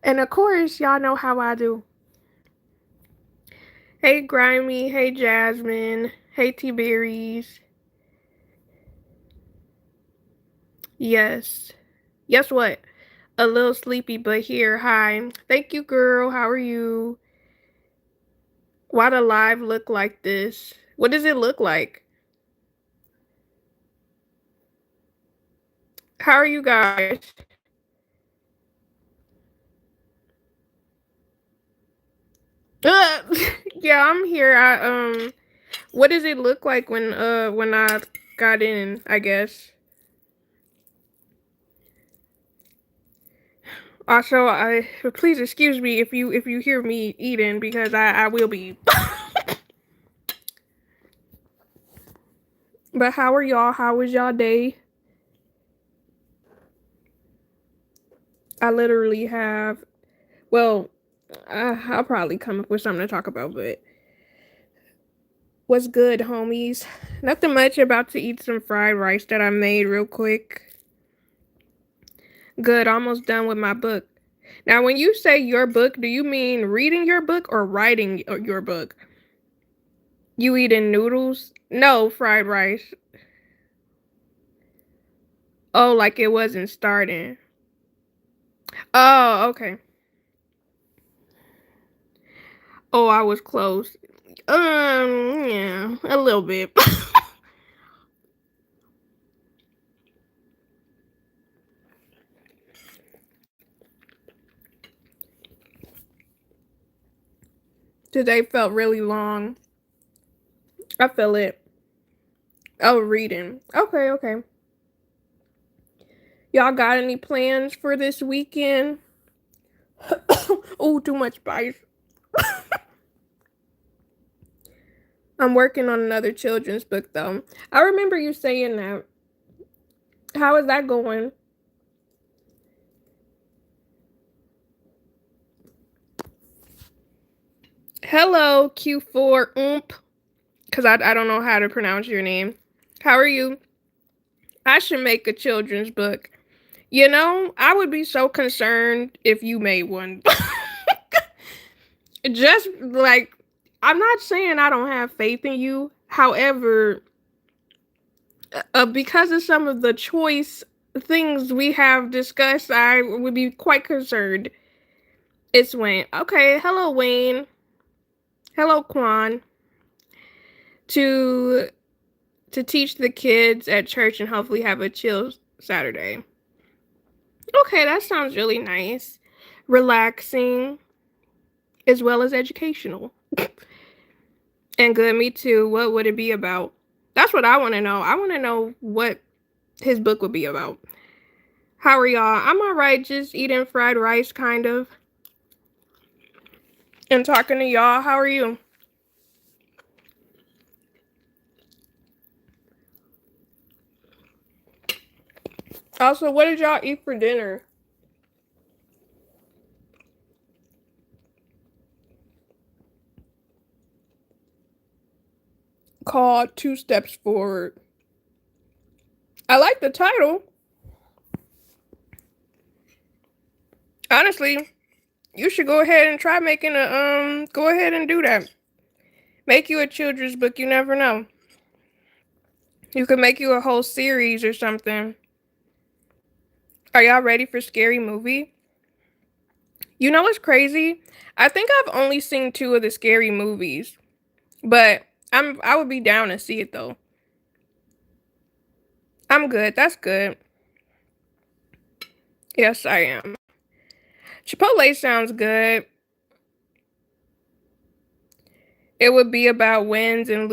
And of course, y'all know how I do. Hey, Grimy. Hey, Jasmine. Hey, T-Berries. Yes. Guess what? A little sleepy, but here. Hi. Thank you, girl. How are you? Why the live look like this? What does it look like? How are you guys? Uh, yeah, I'm here. What does it look like when I got in, I guess? Also, I please excuse me if you hear me eating because I will be. But how are y'all? How was y'all day? I literally have. Well, I'll probably come up with something to talk about. But what's good, homies? Nothing much. About to eat some fried rice that I made real quick. Good. Almost done with my book. Now, when you say your book, do you mean reading your book or writing your book? You eating noodles? No, fried rice. Oh, like it wasn't starting. Oh, okay. Oh, I was close. Yeah, a little bit. Today felt really long. I feel it. Oh, reading. Okay, okay. Y'all got any plans for this weekend? Oh, too much spice. I'm working on another children's book though. I remember you saying that. How is that going? Hello, Q4 Oomp. Because I don't know how to pronounce your name. How are you? I should make a children's book. You know, I would be so concerned if you made one. Just like, I'm not saying I don't have faith in you. However, because of some of the choice things we have discussed, I would be quite concerned. It's Wayne. Okay, hello, Wayne. Hello, Quan. To teach the kids at church and hopefully have a chill Saturday. Okay, that sounds really nice. Relaxing as well as educational. And good, me too. What would it be about? That's what I want to know. I want to know what his book would be about. How are y'all? I'm alright, just eating fried rice, kind of. And talking to y'all. How are you? Also, what did y'all eat for dinner? Called Two Steps Forward. I like the title. Honestly, you should go ahead and try making go ahead and do that. Make you a children's book, you never know. You could make you a whole series or something. Are y'all ready for Scary Movie? You know what's crazy? I think I've only seen two of the Scary Movies, but I would be down to see it though. I'm good. That's good. Yes, I am. Chipotle sounds good. It would be about wins and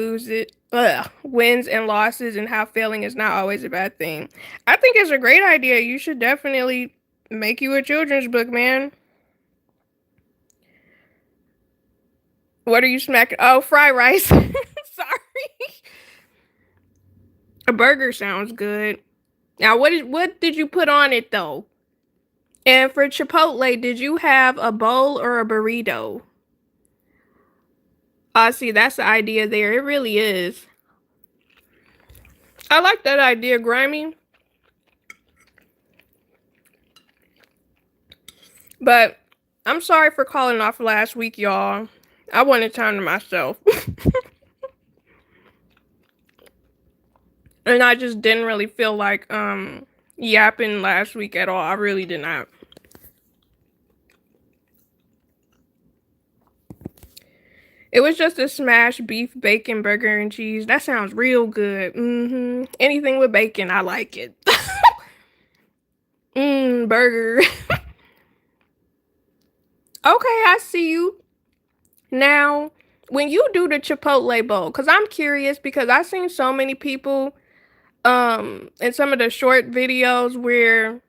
losses, and how failing is not always a bad thing. I think it's a great idea. You should definitely make you a children's book, man. What are you smacking? Oh, fried rice. Sorry. A burger sounds good. Now, what did you put on it though? And for Chipotle, did you have a bowl or a burrito? See, that's the idea there. It really is. I like that idea, Grimy. But I'm sorry for calling off last week, y'all. I wanted time to myself. And I just didn't really feel like yapping last week at all. I really did not. It was just a smashed beef, bacon, burger, and cheese. That sounds real good. Anything with bacon, I like it. Burger. Okay, I see you. Now, when you do the Chipotle bowl, because I'm curious because I've seen so many people in some of the short videos where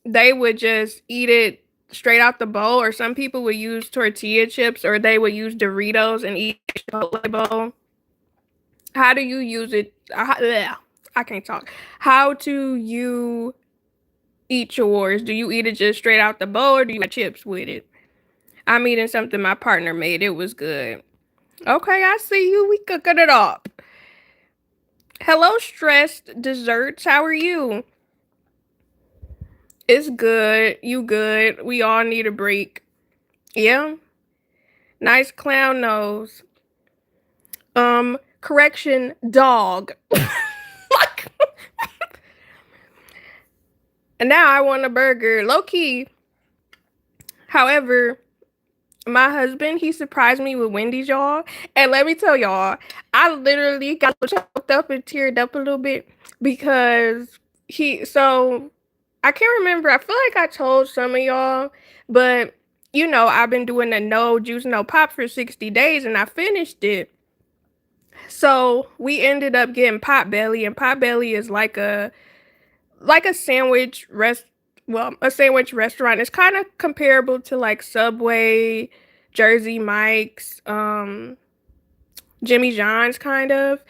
they would just eat it straight out the bowl, or some people would use tortilla chips, or they would use Doritos and eat Chipotle bowl. How do you use it? I can't talk. How do you eat yours? Do you eat it just straight out the bowl, or do you have chips with it? I'm eating something my partner made. It was good. Okay, I see you. We cooking it up. Hello, stressed desserts. How are you? It's good. You good. We all need a break. Yeah. Nice clown nose. Correction, dog. And now I want a burger. Low key. However, my husband, he surprised me with Wendy's, y'all. And let me tell y'all, I literally got choked up and teared up a little bit because I can't remember. I feel like I told some of y'all, but I've been doing the no juice, no pop for 60 days and I finished it. So we ended up getting Potbelly, and Potbelly is like a a sandwich restaurant. It's kind of comparable to like Subway, Jersey Mike's, Jimmy John's kind of.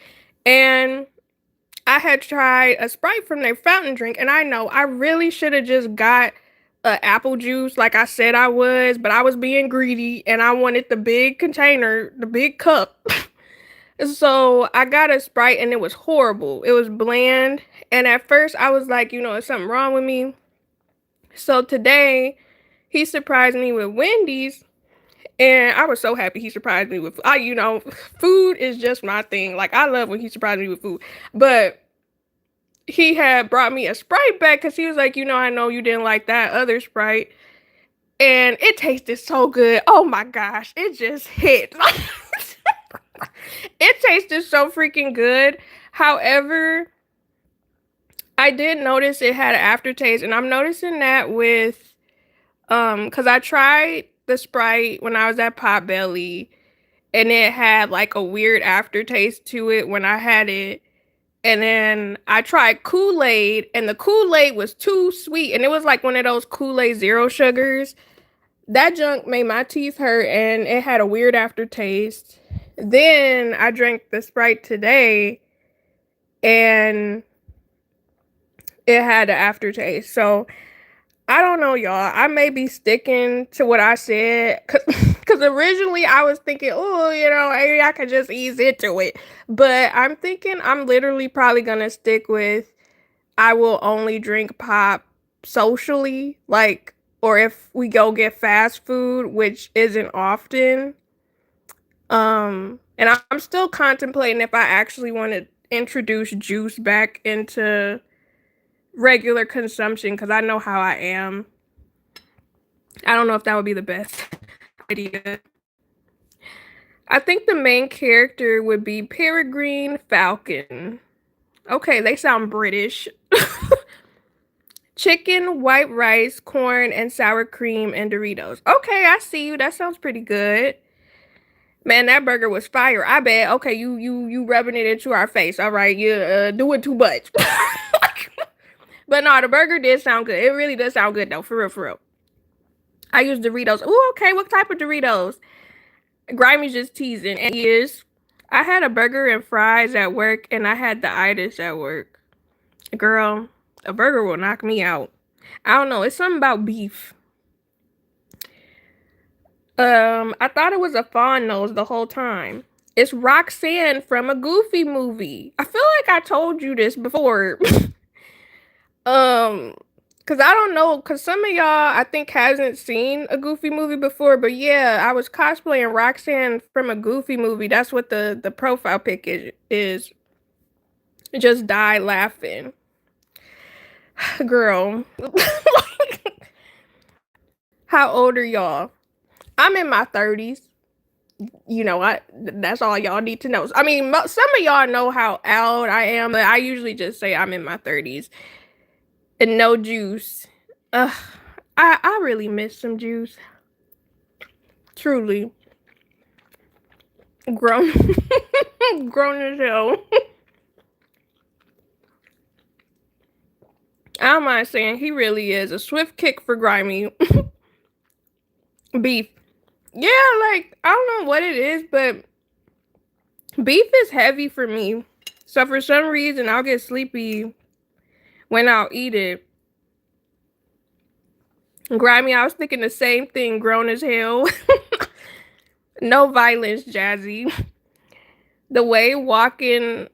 And I had tried a Sprite from their fountain drink, and I know I really should have just got apple juice like I said I was, but I was being greedy and I wanted the big container, the big cup. So I got a Sprite and it was horrible. It was bland. And at first I was like, is something wrong with me? So today he surprised me with Wendy's, and I was so happy he surprised me with food is just my thing. Like I love when he surprised me with food. But he had brought me a Sprite back because he was like, I know you didn't like that other Sprite. And it tasted so good. Oh my gosh. It just hit. It tasted so freaking good. However, I did notice it had an aftertaste, and I'm noticing that with because I tried the Sprite when I was at Potbelly, and it had like a weird aftertaste to it when I had it. And then I tried Kool-Aid, and the Kool-Aid was too sweet, and it was like one of those Kool-Aid zero sugars. That junk made my teeth hurt, and it had a weird aftertaste. Then I drank the Sprite today, and it had an aftertaste. So I don't know, y'all. I may be sticking to what I said because originally I was thinking, oh, maybe I could just ease into it. But I'm thinking I'm literally probably gonna stick with I will only drink pop socially, like, or if we go get fast food, which isn't often. And I'm still contemplating if I actually want to introduce juice back into regular consumption because I know how I am. I don't know if that would be the best idea. I think the main character would be Peregrine Falcon. Okay, they sound British. Chicken, white rice, corn, and sour cream and Doritos. Okay, I see you. That sounds pretty good. Man, that burger was fire. I bet. Okay, you rubbing it into our face. All right, you doing too much. But no, the burger did sound good. It really does sound good though, for real, for real. I use Doritos. Ooh, okay. What type of Doritos? Grimey's just teasing. And is I had a burger and fries at work, and I had the itis at work. Girl, a burger will knock me out. I don't know. It's something about beef. I thought it was a fawn nose the whole time. It's Roxanne from a Goofy movie. I feel like I told you this before. um, Cause I don't know, cause some of y'all I think hasn't seen a Goofy movie before, but yeah, I was cosplaying Roxanne from a Goofy movie. That's what the profile pic is. Just die laughing, girl. How old are y'all? I'm in my 30s. You know, that's all y'all need to know. I mean, some of y'all know how old I am, but I usually just say I'm in my 30s. And no juice. Ugh, I really miss some juice. Truly. Grown. Grown as hell. I don't mind saying he really is a swift kick for grimy beef. Yeah, like, I don't know what it is, but beef is heavy for me. So for some reason, I'll get sleepy when I'll eat it. Grimy, I was thinking the same thing, grown as hell. No violence, Jazzy. The way walking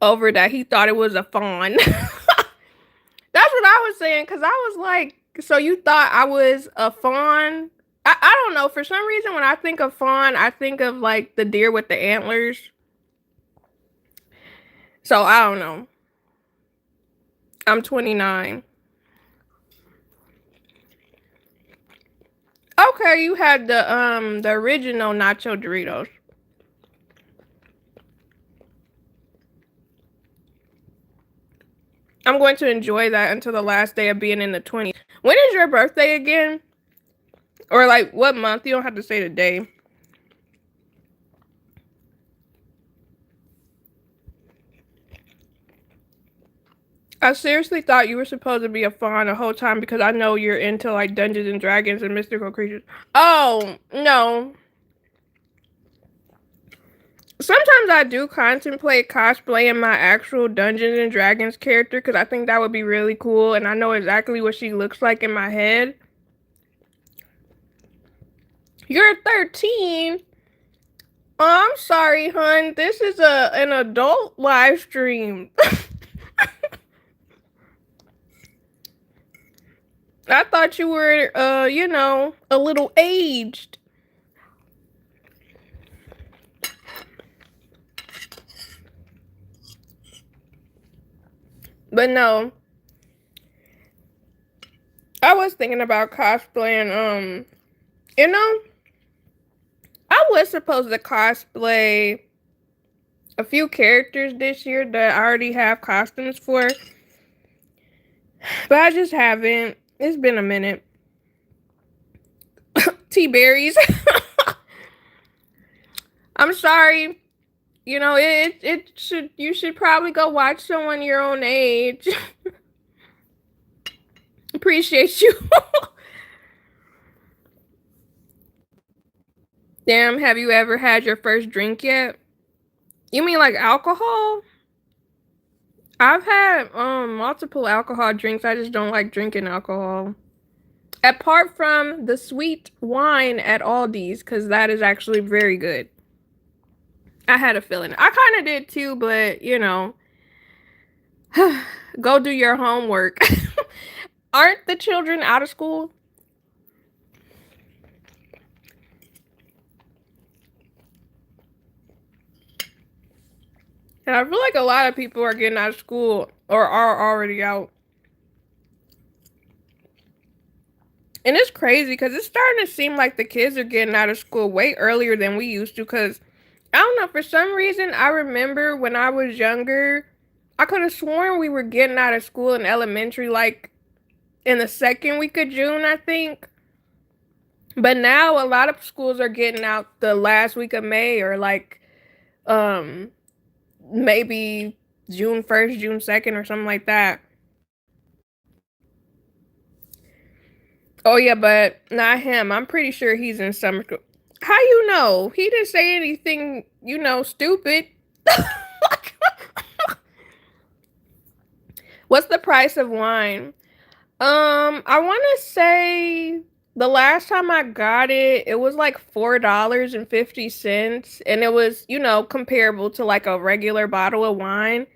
over that he thought it was a fawn. That's what I was saying, because I was like, so you thought I was a fawn? I don't know. For some reason, when I think of fawn, I think of like the deer with the antlers. So I don't know. I'm 29. Okay, you had the original nacho Doritos. I'm going to enjoy that until the last day of being in the 20s. When is your birthday again? Or like what month? You don't have to say the day. I seriously thought you were supposed to be a fawn the whole time because I know you're into like Dungeons and Dragons and mystical creatures. Oh, no. Sometimes I do contemplate cosplaying my actual Dungeons and Dragons character because I think that would be really cool and I know exactly what she looks like in my head. You're 13? Oh, I'm sorry, hun. This is an adult live stream. I thought you were, a little aged. But no, I was thinking about cosplaying, you know, I was supposed to cosplay a few characters this year that I already have costumes for, but I just haven't. It's been a minute. T-berries. I'm sorry. You know, it should you should probably go watch someone your own age. Appreciate you. Damn, have you ever had your first drink yet? You mean like alcohol? I've had multiple alcohol drinks. I just don't like drinking alcohol. Apart from the sweet wine at Aldi's, because that is actually very good. I had a feeling. I kind of did too, but go do your homework. Aren't the children out of school? And I feel like a lot of people are getting out of school or are already out. And it's crazy because it's starting to seem like the kids are getting out of school way earlier than we used to. Because I don't know, for some reason, I remember when I was younger, I could have sworn we were getting out of school in elementary, like in the second week of June, I think. But now a lot of schools are getting out the last week of May or like um maybe June 1st, June 2nd or something like that. Oh yeah, but not him. I'm pretty sure he's in summer school. How you know? He didn't say anything, stupid. What's the price of wine? I want to say the last time I got it, it was like $4.50, and it was, comparable to like a regular bottle of wine.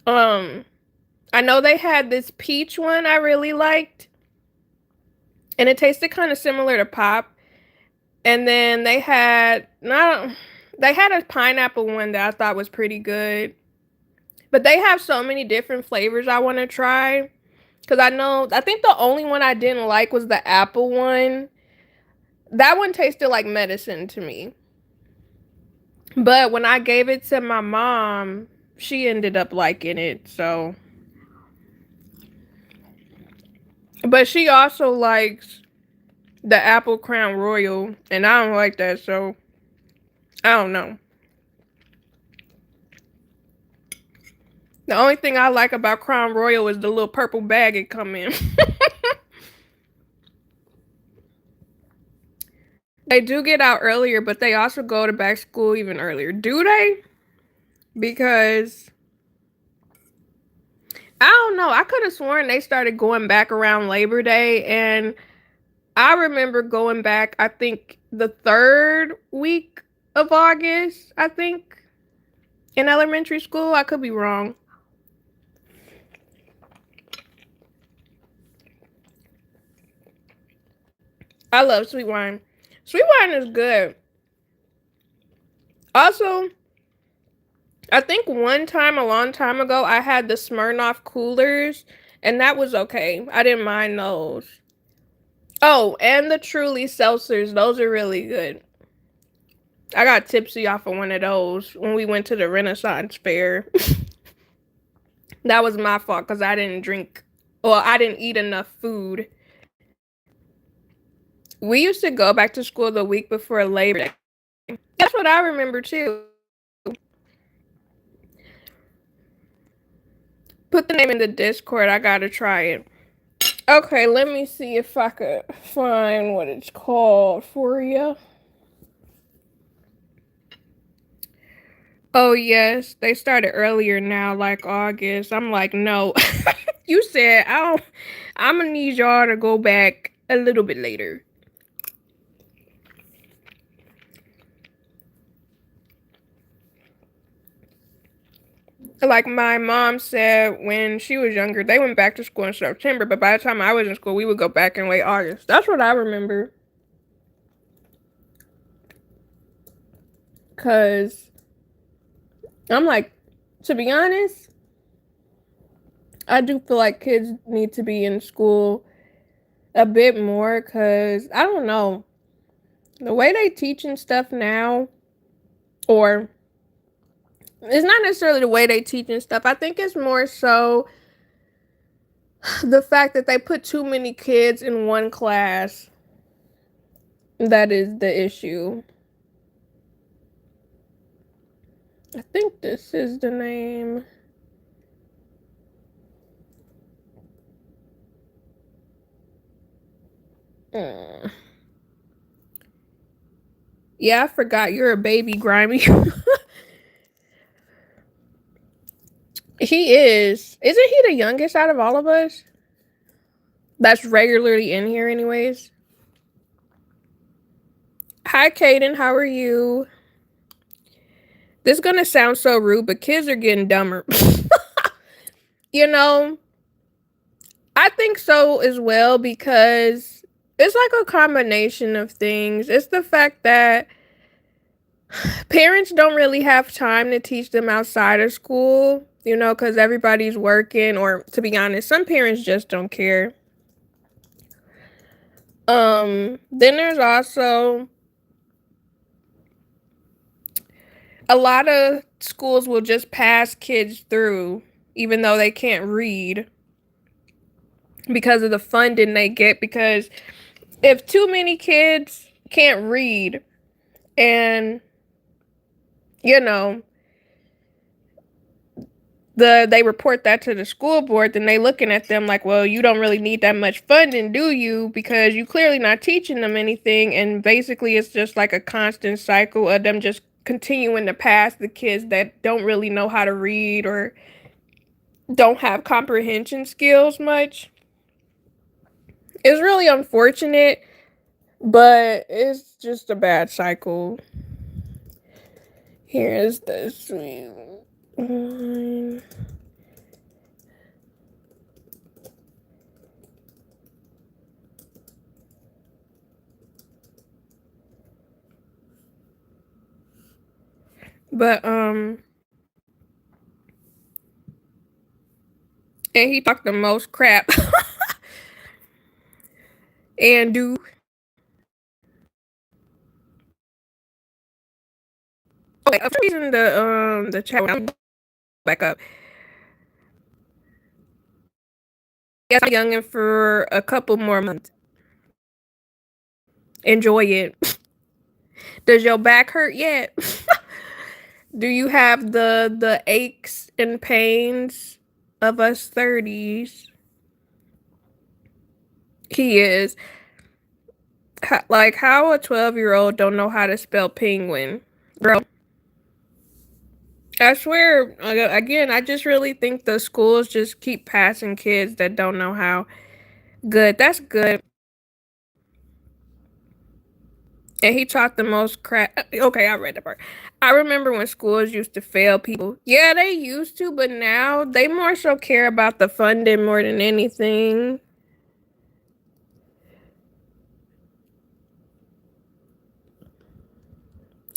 Um, I know they had this peach one I really liked, and it tasted kind of similar to pop. And then they had a pineapple one that I thought was pretty good. But they have so many different flavors I want to try. Cause I think the only one I didn't like was the apple one. That one tasted like medicine to me. But when I gave it to my mom, she ended up liking it. So, but she also likes the apple crown royal, and I don't like that. So I don't know. The only thing I like about Crown Royal is the little purple bag it come in. They do get out earlier, but they also go to back school even earlier. Do they? Because I don't know. I could have sworn they started going back around Labor Day, and I remember going back, I think the third week of August, I think, in elementary school. I could be wrong. I love sweet wine. Sweet wine is good. Also, I think one time a long time ago I had the Smirnoff coolers and that was okay. I didn't mind those. Oh, and the Truly seltzers, those are really good. I got tipsy off of one of those when we went to the Renaissance fair. That was my fault cuz I didn't drink or I didn't eat enough food. We used to go back to school the week before Labor Day. That's what I remember too. Put the name in the Discord. I got to try it. Okay, let me see if I could find what it's called for you. Oh, yes, they started earlier now, like August. I'm like, no. You said I'm gonna need y'all to go back a little bit later. Like my mom said when she was younger, they went back to school in September, but by the time I was in school, we would go back in late August. That's what I remember. Cause I'm like, to be honest, I do feel like kids need to be in school a bit more because I don't know. The way they teach and stuff now, or it's not necessarily the way they teach and stuff. I think it's more so the fact that they put too many kids in one class. That is the issue. I think this is the name. Mm. Yeah, I forgot you're a baby, Grimy. He is. Isn't he the youngest out of all of us? That's regularly in here, anyways. Hi, Kaden. How are you? This is gonna sound so rude, but kids are getting dumber. You know, I think so as well because it's like a combination of things. It's the fact that parents don't really have time to teach them outside of school, because everybody's working, or to be honest, some parents just don't care. Then there's also a lot of schools will just pass kids through even though they can't read because of the funding they get. Because if too many kids can't read and you know they report that to the school board, then they looking at them like, well, you don't really need that much funding, do you? Because you clearly not teaching them anything. And basically it's just like a constant cycle of them just continuing to pass the kids that don't really know how to read or don't have comprehension skills much. It's really unfortunate, but it's just a bad cycle. Here's the sweet wine. But and he talked the most crap and do. Okay, for some reason the chat went back up. Yes, I'm youngin' for a couple more months. Enjoy it. Does your back hurt yet? Do you have the aches and pains of us 30s? He is. Like how a 12-year-old don't know how to spell penguin. Bro, I swear, again, I just really think the schools just keep passing kids that don't know how. Good, that's good. And he taught the most crap. Okay, I read the part. I remember when schools used to fail people. Yeah, they used to, but now they more so care about the funding more than anything.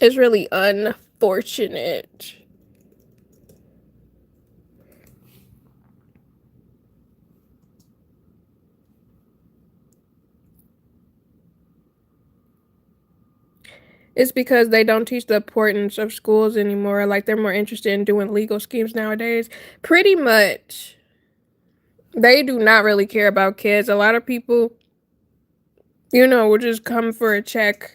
It's really unfortunate. It's because they don't teach the importance of schools anymore. Like they're more interested in doing legal schemes nowadays. Pretty much. They do not really care about kids. A lot of people, will just come for a check.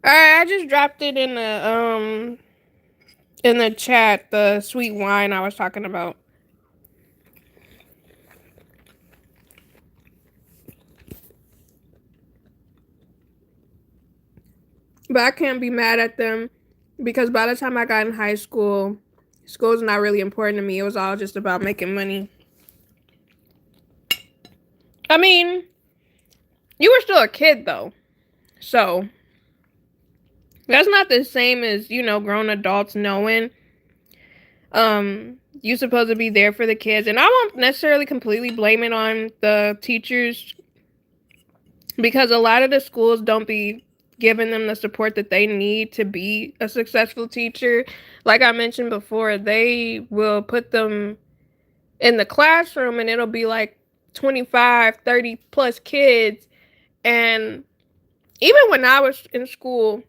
Alright, I just dropped it in the chat, the sweet wine I was talking about. But I can't be mad at them because by the time I got in high school, school's not really important to me. It was all just about making money. I mean, you were still a kid though. So that's not the same as, grown adults knowing you're supposed to be there for the kids. And I won't necessarily completely blame it on the teachers because a lot of the schools don't be giving them the support that they need to be a successful teacher. Like I mentioned before, they will put them in the classroom and it'll be like 25, 30 plus kids. And even when I was in school,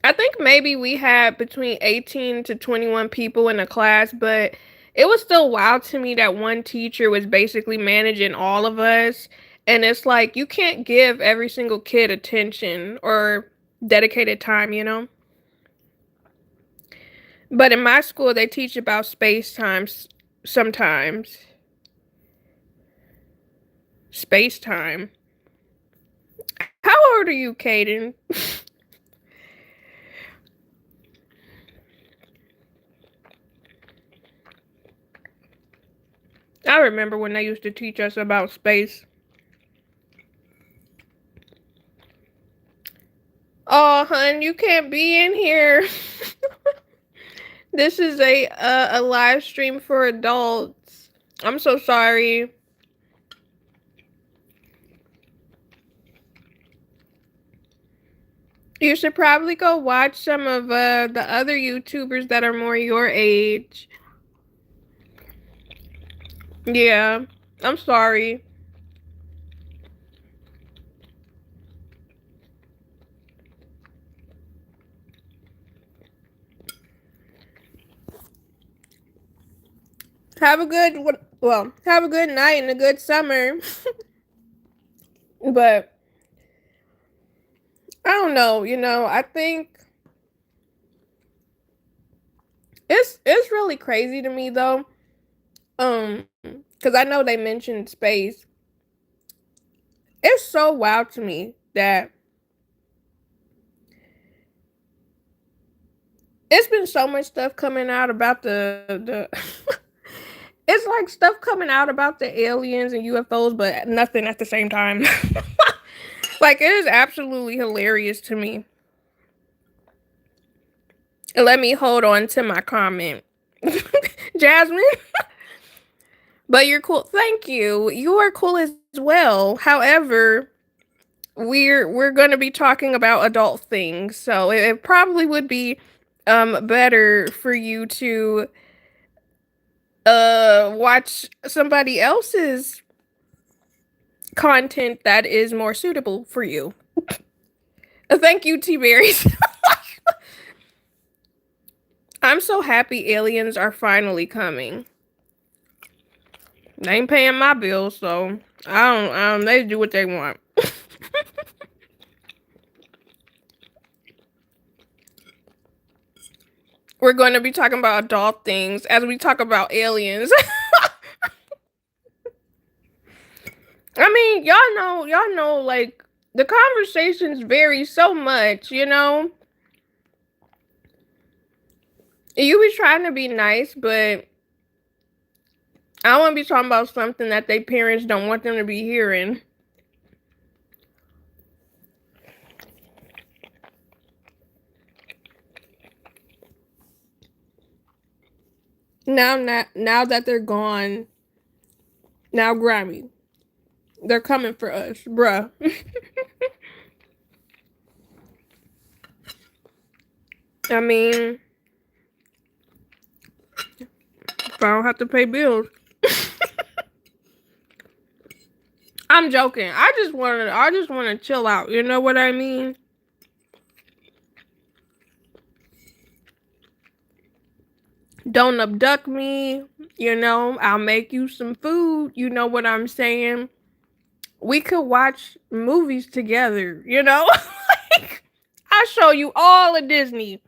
I think maybe we had between 18 to 21 people in a class, but it was still wild to me that one teacher was basically managing all of us. And it's like, you can't give every single kid attention or dedicated time. But in my school, they teach about space times sometimes. Space time. How old are you, Caden? I remember when they used to teach us about space. Oh, hun, you can't be in here. This is a live stream for adults. I'm so sorry. You should probably go watch some of the other YouTubers that are more your age. Yeah, I'm sorry. Have a have a good night and a good summer. But I don't know, I think it's really crazy to me though. Cuz I know they mentioned space. It's so wild to me that it's been so much stuff coming out about the it's like stuff coming out about the aliens and UFOs, but nothing at the same time. Like, it is absolutely hilarious to me. Let me hold on to my comment. Jasmine, but you're cool. Thank you. You are cool as well. However, we're going to be talking about adult things, so it probably would be better for you to watch somebody else's content that is more suitable for you. Thank you, T Berries. I'm so happy aliens are finally coming. They ain't paying my bills, so I don't they do what they want. We're going to be talking about adult things as we talk about aliens. I mean, y'all know, like, the conversations vary so much, you know? You be trying to be nice, but I want to be talking about something that their parents don't want them to be hearing. Now that they're gone, now Grammy, they're coming for us, bruh. I mean, if I don't have to pay bills. I'm joking. I just wanna chill out. You know what I mean? Don't abduct me. You know, I'll make you some food. You know what I'm saying? We could watch movies together, you know? Like, I'll show you all of Disney,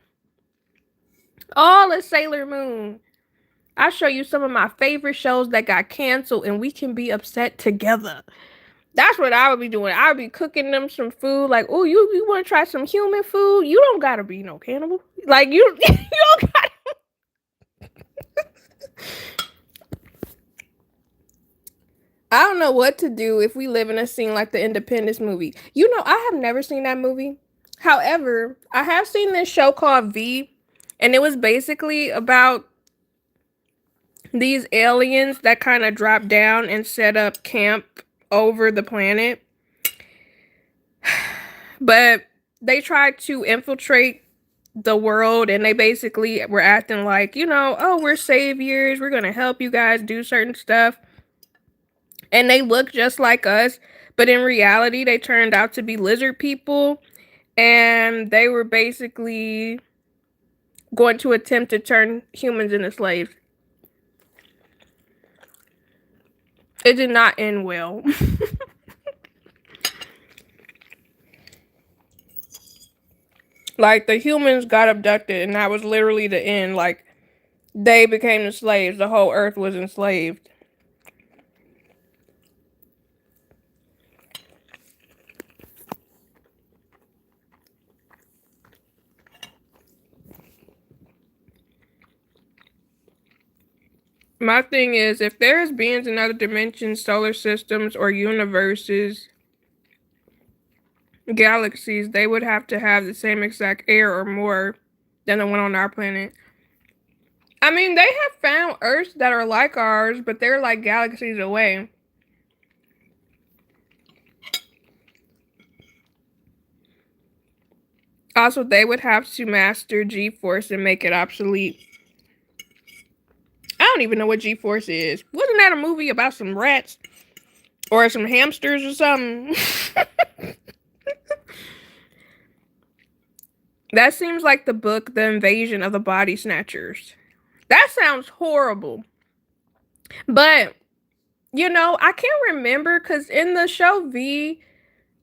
all of Sailor Moon. I'll show you some of my favorite shows that got canceled and we can be upset together. That's what I would be doing. I would be cooking them some food. Like, oh, you want to try some human food? You don't gotta be no cannibal. Like you, you don't gotta. I don't know what to do if we live in a scene like the Independence movie. You know, I have never seen that movie. However, I have seen this show called V, and it was basically about these aliens that kind of dropped down and set up camp over the planet. But they tried to infiltrate the world and they basically were acting like, you know, oh, we're saviors. We're going to help you guys do certain stuff. And they look just like us. But in reality, they turned out to be lizard people. And they were basically going to attempt to turn humans into slaves. It did not end well. Like, the humans got abducted, and that was literally the end. Like, they became the slaves. The whole earth was enslaved. My thing is, if there's beings in other dimensions, solar systems, or universes, galaxies, they would have to have the same exact air or more than the one on our planet. I mean, they have found Earths that are like ours, but they're like galaxies away. Also, they would have to master G-Force and make it obsolete. I don't even know what G-Force is. Wasn't that a movie about some rats? Or some hamsters or something? That seems like the book, The Invasion of the Body Snatchers. That sounds horrible. But, you know, I can't remember because in the show V,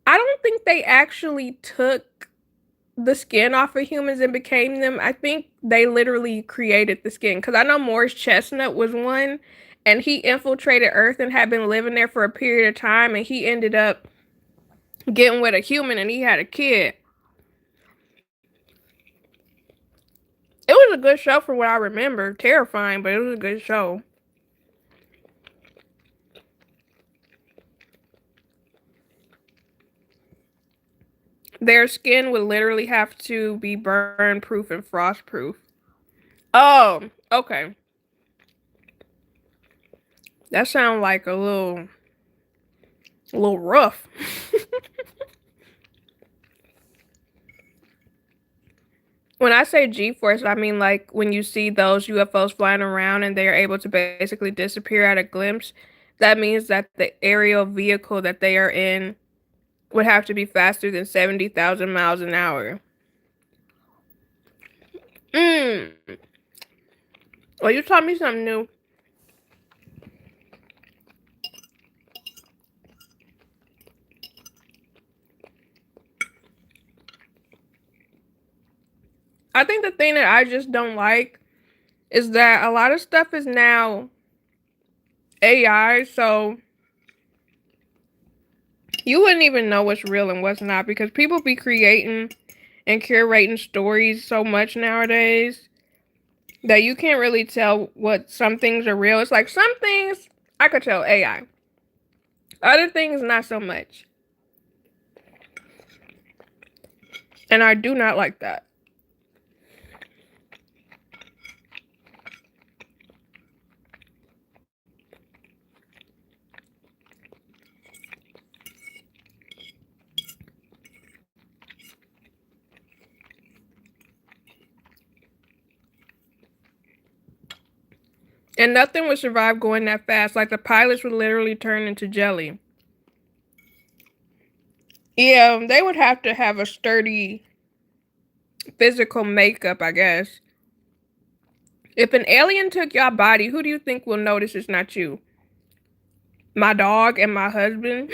I don't think they actually took the skin off of humans and became them. I think they literally created the skin because I know Morris Chestnut was one and he infiltrated Earth and had been living there for a period of time and he ended up getting with a human and he had a kid. It was a good show from what I remember. Terrifying, but it was a good show. Their skin would literally have to be burn proof and frost proof. Oh, okay. That sounds like a little rough. When I say G-force, I mean like when you see those UFOs flying around and they are able to basically disappear at a glimpse, that means that the aerial vehicle that they are in would have to be faster than 70,000 miles an hour. Mm. Well, you taught me something new. I think the thing that I just don't like is that a lot of stuff is now AI, so you wouldn't even know what's real and what's not because people be creating and curating stories so much nowadays that you can't really tell what some things are real. It's like some things I could tell AI, other things not so much. And I do not like that. And nothing would survive going that fast. Like the pilots would literally turn into jelly. Yeah, they would have to have a sturdy physical makeup, I guess. If an alien took your body, who do you think will notice it's not you? My dog and my husband?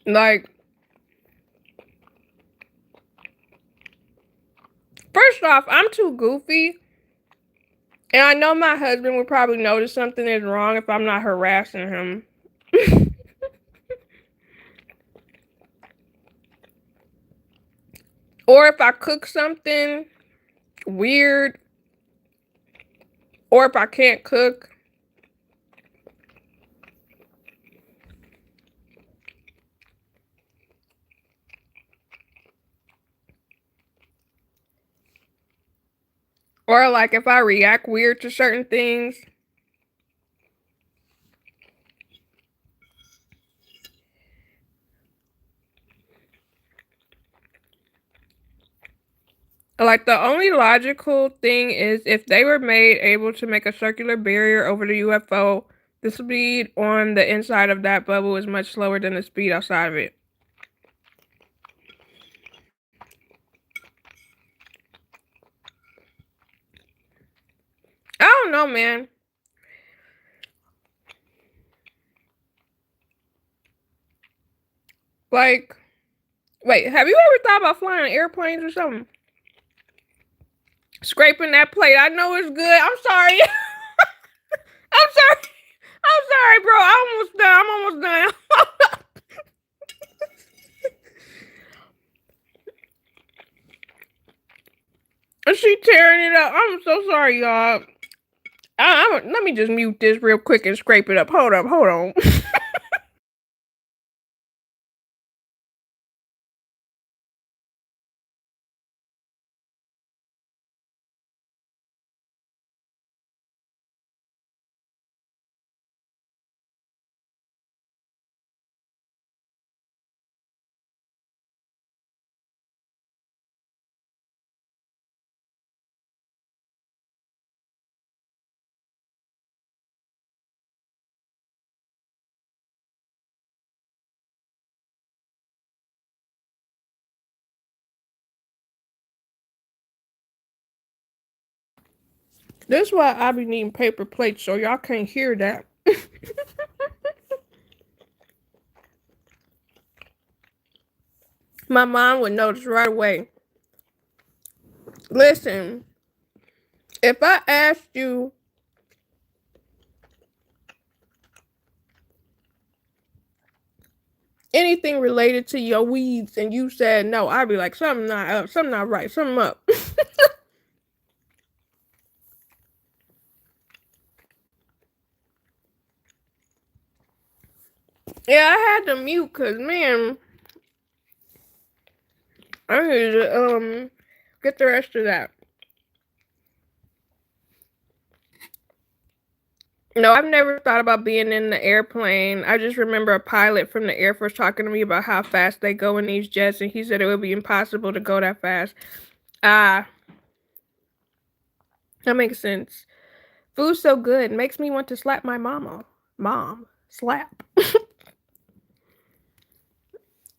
Like, first off, I'm too goofy. And I know my husband would probably notice something is wrong if I'm not harassing him. Or if I cook something weird. Or if I can't cook. Or like if I react weird to certain things. Like the only logical thing is if they were made able to make a circular barrier over the UFO, the speed on the inside of that bubble is much slower than the speed outside of it. I don't know, man. Like, wait, have you ever thought about flying airplanes or something? Scraping that plate. I know it's good. I'm sorry. I'm sorry. I'm sorry, bro. I'm almost done. I'm almost done. She tearing it up. I'm so sorry, y'all. Let me just mute this real quick and scrape it up. Hold up. Hold on. This is why I be needing paper plates so y'all can't hear that. My mom would notice right away. Listen, if I asked you anything related to your weeds and you said no, I'd be like, something not up, something not right, something up. Yeah, I had to mute because, man, I need to get the rest of that. No, I've never thought about being in the airplane. I just remember a pilot from the Air Force talking to me about how fast they go in these jets, and he said it would be impossible to go that fast. Ah, that makes sense. Food's so good, it makes me want to slap my mama. Mom, slap.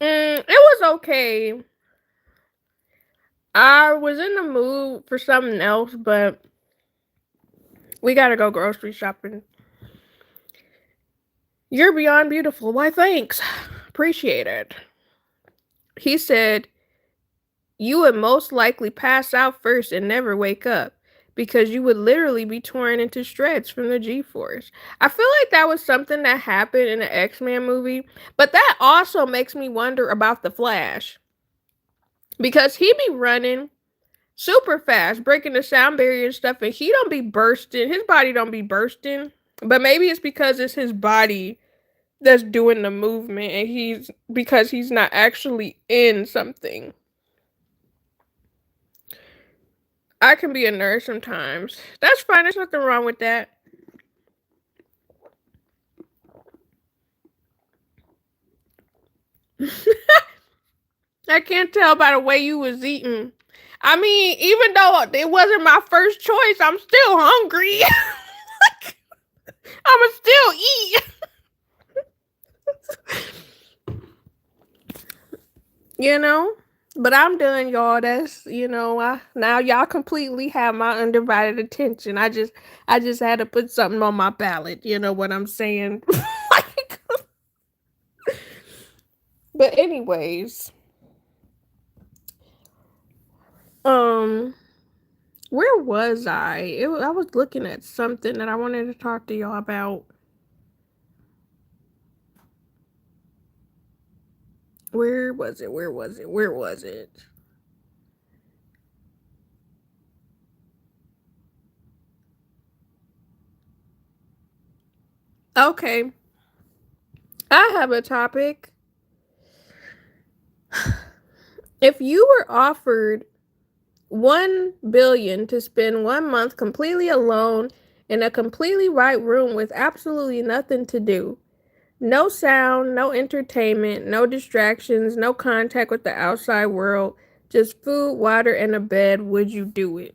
It was okay. I was in the mood for something else, but we gotta go grocery shopping. You're beyond beautiful. Why, thanks. Appreciate it. He said, you would most likely pass out first and never wake up because you would literally be torn into shreds from the G Force. I feel like that was something that happened in the X-Men movie, but that also makes me wonder about the Flash because he be running super fast, breaking the sound barrier and stuff, and he don't be bursting. His body don't be bursting, but maybe it's because it's his body that's doing the movement, and he's not actually in something. I can be a nerd sometimes. That's fine. There's nothing wrong with that. I can't tell by the way you was eating. I mean, even though it wasn't my first choice, I'm still hungry. I'ma still eat. You know? But I'm done, y'all. That's now y'all completely have my undivided attention. I just had to put something on my ballot. You know what I'm saying? Like, but anyways, um, where was I? I was looking at something that I wanted to talk to y'all about. Where was it? Where was it? Where was it? Okay, I have a topic. If you were offered 1 billion to spend 1 month completely alone in a completely white room with absolutely nothing to do, no sound, no entertainment, no distractions, no contact with the outside world, just food, water, and a bed, would you do it?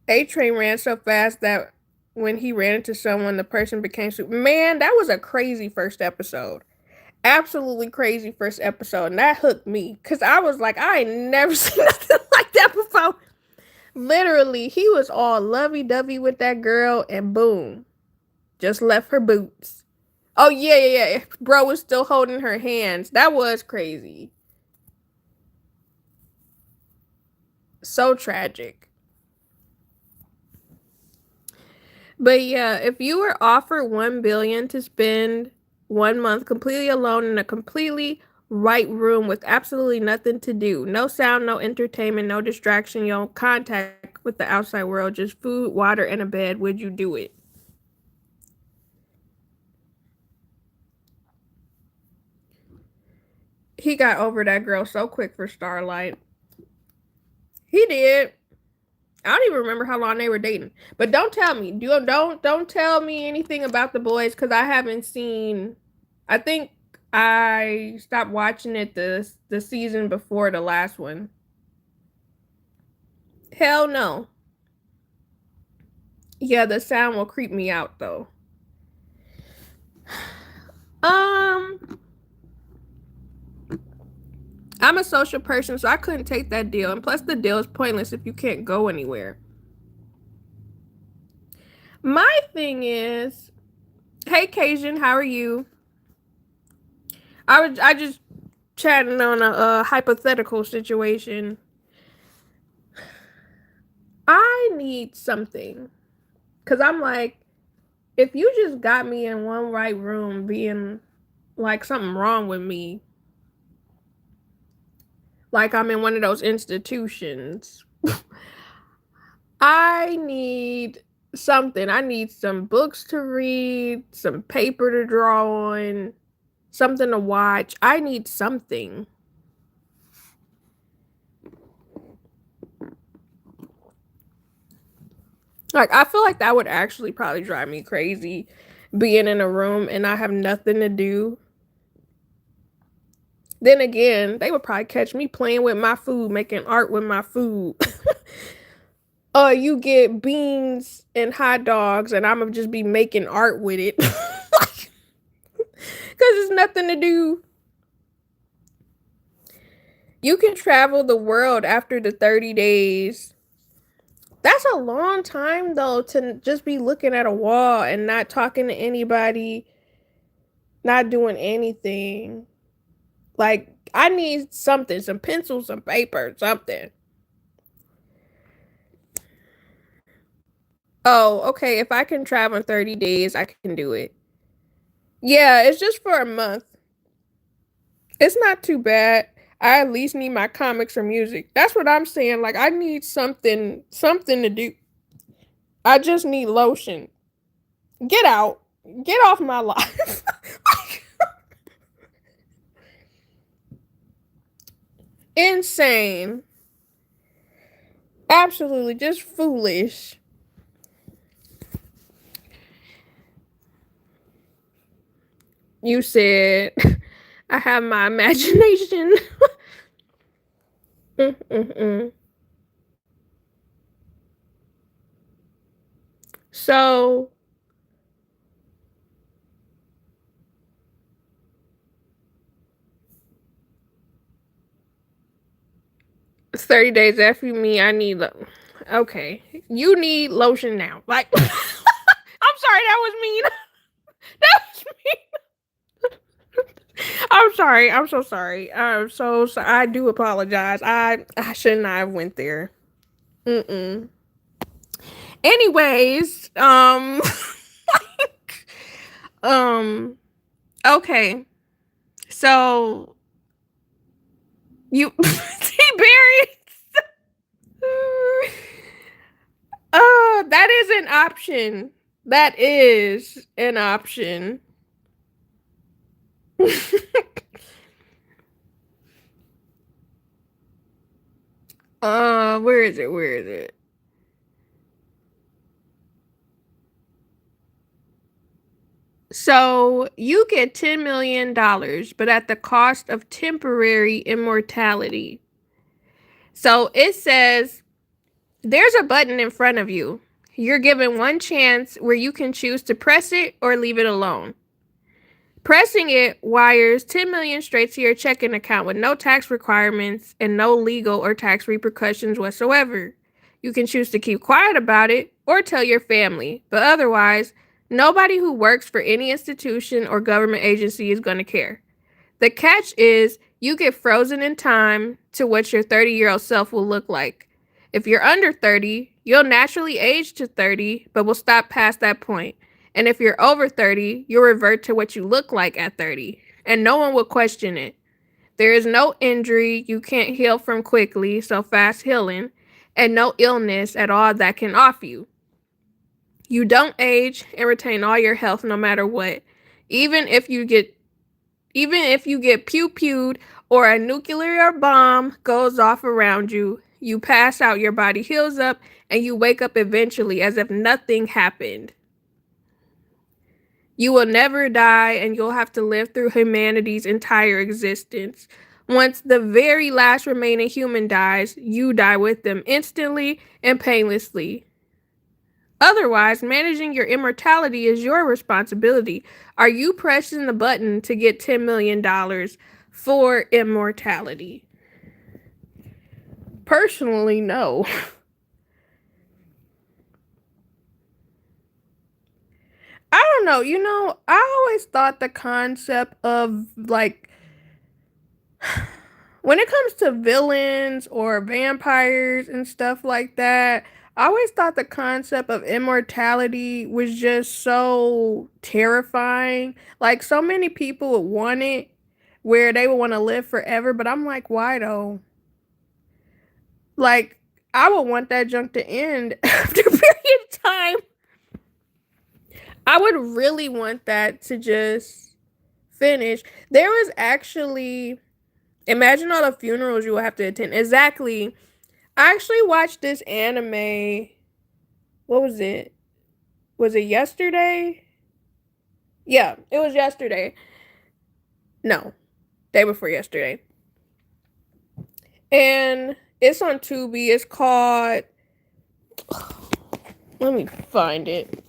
A Train ran so fast that when he ran into someone, the person became super. Man, that was a crazy first episode. Absolutely crazy first episode. And that hooked me. Because I was like, I ain't never seen nothing like that before. Literally, he was all lovey dovey with that girl, and boom, just left her boots. Oh, yeah, yeah, yeah. Bro was still holding her hands. That was crazy. So tragic. But yeah, if you were offered 1 billion to spend 1 month completely alone in a completely white room with absolutely nothing to do, no sound, no entertainment, no distraction, no contact with the outside world, just food, water, and a bed, would you do it? He got over that girl so quick for Starlight. He did. I don't even remember how long they were dating. But don't tell me. Don't tell me anything about the boys because I haven't seen. I think I stopped watching it the season before the last one. Hell no. Yeah, the sound will creep me out though. Um, I'm a social person, so I couldn't take that deal. And plus, the deal is pointless if you can't go anywhere. My thing is, hey Cajun, how are you? I just chatting on a hypothetical situation. I need something because I'm like, if you just got me in one right room, being like something wrong with me, like I'm in one of those institutions. I need something. I need some books to read, some paper to draw on, something to watch. I need something. Like, I feel like that would actually probably drive me crazy, being in a room and I have nothing to do. Then again, they would probably catch me playing with my food, making art with my food. You get beans and hot dogs, and I'm gonna just be making art with it. Because it's nothing to do. You can travel the world after the 30 days. That's a long time, though, to just be looking at a wall and not talking to anybody, not doing anything. Like, I need something, some pencils, some paper, something. Oh, okay. If I can travel in 30 days, I can do it. Yeah, it's just for a month. It's not too bad. I at least need my comics or music. That's what I'm saying. Like, I need something to do. I just need lotion. Get out. Get off my life. Insane. Absolutely just foolish. You said I have my imagination. Mm-mm-mm. So it's 30 days after me. I need okay. You need lotion now. Like I'm sorry, that was mean. That was mean. I'm sorry. I'm so sorry. I'm so sorry. I do apologize. I should not have went there. Mm-mm. Anyways, um, okay. So you see Barry? That is an option. That is an option. Where is it? Where is it? So you get $10 million, but at the cost of temporary immortality. So it says there's a button in front of you. You're given one chance where you can choose to press it or leave it alone. Pressing it wires 10 million straight to your checking account with no tax requirements and no legal or tax repercussions whatsoever. You can choose to keep quiet about it or tell your family, but otherwise, nobody who works for any institution or government agency is going to care. The catch is you get frozen in time to what your 30-year-old self will look like. If you're under 30, you'll naturally age to 30, but will stop past that point. And if you're over 30, you'll revert to what you look like at 30, and no one will question it. There is no injury you can't heal from quickly, so fast healing, and no illness at all that can off you. You don't age and retain all your health no matter what. Even if you get pew-pewed or a nuclear bomb goes off around you, you pass out, your body heals up, and you wake up eventually as if nothing happened. You will never die, and you'll have to live through humanity's entire existence. Once the very last remaining human dies, you die with them instantly and painlessly. Otherwise, managing your immortality is your responsibility. Are you pressing the button to get $10 million for immortality? Personally, no. I don't know. I always thought the concept of like when it comes to villains or vampires and stuff like that, I always thought the concept of immortality was just so terrifying. Like, so many people would want it where they would want to live forever, but I'm like, why though? Like, I would want that junk to end after a period of time. I would really want that to just finish. There was actually, imagine all the funerals you will have to attend. Exactly. I actually watched this anime. What was it? Was it yesterday? Yeah, it was yesterday. No, day before yesterday. And it's on Tubi. It's called. Let me find it.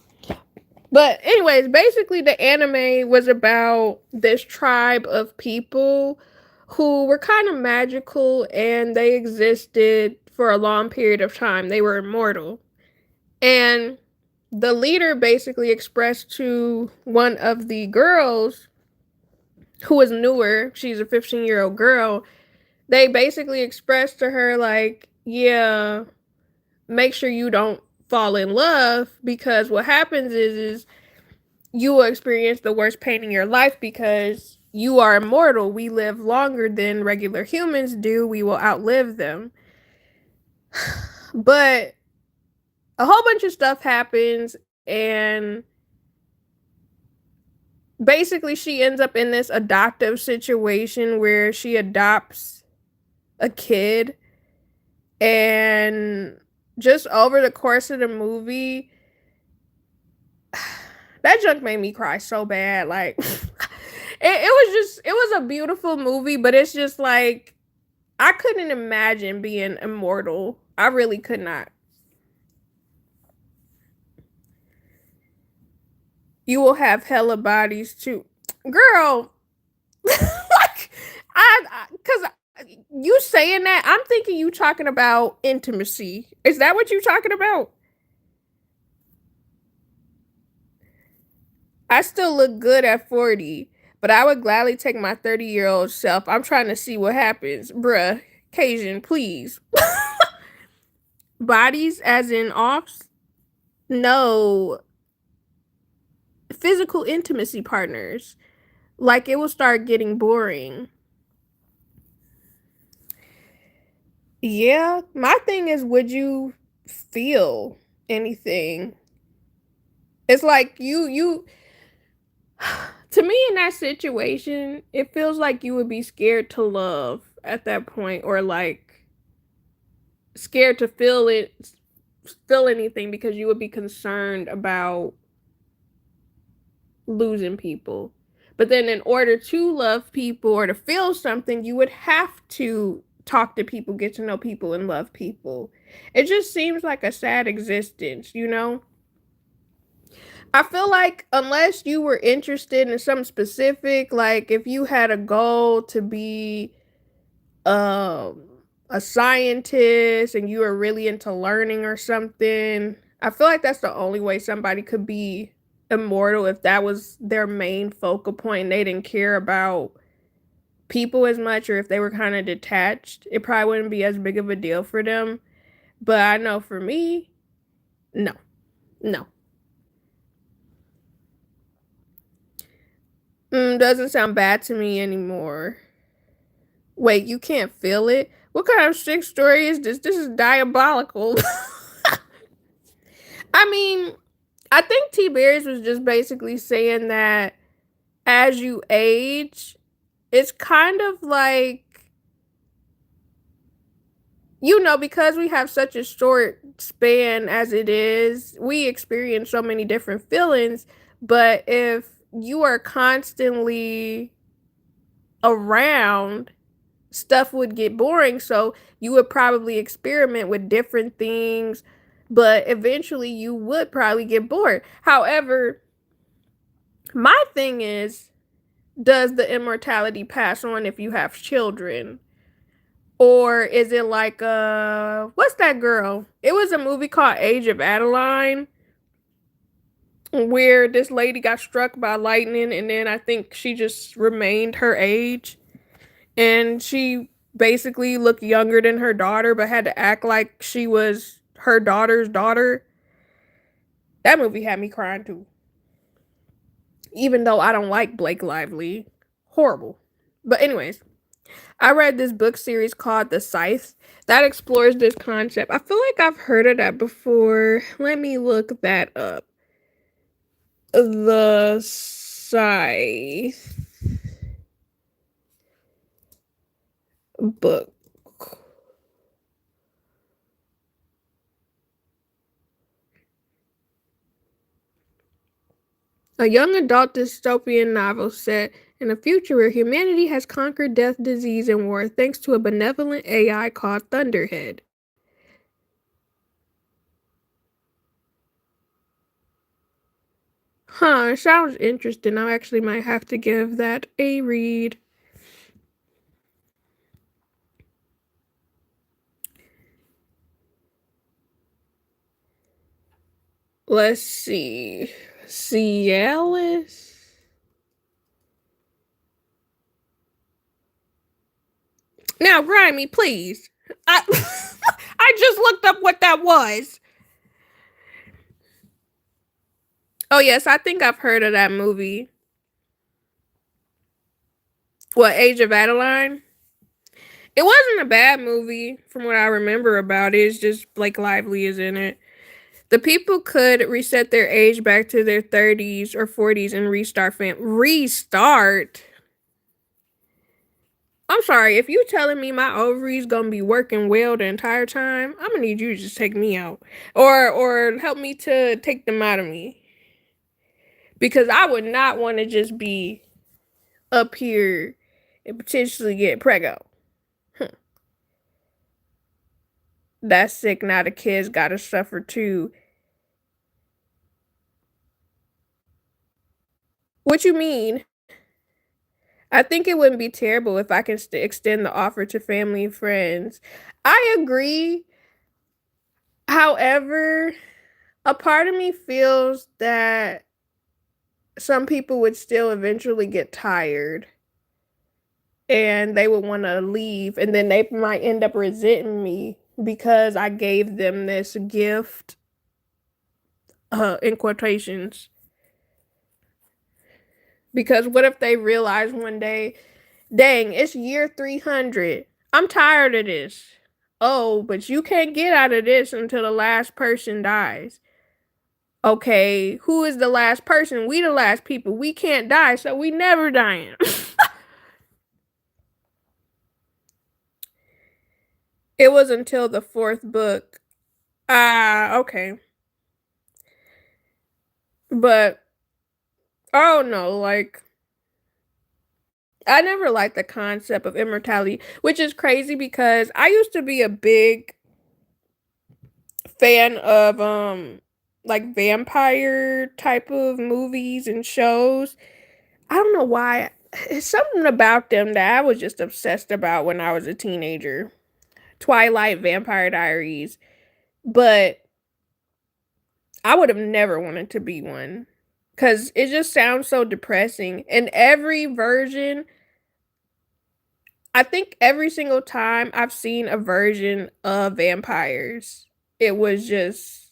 But anyways, basically the anime was about this tribe of people who were kind of magical and they existed for a long period of time. They were immortal. And the leader basically expressed to one of the girls who was newer, she's a 15-year-old girl, they basically expressed to her like, yeah, make sure you don't fall in love because what happens is you will experience the worst pain in your life because you are immortal. We live longer than regular humans do. We will outlive them. But a whole bunch of stuff happens, and basically, she ends up in this adoptive situation where she adopts a kid. And just over the course of the movie, that junk made me cry so bad. Like, it was a beautiful movie, but it's just like, I couldn't imagine being immortal. I really could not. You will have hella bodies too. Girl, like, cause you saying that, I'm thinking you talking about intimacy. Is that what you talking about? I still look good at 40, but I would gladly take my 30-year-old self. I'm trying to see what happens. Bruh, Cajun, please. Bodies as in offs? No. Physical intimacy partners. Like, it will start getting boring. Yeah, my thing is, would you feel anything? It's like you to me in that situation, it feels like you would be scared to love at that point, or like scared to feel anything because you would be concerned about losing people. But then in order to love people or to feel something, you would have to talk to people, get to know people, and love people. It just seems like a sad existence, you know? I feel like unless you were interested in something specific, like if you had a goal to be um a scientist and you were really into learning or something, I feel like that's the only way somebody could be immortal, if that was their main focal point and they didn't care about people as much, or if they were kind of detached, it probably wouldn't be as big of a deal for them. But I know for me, no. No. Doesn't sound bad to me anymore. Wait, you can't feel it? What kind of sick story is this? This is diabolical. I mean, I think T Bears was just basically saying that as you age, it's kind of like, because we have such a short span as it is, we experience so many different feelings. But if you are constantly around, stuff would get boring. So you would probably experiment with different things, but eventually you would probably get bored. However, my thing is, does the immortality pass on if you have children? Or is it like what's that girl? It was a movie called Age of Adeline where this lady got struck by lightning and then I think she just remained her age, and she basically looked younger than her daughter but had to act like she was her daughter's daughter. That movie had me crying too. Even though I don't like Blake Lively. Horrible. But anyways, I read this book series called The Scythe that explores this concept. I feel like I've heard of that before. Let me look that up. The Scythe book. A young adult dystopian novel set in a future where humanity has conquered death, disease, and war thanks to a benevolent AI called Thunderhead. Huh, sounds interesting. I actually might have to give that a read. Let's see. Cialis? Now, Grimy, please. I I just looked up what that was. Oh yes, I think I've heard of that movie. What, Age of Adeline? It wasn't a bad movie from what I remember about it. It's just Blake Lively is in it. The people could reset their age back to their 30s or 40s and restart? I'm sorry, if you telling me my ovaries gonna be working well the entire time, I'm gonna need you to just take me out. Or help me to take them out of me. Because I would not want to just be up here and potentially get preggo. That's sick. Now the kids gotta suffer too. What you mean? I think it wouldn't be terrible if I can extend the offer to family and friends. I agree. However, a part of me feels that some people would still eventually get tired and they would want to leave, and then they might end up resenting me because I gave them this gift, in quotations. Because what if they realize one day, dang, it's year 300. I'm tired of this. Oh, but you can't get out of this until the last person dies. Okay, who is the last person? We the last people. We can't die, so we never dying. It was until the fourth book. Ah, okay. But I don't know, like I never liked the concept of immortality, which is crazy because I used to be a big fan of like vampire type of movies and shows. I don't know why. It's something about them that I was just obsessed about when I was a teenager. Twilight, Vampire Diaries, but I would have never wanted to be one cuz it just sounds so depressing. And every version, I think every single time I've seen a version of vampires, it was just,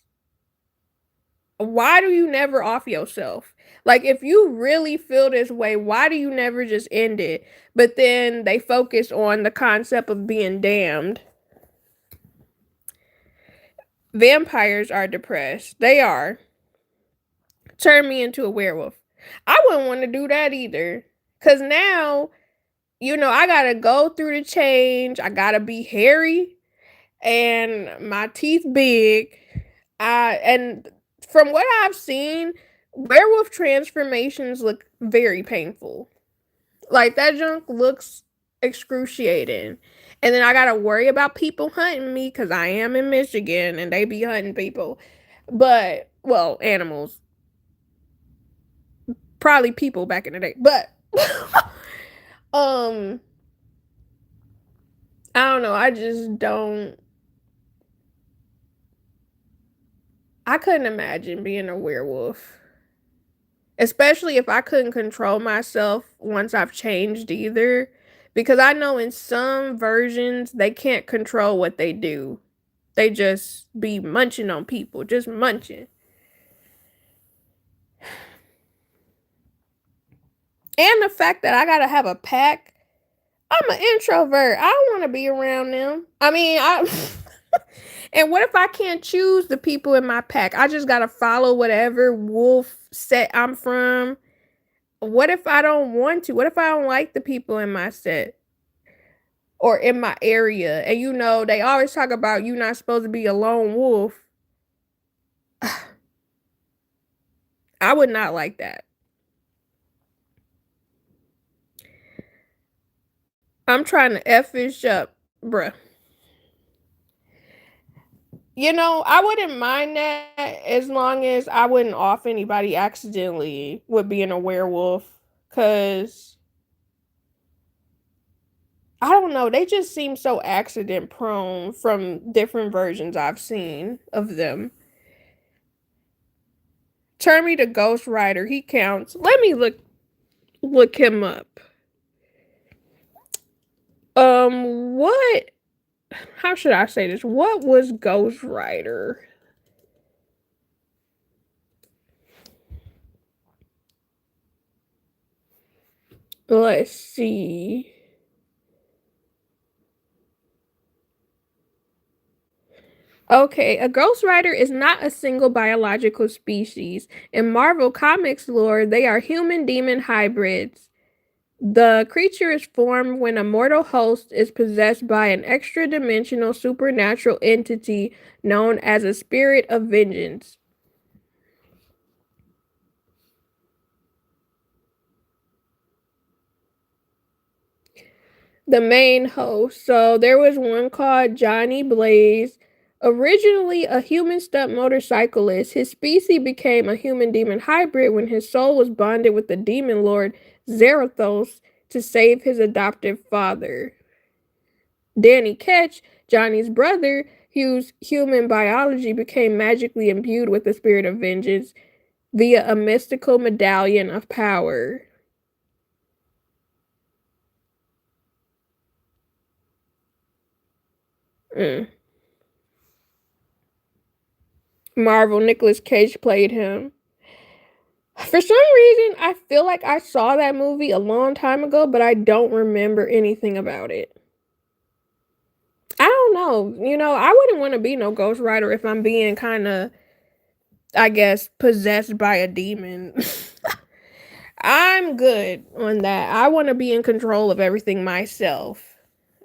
why do you never off yourself? Like, if you really feel this way, why do you never just end it? But then they focus on the concept of being damned. Vampires are depressed. They are. Turn me into a werewolf. I wouldn't want to do that either. Because now, I got to go through the change. I got to be hairy and my teeth big. And from what I've seen, werewolf transformations look very painful. Like that junk looks excruciating. And then I gotta worry about people hunting me because I am in Michigan and they be hunting people. But well, animals. Probably people back in the day. But um I don't know. I couldn't imagine being a werewolf. Especially if I couldn't control myself once I've changed either. Because I know in some versions they can't control what they do. They just be munching on people, just munching. And the fact that I gotta have a pack, I'm an introvert. I don't want to be around them. I mean, I. And what if I can't choose the people in my pack? I just gotta follow whatever wolf set I'm from. What if I don't want to? What if I don't like the people in my set or in my area? And they always talk about you not supposed to be a lone wolf. I would not like that. I'm trying to F-ish up, bruh. I wouldn't mind that as long as I wouldn't off anybody accidentally with being a werewolf. Cause I don't know, they just seem so accident prone from different versions I've seen of them. Turn me to Ghost Rider, he counts. Let me look him up. What how should I say this? What was Ghost Rider? Let's see. Okay, a ghost rider is not a single biological species. In Marvel Comics lore, they are human demon hybrids. The creature is formed when a mortal host is possessed by an extra dimensional supernatural entity known as a spirit of vengeance. The main host. So there was one called Johnny Blaze. Originally a human stunt motorcyclist, his species became a human demon hybrid when his soul was bonded with the demon lord Zarathos to save his adoptive father. Danny Ketch, Johnny's brother, whose human biology became magically imbued with the spirit of vengeance via a mystical medallion of power. Mm. Marvel, Nicolas Cage played him. For some reason, I feel like I saw that movie a long time ago, but I don't remember anything about it. I don't know. I wouldn't want to be no Ghost Rider if I'm being kind of, I guess, possessed by a demon. I'm good on that. I want to be in control of everything myself.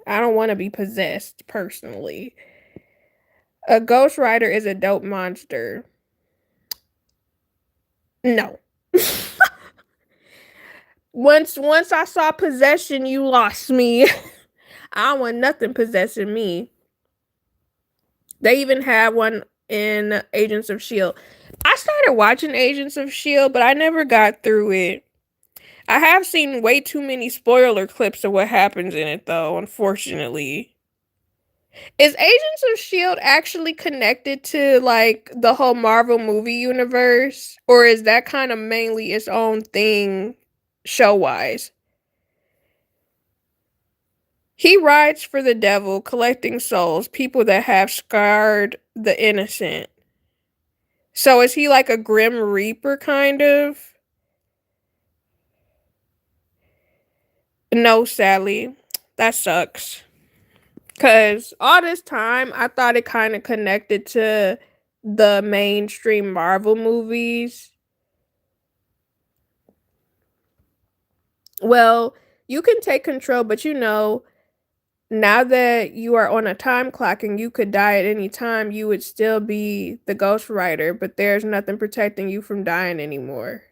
I don't want to be possessed personally. A Ghost Rider is a dope monster. No. Once I saw possession, you lost me. I don't want nothing possessing me. They even had one in Agents of S.H.I.E.L.D. I started watching Agents of S.H.I.E.L.D., but I never got through it. I have seen way too many spoiler clips of what happens in it, though, unfortunately. Is Agents of S.H.I.E.L.D. actually connected to, like, the whole Marvel movie universe? Or is that kind of mainly its own thing, show-wise? He rides for the devil, collecting souls, people that have scarred the innocent. So is he like a Grim Reaper kind of? No, Sally. That sucks. Cause all this time I thought it kind of connected to the mainstream Marvel movies. Well, you can take control, but now that you are on a time clock and you could die at any time, you would still be the Ghost Rider, but there's nothing protecting you from dying anymore.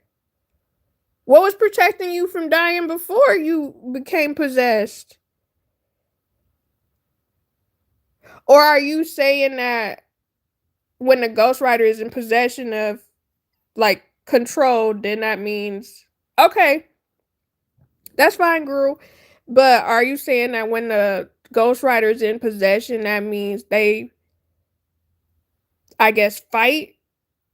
What was protecting you from dying before you became possessed? Or are you saying that when the Ghost Rider is in possession of, like, control, then that means okay, that's fine, girl. But are you saying that when the Ghost Rider is in possession, that means they, I guess, fight?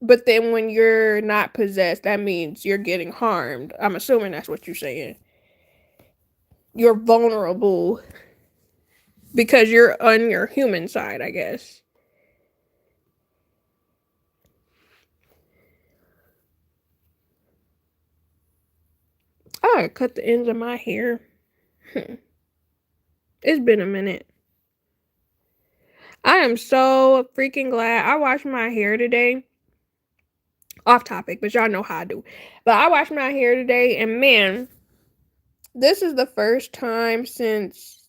But then when you're not possessed, that means you're getting harmed. I'm assuming that's what you're saying. You're vulnerable because you're on your human side, I guess. I cut the ends of my hair. It's been a minute. I am so freaking glad I washed my hair today. Off topic, but y'all know how I do. But I washed my hair today, and man, this is the first time since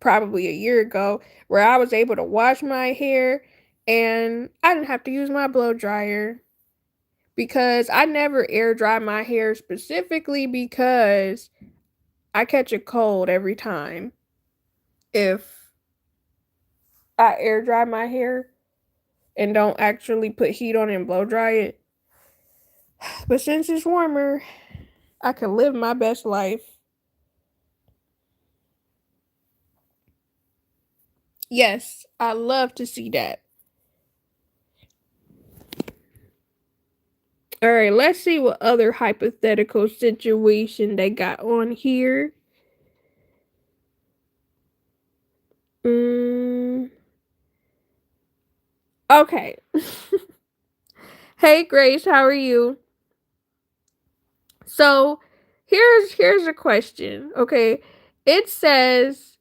probably a year ago where I was able to wash my hair and I didn't have to use my blow dryer because I never air dry my hair specifically because I catch a cold every time if I air dry my hair and don't actually put heat on it and blow dry it. But since it's warmer, I can live my best life. Yes, I love to see that. All right, let's see what other hypothetical situation they got on here. Mm, okay. Hey Grace, how are you? So, here's a question, okay? It says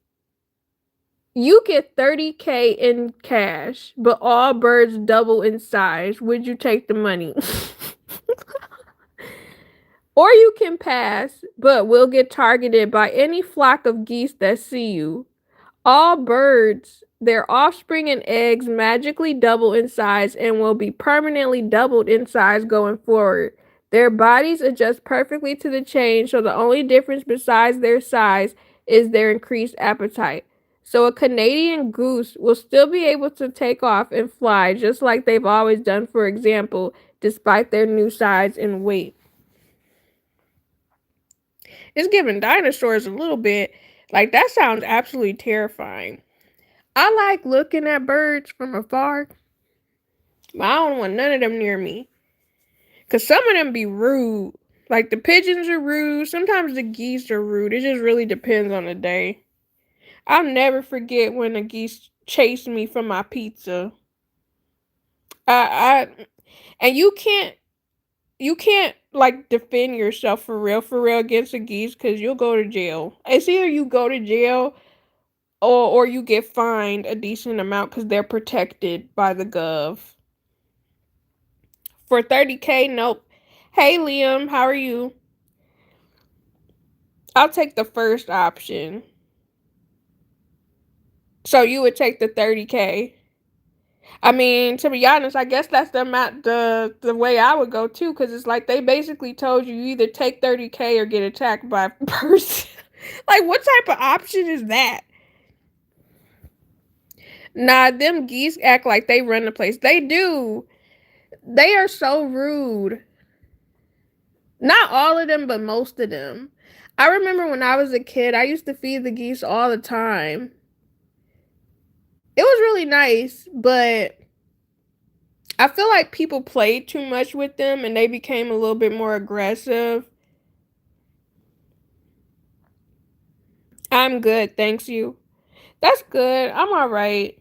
you get 30K in cash, but all birds double in size. Would you take the money? Or you can pass, but will get targeted by any flock of geese that see you. All birds, their offspring and eggs magically double in size and will be permanently doubled in size going forward. Their bodies adjust perfectly to the change, so the only difference besides their size is their increased appetite. So a Canadian goose will still be able to take off and fly just like they've always done, for example, despite their new size and weight. It's giving dinosaurs a little bit. Like, that sounds absolutely terrifying. I like looking at birds from afar, but I don't want none of them near me. Because some of them be rude. Like, the pigeons are rude. Sometimes the geese are rude. It just really depends on the day. I'll never forget when the geese chased me for my pizza. I and you can't like defend yourself for real against the geese because you'll go to jail. It's either you go to jail or you get fined a decent amount because they're protected by the gov. For 30K, nope. Hey Liam, how are you? I'll take the first option. So you would take the 30K. I mean, to be honest, I guess that's the amount the way I would go too, because it's like they basically told you either take 30K or get attacked by a person. Like, what type of option is that? Nah, them geese act like they run the place. They do. They are so rude. Not all of them, but most of them. I remember when I was a kid, I used to feed the geese all the time. It was really nice, but I feel like people played too much with them and they became a little bit more aggressive. I'm good, thanks you. That's good. I'm all right.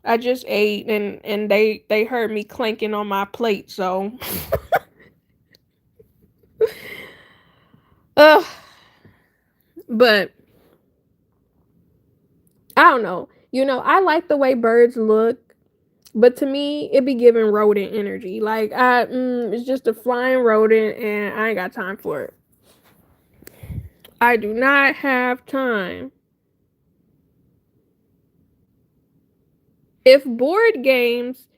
I just ate and they heard me clanking on my plate, so ugh. But I don't know. I like the way birds look. But to me, it be giving rodent energy. Like it's just a flying rodent, and I ain't got time for it. I do not have time. If board games,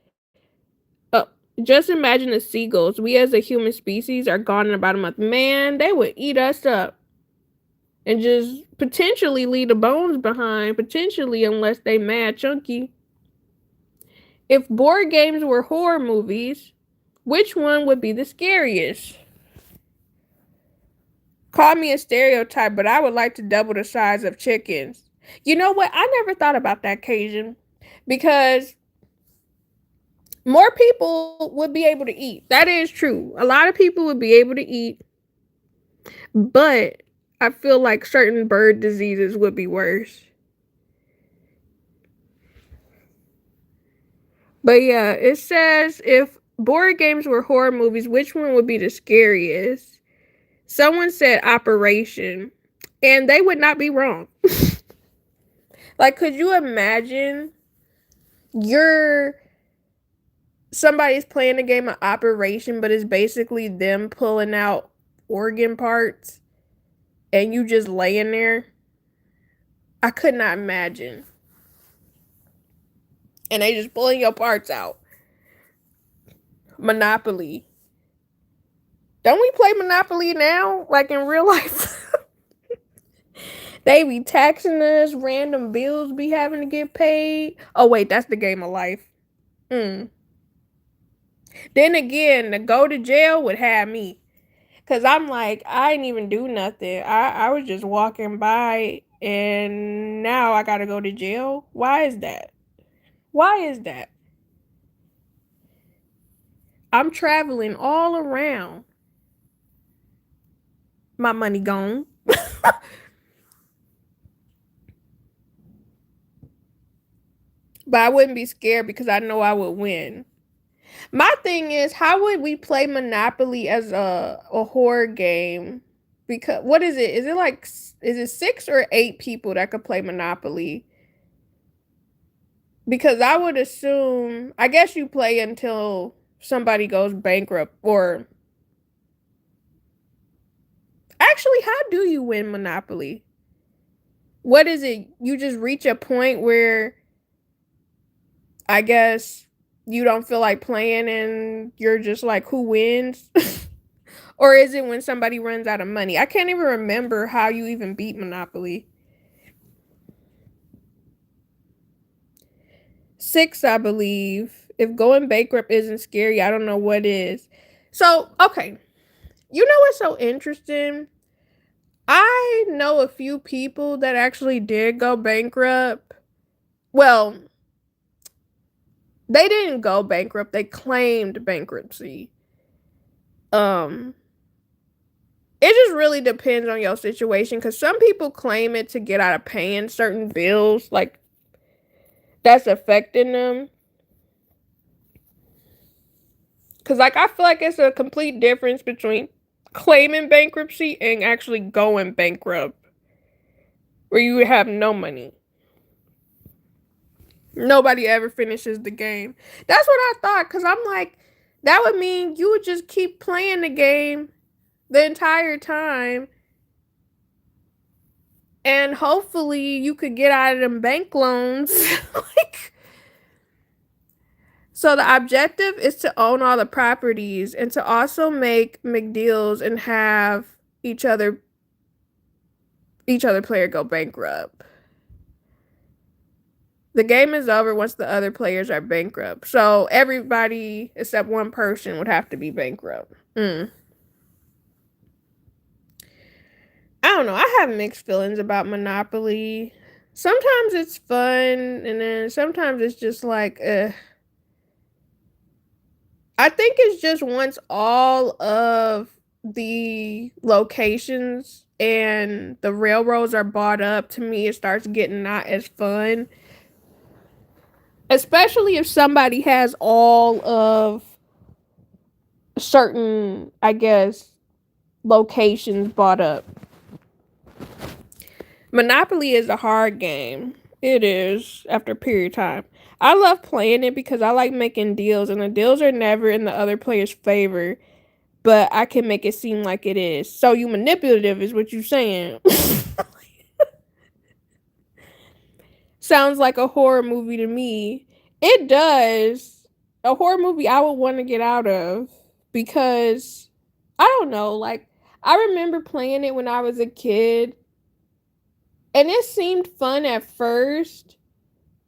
uh, just imagine the seagulls. We as a human species are gone in about a month. Man, they would eat us up and just potentially leave the bones behind. Potentially, unless they mad chunky. If board games were horror movies, which one would be the scariest? Call me a stereotype, but I would like to double the size of chickens. You know what? I never thought about that, Cajun, because more people would be able to eat. That is true. A lot of people would be able to eat, but I feel like certain bird diseases would be worse. But yeah, it says if board games were horror movies, which one would be the scariest? Someone said Operation, and they would not be wrong. Like, could you imagine you're somebody's playing a game of Operation, but it's basically them pulling out organ parts and you just laying there? I could not imagine. And they just pulling your parts out. Monopoly. Don't we play Monopoly now? Like in real life? They be taxing us, random bills be having to get paid. Oh wait, that's the game of life. Mm. Then again, to go to jail would have me. Cause I'm like, I didn't even do nothing. I was just walking by and now I gotta go to jail. Why is that? Why is that? I'm traveling all around. My money gone. But I wouldn't be scared because I know I would win. My thing is, how would we play Monopoly as a horror game? Because what is it? Is it like is it 6 or 8 people that could play Monopoly? Because I would assume, I guess you play until somebody goes bankrupt or actually, how do you win Monopoly? What is it? You just reach a point where I guess you don't feel like playing and you're just like, who wins? Or is it when somebody runs out of money? I can't even remember how you even beat Monopoly. 6, I believe. If going bankrupt isn't scary, I don't know what is. So, okay. You know what's so interesting? I know a few people that actually did go bankrupt. Well, they didn't go bankrupt, they claimed bankruptcy. Um, it just really depends on your situation because some people claim it to get out of paying certain bills, like that's affecting them. Because, like, I feel like it's a complete difference between claiming bankruptcy and actually going bankrupt, where you have no money. Nobody ever finishes the game. That's what I thought, because I'm like, that would mean you would just keep playing the game the entire time. And hopefully you could get out of them bank loans. Like, so the objective is to own all the properties and to also make McDeals and have each other player go bankrupt. The game is over once the other players are bankrupt. So everybody except one person would have to be bankrupt. I don't know. I have mixed feelings about Monopoly. Sometimes it's fun, and then sometimes it's just like, I think it's just once all of the locations and the railroads are bought up, to me, it starts getting not as fun. Especially if somebody has all of certain, I guess, locations bought up. Monopoly is a hard game. It is after a period of time. I love playing it because I like making deals, and the deals are never in the other player's favor, but I can make it seem like it is. So you manipulative is what you're saying. Sounds like a horror movie to me. It does. A horror movie I would want to get out of because I don't know, like I remember playing it when I was a kid and it seemed fun at first.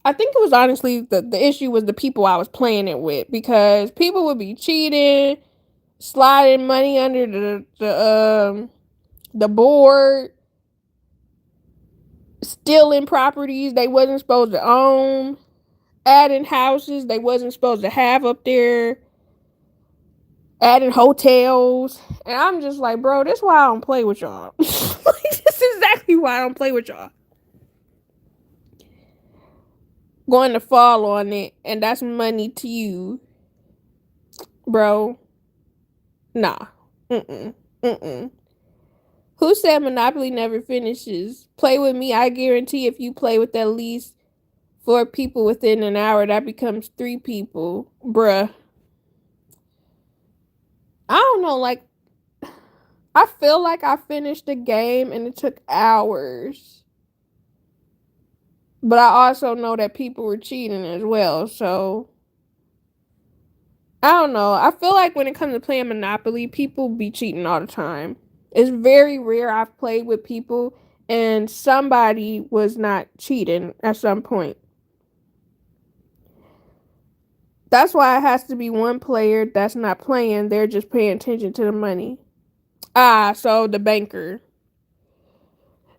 I think it was honestly the issue was the people I was playing it with because people would be cheating, sliding money under the board, stealing properties they wasn't supposed to own, adding houses they wasn't supposed to have up there, adding hotels. And I'm just like, bro, this is why I don't play with y'all. Like, this is exactly why I don't play with y'all. Going to fall on it, and that's money to you, bro. Nah. Mm-mm. Mm-mm. Who said Monopoly never finishes? Play with me. I guarantee if you play with at least 4 people within an hour, that becomes 3 people. Bruh. I don't know, like, I feel like I finished the game and it took hours. But I also know that people were cheating as well, so I don't know. I feel like when it comes to playing Monopoly, people be cheating all the time. It's very rare I've played with people and somebody was not cheating at some point. That's why it has to be one player that's not playing. They're just paying attention to the money. So the banker.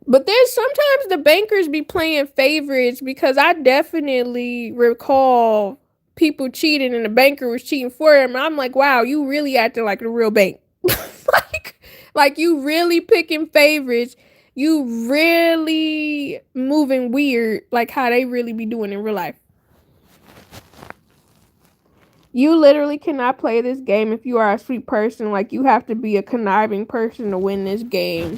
But there's sometimes the bankers be playing favorites because I definitely recall people cheating and the banker was cheating for them. And I'm like, wow, you really acting like the real bank. like, like you really picking favorites. You really moving weird, like how they really be doing in real life. You literally cannot play this game if you are a sweet person. Like, you have to be a conniving person to win this game.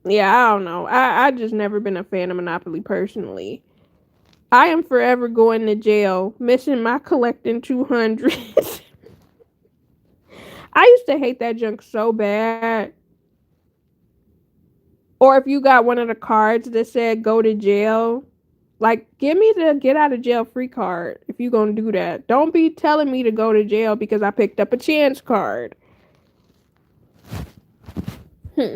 Yeah, I don't know. I just never been a fan of Monopoly personally. I am forever going to jail, missing my collecting 200. I used to hate that junk so bad. Or if you got one of the cards that said go to jail, like, give me the get out of jail free card if you gonna do that. Don't be telling me to go to jail because I picked up a chance card. Hmm.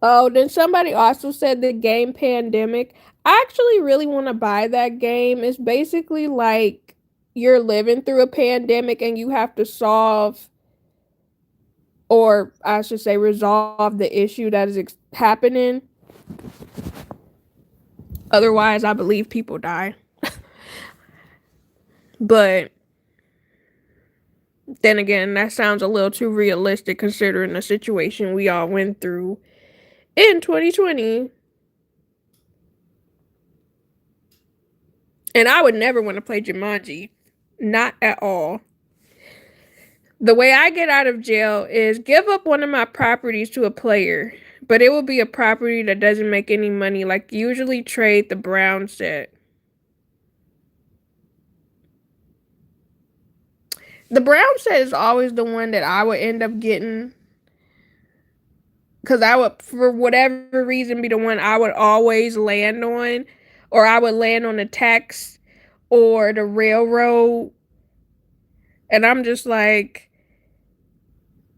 Oh, then somebody also said the game Pandemic. I actually really want to buy that game. It's basically like you're living through a pandemic and you have to solve, or I should say, resolve the issue that is happening. Otherwise, I believe people die. But then again, that sounds a little too realistic considering the situation we all went through in 2020. And I would never want to play Jumanji. Not at all. The way I get out of jail is give up one of my properties to a player, but it will be a property that doesn't make any money, like usually trade the brown set. The brown set is always the one that I would end up getting because I would, for whatever reason, be the one I would always land on, or I would land on the tax or the railroad. And I'm just like,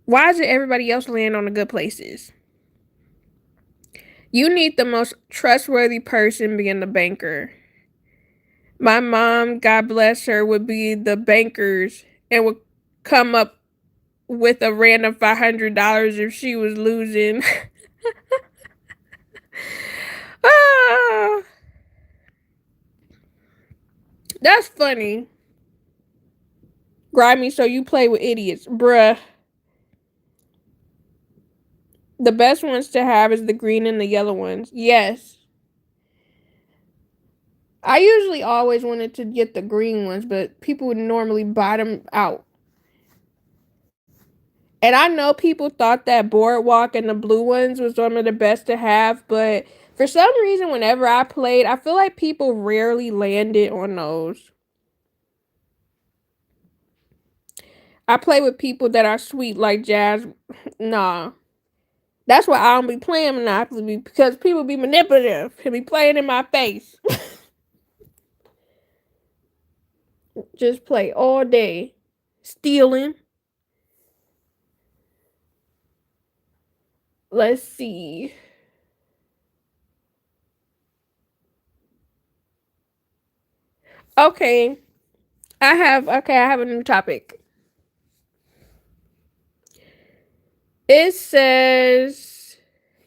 why is it everybody else land on the good places? You need the most trustworthy person being the banker. My mom, God bless her, would be the bankers and would come up with a random $500 if she was losing. ah, that's funny. Grimy, so you play with idiots. Bruh. The best ones to have is the green and the yellow ones. Yes. I usually always wanted to get the green ones, but people would normally buy them out. And I know people thought that Boardwalk and the blue ones was one of the best to have, but for some reason, whenever I played, I feel like people rarely landed on those. I play with people that are sweet like Jazz. Nah. That's why I don't be playing Monopoly because people be manipulative and be playing in my face. Just play all day. Stealing. Let's see. Okay. I have a new topic. It says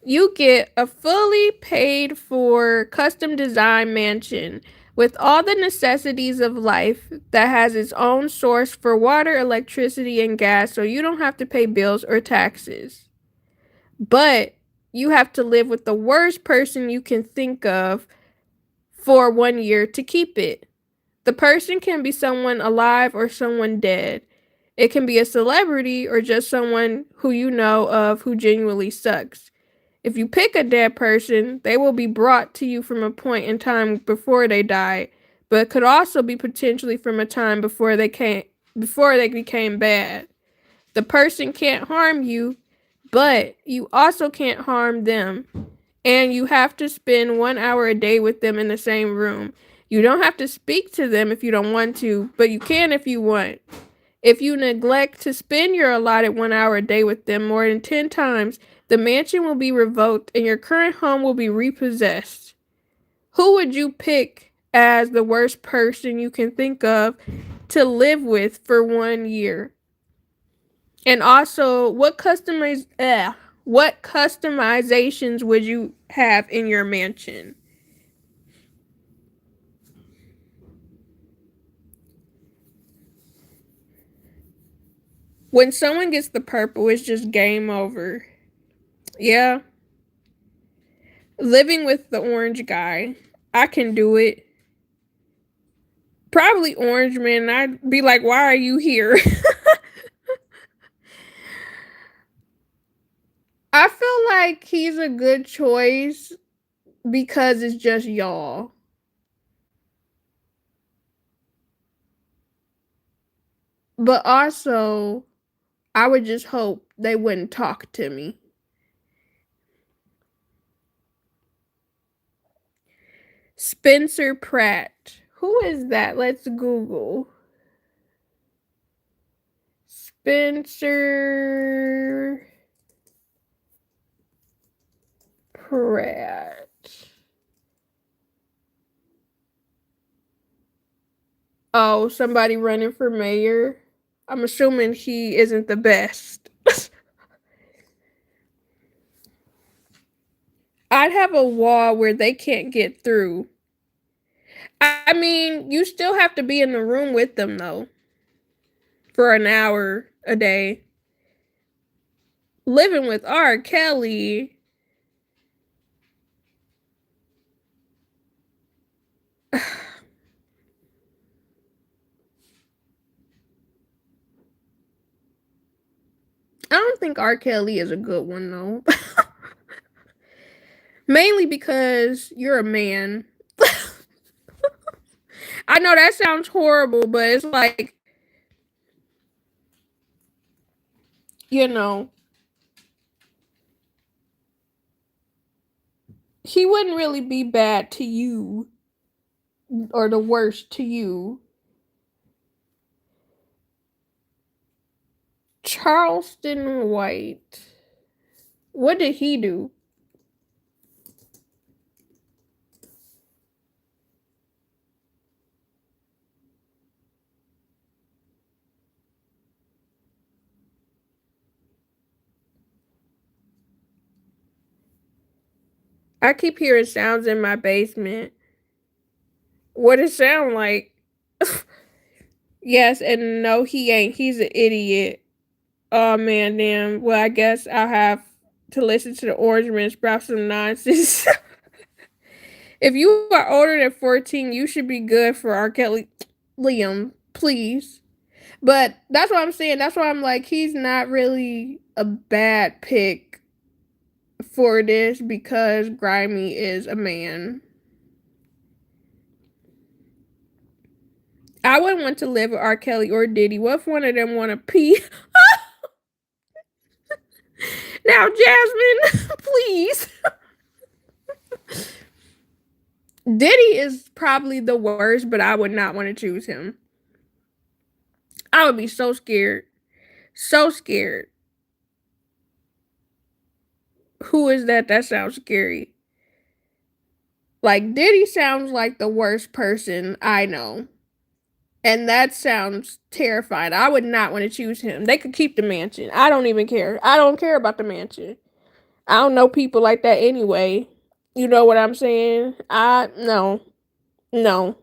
you get a fully paid for custom design mansion with all the necessities of life that has its own source for water, electricity, and gas, so you don't have to pay bills or taxes. But you have to live with the worst person you can think of for 1 year to keep it. The person can be someone alive or someone dead. It can be a celebrity or just someone who you know of who genuinely sucks. If you pick a dead person, they will be brought to you from a point in time before they died, but it could also be potentially from a time before they became bad. The person can't harm you, but you also can't harm them. And you have to spend 1 hour a day with them in the same room. You don't have to speak to them if you don't want to, but you can if you want. If you neglect to spend your allotted 1 hour a day with them more than 10 times, the mansion will be revoked and your current home will be repossessed. Who would you pick as the worst person you can think of to live with for 1 year? And also, what customizations would you have in your mansion? When someone gets the purple, it's just game over. Yeah. Living with the orange guy. I can do it. Probably orange man. I'd be like, why are you here? I feel like he's a good choice because it's just y'all. But also, I would just hope they wouldn't talk to me. Spencer Pratt. Who is that? Let's Google. Spencer Pratt. Oh, somebody running for mayor. I'm assuming he isn't the best. I'd have a wall where they can't get through. I mean, you still have to be in the room with them though for an hour a day. Living with R. Kelly. I don't think R. Kelly is a good one though. Mainly because you're a man. I know that sounds horrible, but it's like, you know, he wouldn't really be bad to you or the worst to you. Charleston White. What did he do? I keep hearing sounds in my basement. What it sound like? Yes, and no, he ain't. He's an idiot. Oh man, damn. Well, I guess I'll have to listen to the Orange Man sprout some nonsense. If you are older than 14, you should be good for R. Kelly. Liam, please. But that's what I'm saying. That's why I'm like, he's not really a bad pick for this because Grimy is a man. I wouldn't want to live with R. Kelly or Diddy. What if one of them want to pee? Now, Jasmine, please. Diddy is probably the worst, but I would not want to choose him. I would be so scared. So scared. Who is that? That sounds scary. Like, Diddy sounds like the worst person I know. And that sounds terrifying. I would not want to choose him. They could keep the mansion. I don't even care. I don't care about the mansion. I don't know people like that anyway. You know what I'm saying? No. No.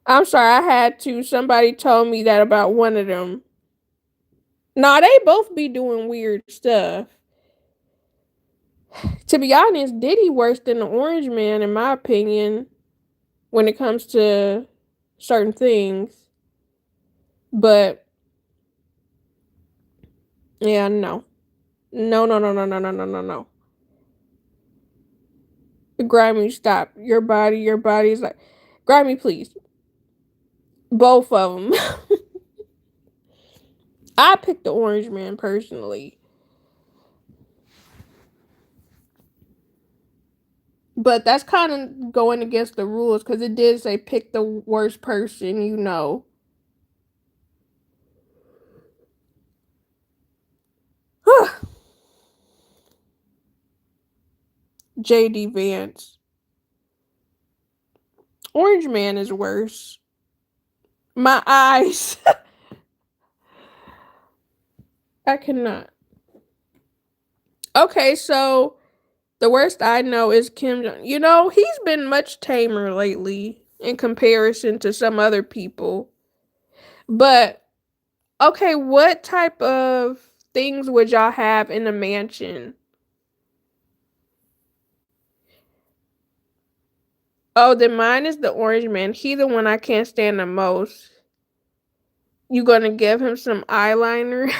I'm sorry, I had to. Somebody told me that about one of them. Nah, they both be doing weird stuff. To be honest, Diddy worse than the Orange Man, in my opinion, when it comes to certain things. But yeah, no. No, no, no, no, no, no, no, no, no. Grimy, stop. Your body's like, Grimy, please. Both of them. I picked the Orange Man personally. But that's kind of going against the rules because it did say pick the worst person you know. JD Vance. Orange Man is worse. My eyes. I cannot. Okay, so the worst I know is Kim Jong. You know, he's been much tamer lately in comparison to some other people. But okay, what type of things would y'all have in a mansion? Oh, then mine is the orange man. He the one I can't stand the most. You gonna give him some eyeliner?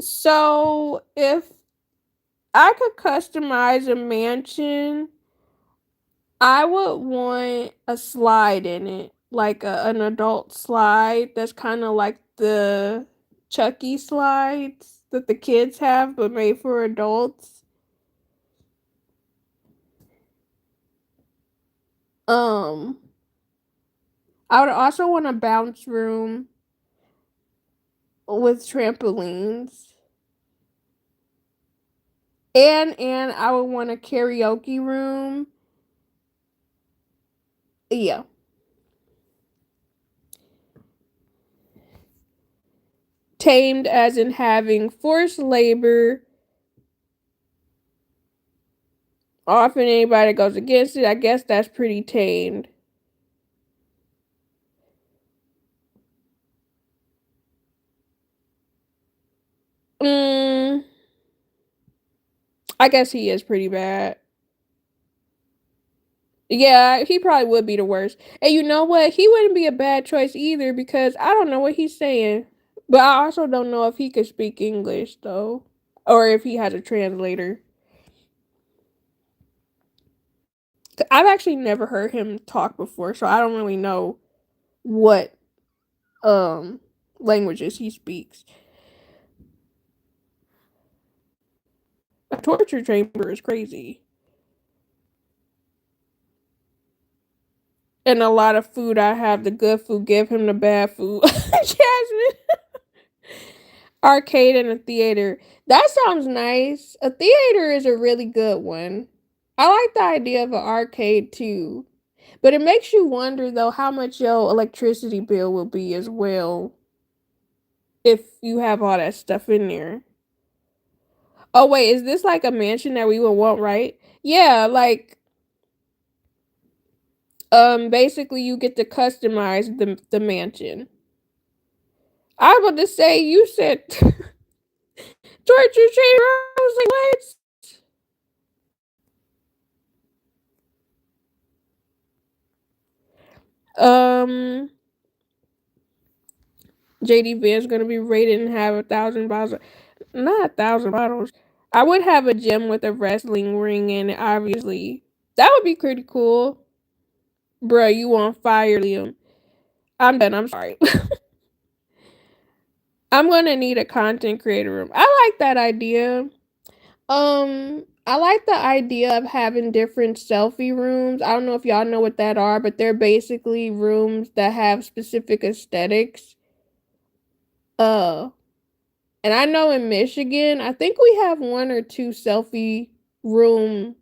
So if I could customize a mansion, I would want a slide in it, like an adult slide that's kind of like the Chucky slides that the kids have, but made for adults. Um, I would also want a bounce room with trampolines, and I would want a karaoke room. Yeah, tamed as in having forced labor. Often anybody that goes against it, I guess that's pretty tamed. Mm, I guess he is pretty bad. Yeah, he probably would be the worst. And you know what? He wouldn't be a bad choice either because I don't know what he's saying. But I also don't know if he could speak English though, or if he has a translator. I've actually never heard him talk before, so I don't really know what um languages he speaks. A torture chamber is crazy. And a lot of food I have the good food, give him the bad food. Jasmine. Arcade and a theater. That sounds nice. A theater is a really good one. I like the idea of an arcade too. But it makes you wonder though how much your electricity bill will be as well if you have all that stuff in there. Oh wait, is this like a mansion that we would want, right? Yeah, like basically you get to customize the mansion. I was about to say you said torture chamber. I was like, what? Um, JD Vance gonna be rated and have 1,000 bottles. Not 1,000 bottles. I would have a gym with a wrestling ring in it. Obviously, that would be pretty cool. Bruh, you on fire, Liam? I'm done. I'm sorry. I'm gonna need a content creator room. I like that idea. I like the idea of having different selfie rooms. I don't know if y'all know what that are, but they're basically rooms that have specific aesthetics. Uh, and I know in Michigan, I think we have one or two selfie room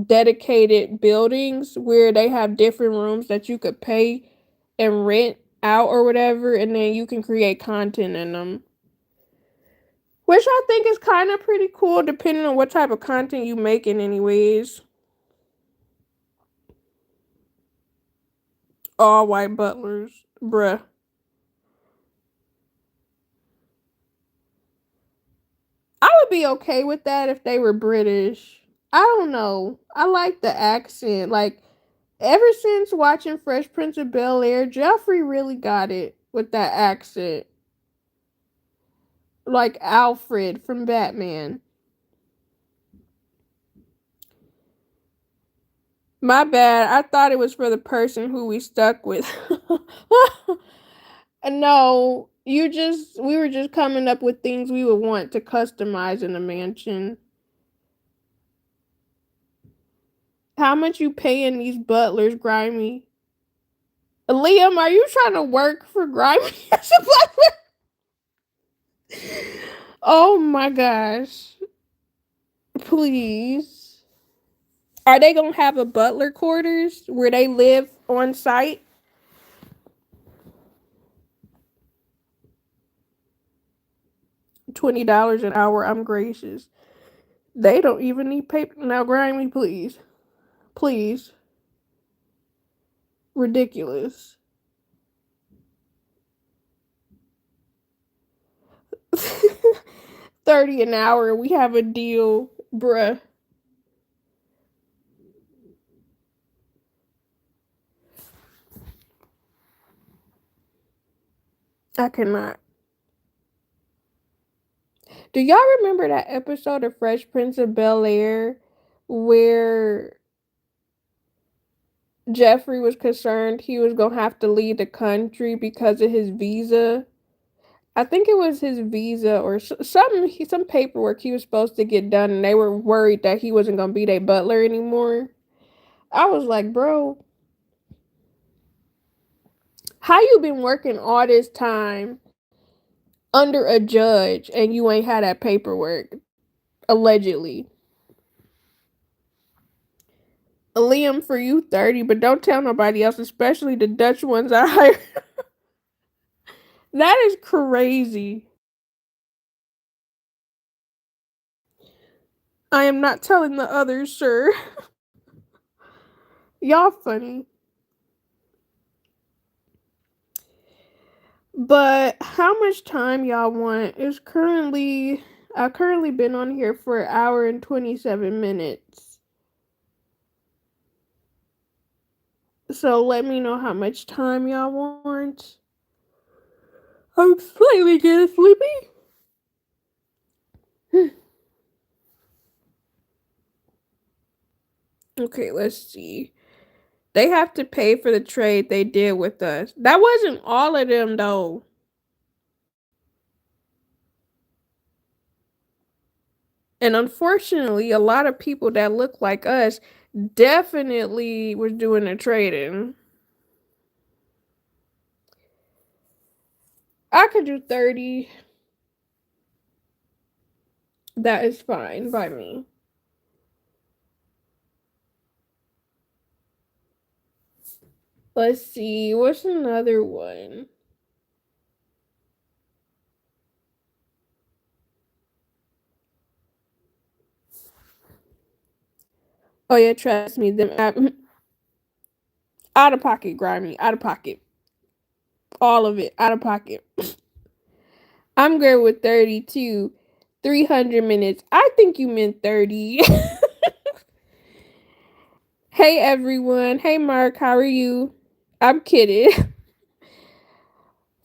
dedicated buildings where they have different rooms that you could pay and rent out or whatever, and then you can create content in them. Which I think is kind of pretty cool depending on what type of content you making anyways. All white butlers. Bruh. I would be okay with that if they were British. I don't know. I like the accent. Like, ever since watching Fresh Prince of Bel Air, Jeffrey really got it with that accent. Like Alfred from Batman. My bad. I thought it was for the person who we stuck with. No, we were just coming up with things we would want to customize in a mansion. How much you paying these butlers, Grimy? Liam, are you trying to work for Grimy as a butler? Oh my gosh. Please. Are they gonna have a butler quarters where they live on site? $20 an hour, I'm gracious. They don't even need paper. Now, Grimy, please. Please. Ridiculous. 30 an hour, we have a deal, bruh. I cannot. Do y'all remember that episode of Fresh Prince of Bel Air where Jeffrey was concerned he was gonna have to leave the country because of his visa? I think it was his visa or some paperwork he was supposed to get done, and they were worried that he wasn't gonna be their butler anymore. I was like, bro, how you been working all this time under a judge and you ain't had that paperwork? Allegedly. Liam, for you 30, but don't tell nobody else, especially the Dutch ones I hired. That is crazy. I am not telling the others, sir. Y'all funny. But how much time y'all want? I've currently been on here for an hour and 27 minutes. So let me know how much time y'all want. I'm slightly getting sleepy. Okay, let's see. They have to pay for the trade they did with us. That wasn't all of them though. And unfortunately, a lot of people that look like us definitely was doing the trading. I could do 30. That is fine by me. Let's see. What's another one? Oh yeah, trust me. Them out of pocket, Grimy. Out of pocket. All of it. Out of pocket. I'm good with 32. 300 minutes. I think you meant 30. Hey everyone. Hey Mark, how are you? I'm kidding.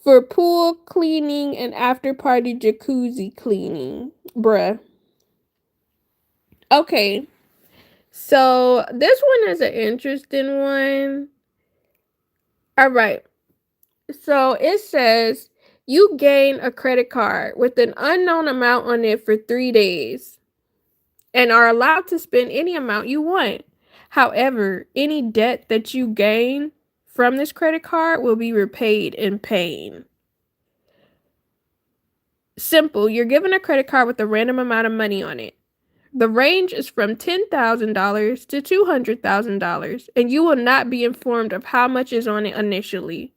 For pool cleaning and after party jacuzzi cleaning. Bruh. Okay. So this one is an interesting one. All right. So it says you gain a credit card with an unknown amount on it for 3 days and are allowed to spend any amount you want. However, any debt that you gain from this credit card will be repaid in pain. Simple, you're given a credit card with a random amount of money on it. The range is from $10,000 to $200,000, and you will not be informed of how much is on it initially.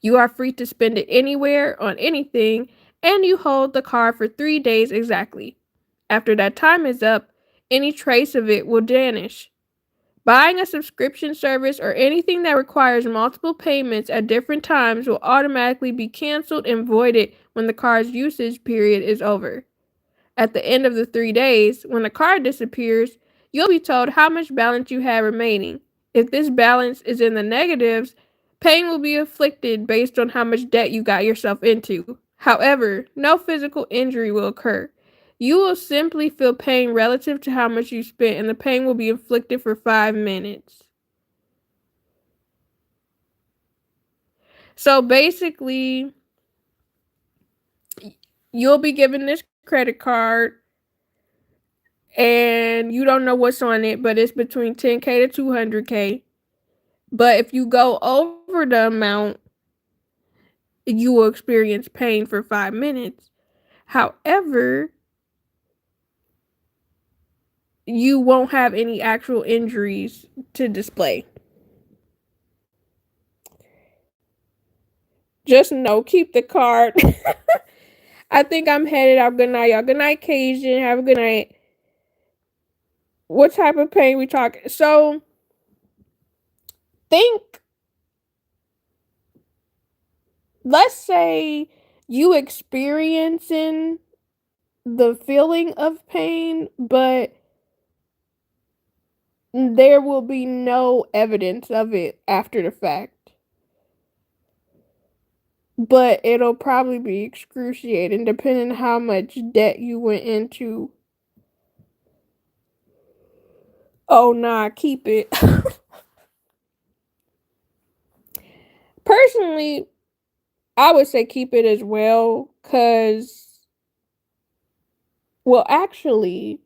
You are free to spend it anywhere, on anything, and you hold the card for 3 days exactly. After that time is up, any trace of it will vanish. Buying a subscription service or anything that requires multiple payments at different times will automatically be canceled and voided when the card's usage period is over. At the end of the 3 days, when the card disappears, you'll be told how much balance you have remaining. If this balance is in the negatives, pain will be inflicted based on how much debt you got yourself into. However, no physical injury will occur. You will simply feel pain relative to how much you spent, and the pain will be inflicted for 5 minutes. So basically, you'll be given this credit card and you don't know what's on it, but it's between 10K to 200K. But if you go over the amount, you will experience pain for 5 minutes. However, you won't have any actual injuries to display. Just know, keep the card. I think I'm headed out. Good night, y'all. Good night, Cajun. Have a good night. What type of pain we talking? So, think, let's say you experiencing the feeling of pain, but there will be no evidence of it after the fact. But it'll probably be excruciating depending on how much debt you went into. Oh, nah, keep it. Personally, I would say keep it as well, because, well, actually,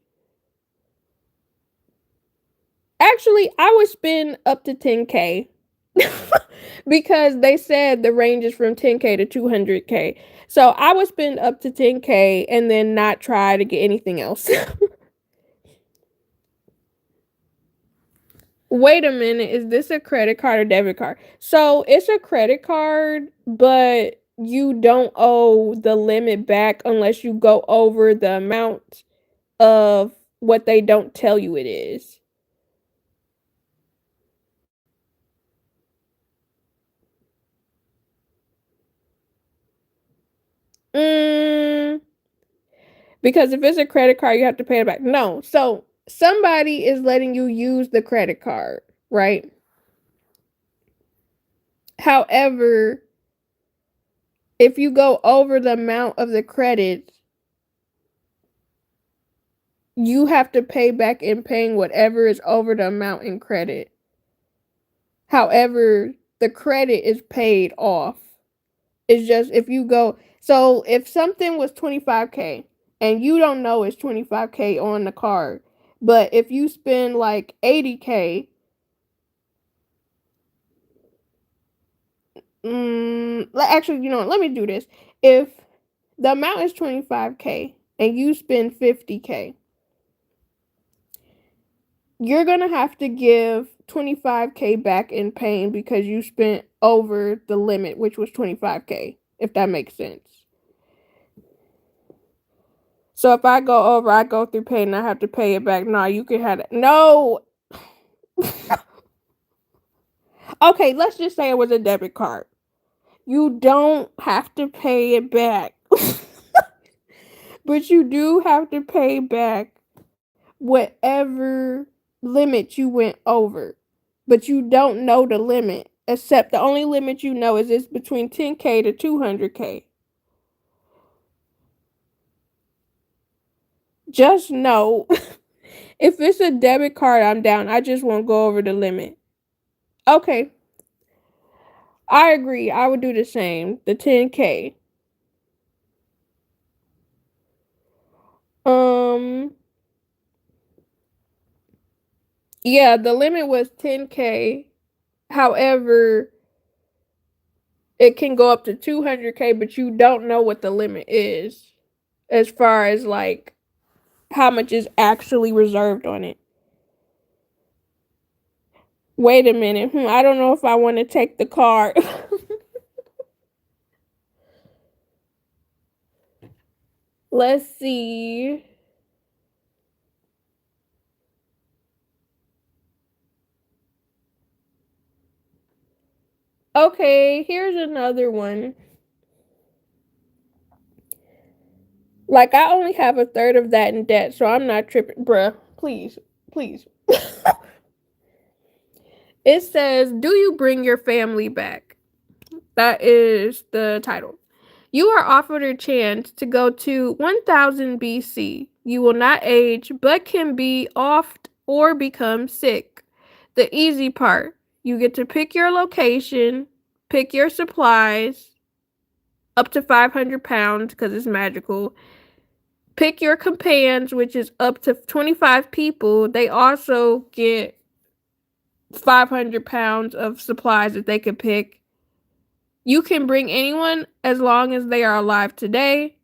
I would spend up to 10K because they said the range is from 10K to 200K. So I would spend up to 10K and then not try to get anything else. Wait a minute, is this a credit card or debit card? So it's a credit card, but you don't owe the limit back unless you go over the amount of what they don't tell you it is. Mm, because if it's a credit card, you have to pay it back. No. So somebody is letting you use the credit card, right? However, if you go over the amount of the credit, you have to pay back in paying whatever is over the amount in credit. However, the credit is paid off. It's just if you go, so if something was 25K and you don't know it's 25K on the card, but if you spend like 80K, actually, you know what, let me do this. If the amount is 25K and you spend 50K, you're going to have to give 25K back in pain because you spent over the limit, which was 25K, if that makes sense. So if I go over, I go through pain and I have to pay it back. No, you can have it. No. Okay, let's just say it was a debit card. You don't have to pay it back. But you do have to pay back whatever limit you went over. But you don't know the limit. Except the only limit you know is it's between 10K to 200K. Just know, if it's a debit card, I'm down. I just won't go over the limit. Okay, I agree. I would do the same. The 10K. Um, yeah, the limit was 10K. However, it can go up to 200K, but you don't know what the limit is as far as like how much is actually reserved on it. Wait a minute. I don't know if I want to take the card. Let's see. Okay, here's another one. Like, I only have a third of that in debt, so I'm not tripping. Bruh, please, please. It says, do you bring your family back? That is the title. You are offered a chance to go to 1000 BC. You will not age, but can be off or become sick. The easy part, you get to pick your location, pick your supplies, up to 500 pounds because it's magical. Pick your companions, which is up to 25 people. They also get 500 pounds of supplies that they could pick. You can bring anyone as long as they are alive today.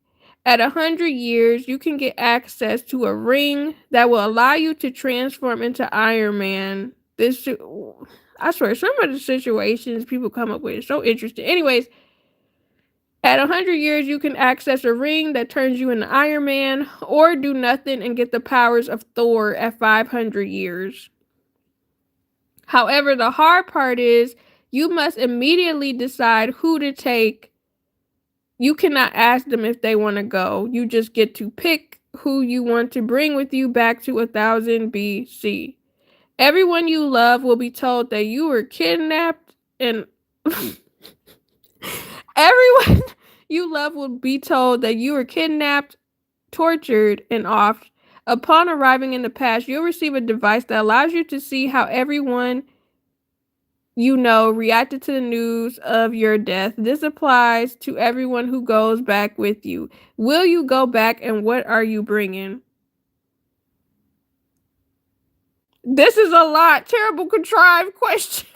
At 100 years, you can get access to a ring that will allow you to transform into Iron Man. I swear, some of the situations people come up with is so interesting. Anyways, at 100 years, you can access a ring that turns you into Iron Man, or do nothing and get the powers of Thor at 500 years. However, the hard part is you must immediately decide who to take. You cannot ask them if they want to go. You just get to pick who you want to bring with you back to 1000 BC. Everyone you love will be told that you were kidnapped, and everyone you love will be told that you were kidnapped, tortured, and off. Upon arriving in the past, you'll receive a device that allows you to see how everyone you know reacted to the news of your death. This applies to everyone who goes back with you. Will you go back, and what are you bringing? This is a lot. Terrible contrived question.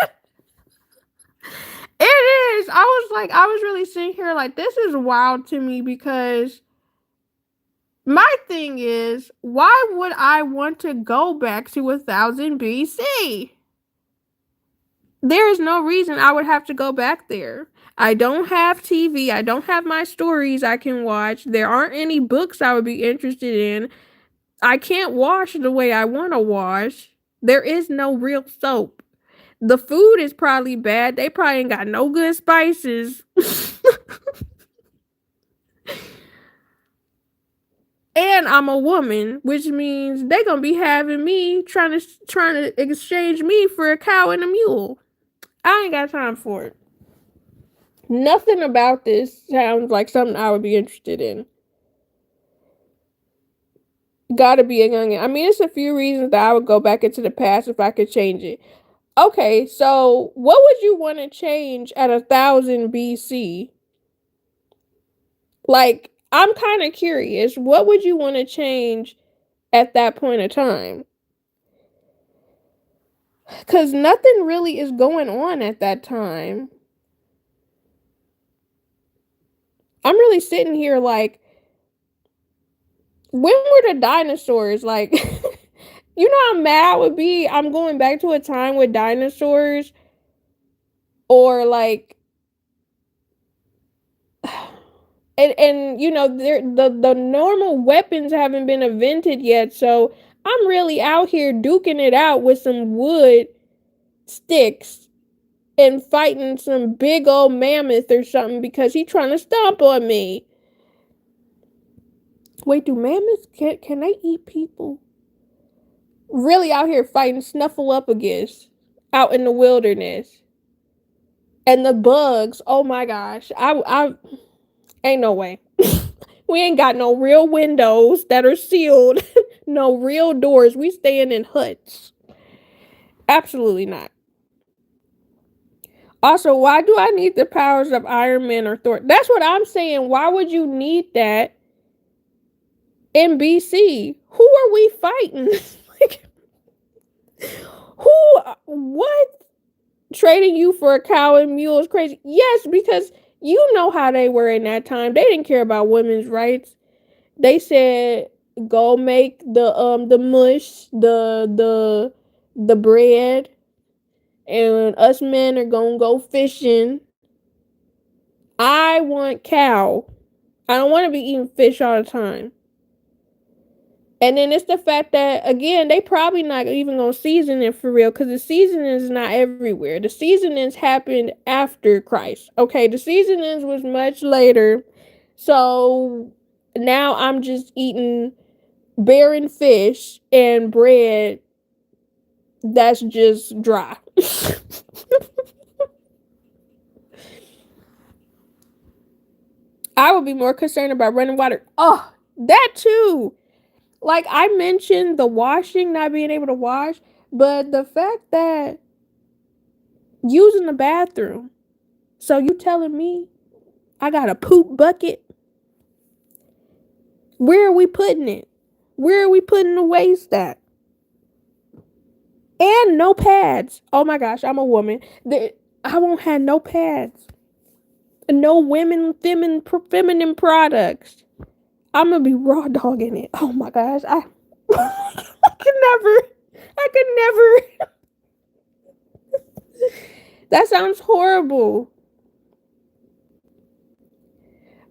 It is. I was really sitting here like, this is wild to me, because my thing is, why would I want to go back to 1000 BC? There is no reason I would have to go back there. I don't have TV. I don't have my stories I can watch. There aren't any books I would be interested in. I can't wash the way I want to wash. There is no real soap. The food is probably bad. They probably ain't got no good spices. And I'm a woman, which means they gonna be having me trying to exchange me for a cow and a mule. I ain't got time for it. Nothing about this sounds like something I would be interested in. Gotta be a youngin'. I mean, it's a few reasons that I would go back into the past if I could change it. Okay, so what would you want to change at 1000 BC? Like, I'm kind of curious. What would you want to change at that point of time? Because nothing really is going on at that time. I'm really sitting here like, when were the dinosaurs? Like, you know how mad I would be? I'm going back to a time with dinosaurs. Or like, and you know, the normal weapons haven't been invented yet, so I'm really out here duking it out with some wood sticks and fighting some big old mammoth or something because he's trying to stomp on me. Wait, do mammoths can they eat people? Really out here fighting snuffleupagus out in the wilderness. And the bugs, oh my gosh. I ain't no way. We ain't got no real windows that are sealed. No real doors. We staying in huts. Absolutely not. Also, why do I need the powers of Iron Man or Thor? That's what I'm saying. Why would you need that in BC? Who are we fighting? Like, what? Trading you for a cow and mule is crazy. Yes, because you know how they were in that time. They didn't care about women's rights. They said, go make the mush, the bread, and us men are gonna go fishing. I want cow. I don't want to be eating fish all the time. And then it's the fact that, again, they probably not even gonna season it for real, because the seasoning is not everywhere. The seasonings happened after Christ. Okay, the seasonings was much later. So now I'm just eating barren fish and bread that's just dry. I would be more concerned about running water. Oh, that too. Like, I mentioned the washing, not being able to wash, but the fact that using the bathroom. So you telling me I got a poop bucket? Where are we putting it? Where are we putting the waste at? And no pads. Oh my gosh, I'm a woman. I won't have no pads. No feminine products. I'm gonna be raw dogging it. Oh my gosh, I could never. I could never. That sounds horrible.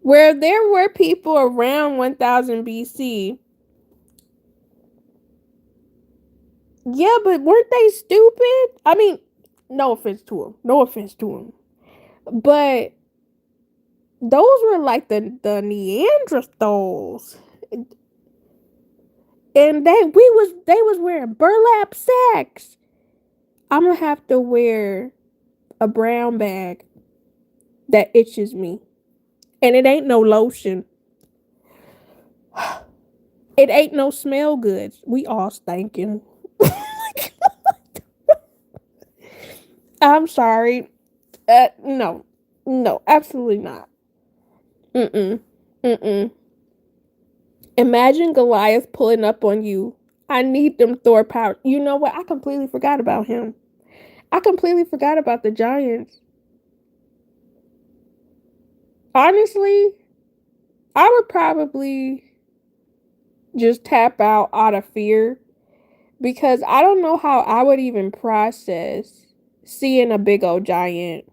Where there were people around 1000 BC. Yeah, but weren't they stupid? I mean, no offense to them. No offense to them. But those were like the Neanderthals. And they was wearing burlap sacks. I'm gonna have to wear a brown bag that itches me. And it ain't no lotion. It ain't no smell goods. We all stinking. I'm sorry. No. No, absolutely not. Mm-mm. Mm-mm. Imagine Goliath pulling up on you. I need them Thor powers. You know what? I completely forgot about him. I completely forgot about the giants. Honestly, I would probably just tap out of fear because I don't know how I would even process seeing a big old giant.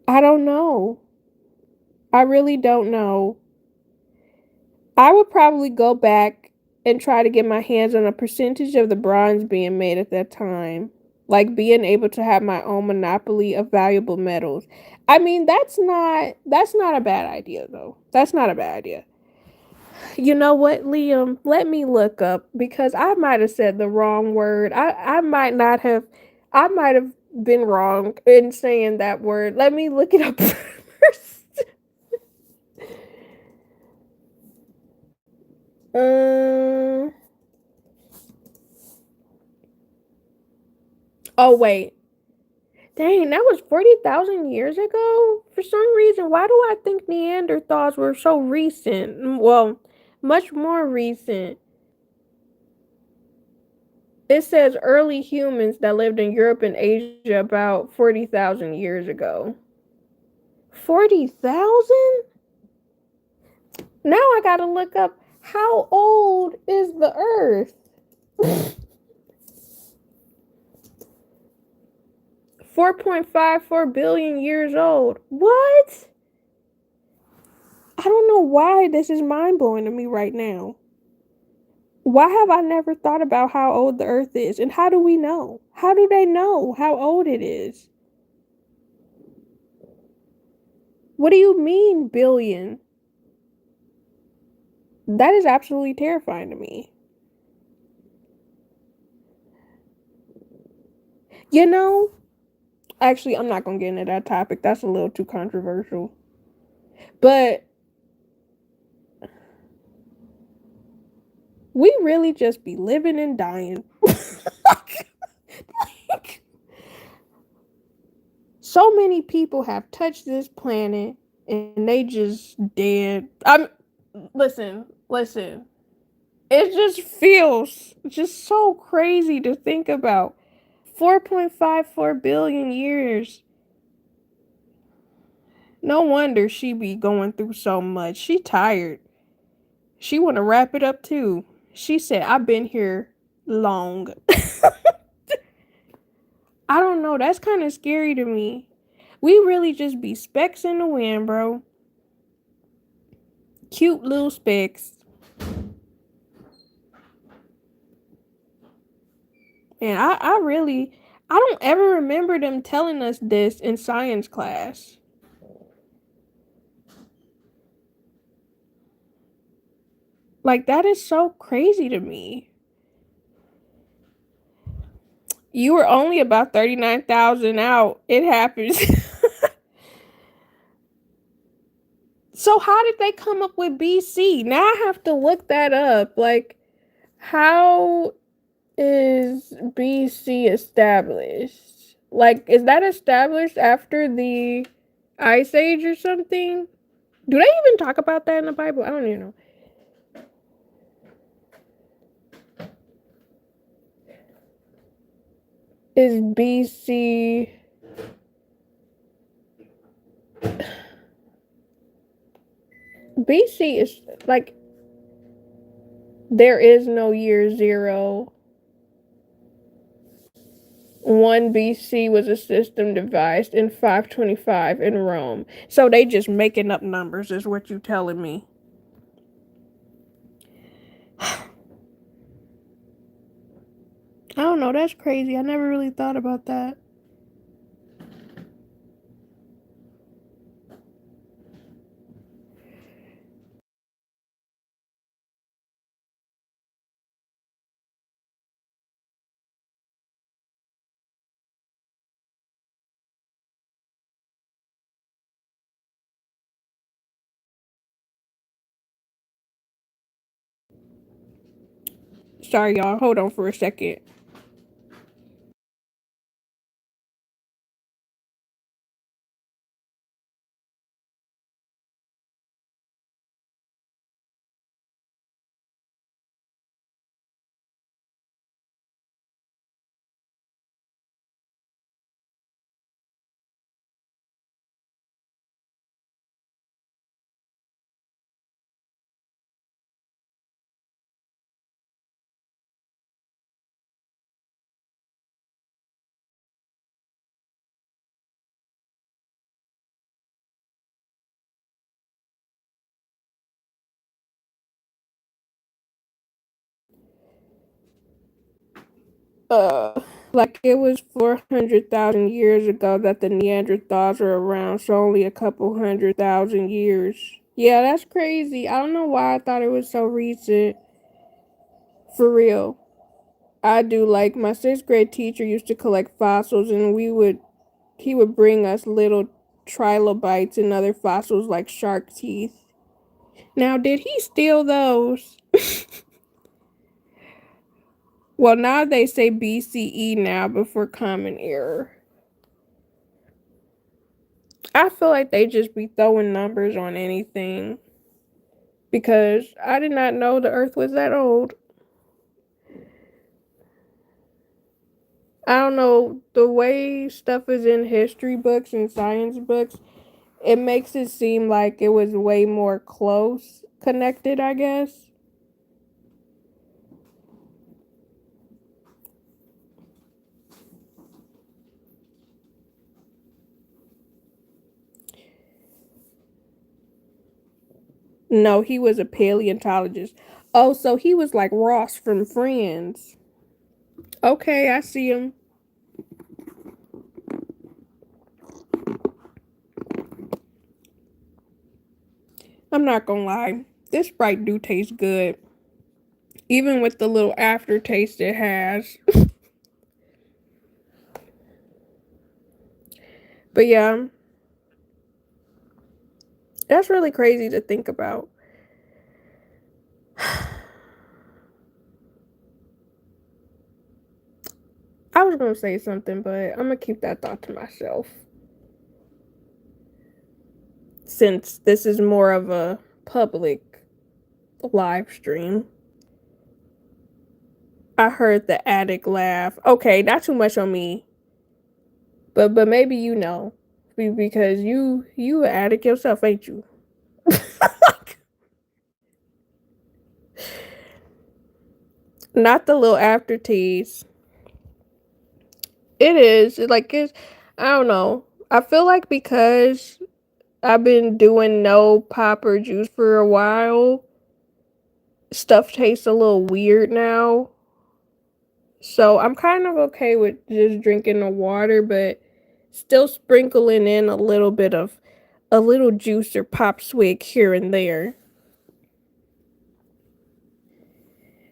I don't know. I really don't know. I would probably go back and try to get my hands on a percentage of the bronze being made at that time. Like being able to have my own monopoly of valuable metals. I mean, that's not a bad idea though. That's not a bad idea. You know what, Liam? Let me look up because I might have said the wrong word. I might not have I might have been wrong in saying that word. Let me look it up first. Um oh wait. Dang, that was 40,000 years ago? For some reason, why do I think Neanderthals were so recent? Well, much more recent. It says early humans that lived in Europe and Asia about 40,000 years ago. 40,000? Now I gotta look up how old is the Earth? 4.54 billion years old. What? I don't know why this is mind blowing to me right now. Why have I never thought about how old the Earth is? And how do we know? How do they know how old it is? What do you mean, billion? That is absolutely terrifying to me. You know, actually, I'm not going to get into that topic. That's a little too controversial. But we really just be living and dying. Like, so many people have touched this planet and they just dead. I'm listen. It just feels just so crazy to think about. 4.54 billion years. No wonder she be going through so much. She tired. She want to wrap it up too. She said, "I've been here long." I don't know. That's kind of scary to me. We really just be specks in the wind, bro. Cute little specks. And I don't ever remember them telling us this in science class. Like, that is so crazy to me. You were only about 39,000 out. It happens. So, how did they come up with BC? Now I have to look that up. Like, how is BC established? Like, is that established after the Ice Age or something? Do they even talk about that in the Bible? I don't even know. Is BC BC is like there is no year zero. 1 BC was a system devised in 525 in Rome. So they just making up numbers is what you telling me. I don't know, that's crazy. I never really thought about that. Sorry y'all, hold on for a second. Uh, like it was 400,000 years ago that the Neanderthals were around, so only a couple 100,000 years. Yeah, that's crazy. I don't know why I thought it was so recent. For real. I do. Like my sixth grade teacher used to collect fossils, and he would bring us little trilobites and other fossils like shark teeth. Now, did he steal those? Well, now they say BCE now before common era. I feel like they just be throwing numbers on anything because I did not know the earth was that old. I don't know, the way stuff is in history books and science books, it makes it seem like it was way more close connected, I guess. No, he was a paleontologist. Oh, so he was like Ross from Friends. Okay, I see him. I'm not gonna lie. This Sprite do taste good. Even with the little aftertaste it has. But yeah, that's really crazy to think about. I was gonna say something, but I'm gonna keep that thought to myself. Since this is more of a public live stream. I heard the attic laugh. Okay, not too much on me. But maybe you know. Because you an addict yourself, ain't you? Not the little after tease. It is. It's I don't know. I feel like because I've been doing no pop or juice for a while, stuff tastes a little weird now. So I'm kind of okay with just drinking the water, but still sprinkling in a little bit of a little juice or pop swig here and there.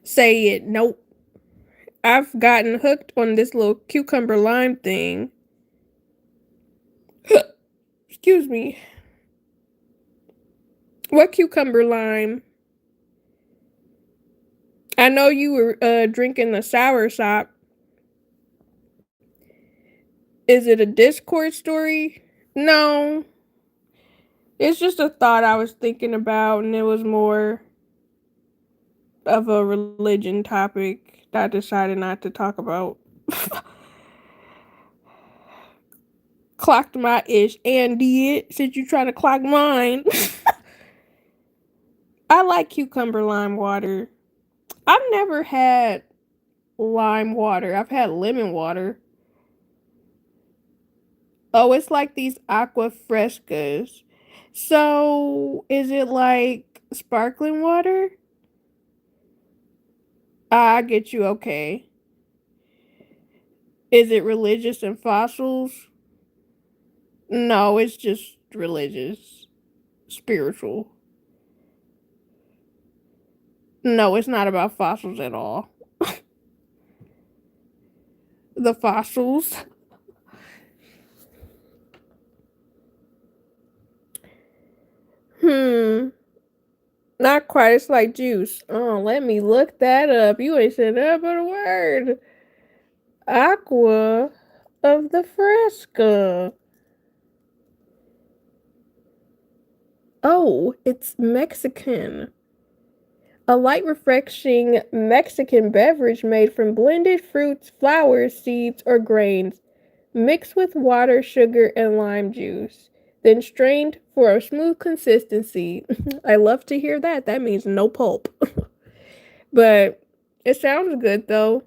Say it, nope. I've gotten hooked on this little cucumber lime thing. Excuse me. What cucumber lime? I know you were drinking the sour sop. Is it a Discord story? No. It's just a thought I was thinking about, and it was more of a religion topic that I decided not to talk about. Clocked my ish and did since you trying to clock mine. I like cucumber lime water. I've never had lime water. I've had lemon water. Oh, it's like these aqua frescas. So, is it like sparkling water? I get you. Okay. Is it religious and fossils? No, it's just religious, spiritual. No, it's not about fossils at all. The fossils. Hmm. Not quite. It's like juice. Oh, let me look that up. You ain't said that but a word. Aqua of the Fresca. Oh, it's Mexican. A light, refreshing Mexican beverage made from blended fruits, flowers, seeds, or grains, mixed with water, sugar, and lime juice, then strained for a smooth consistency. I love to hear that. That means no pulp. But it sounds good though.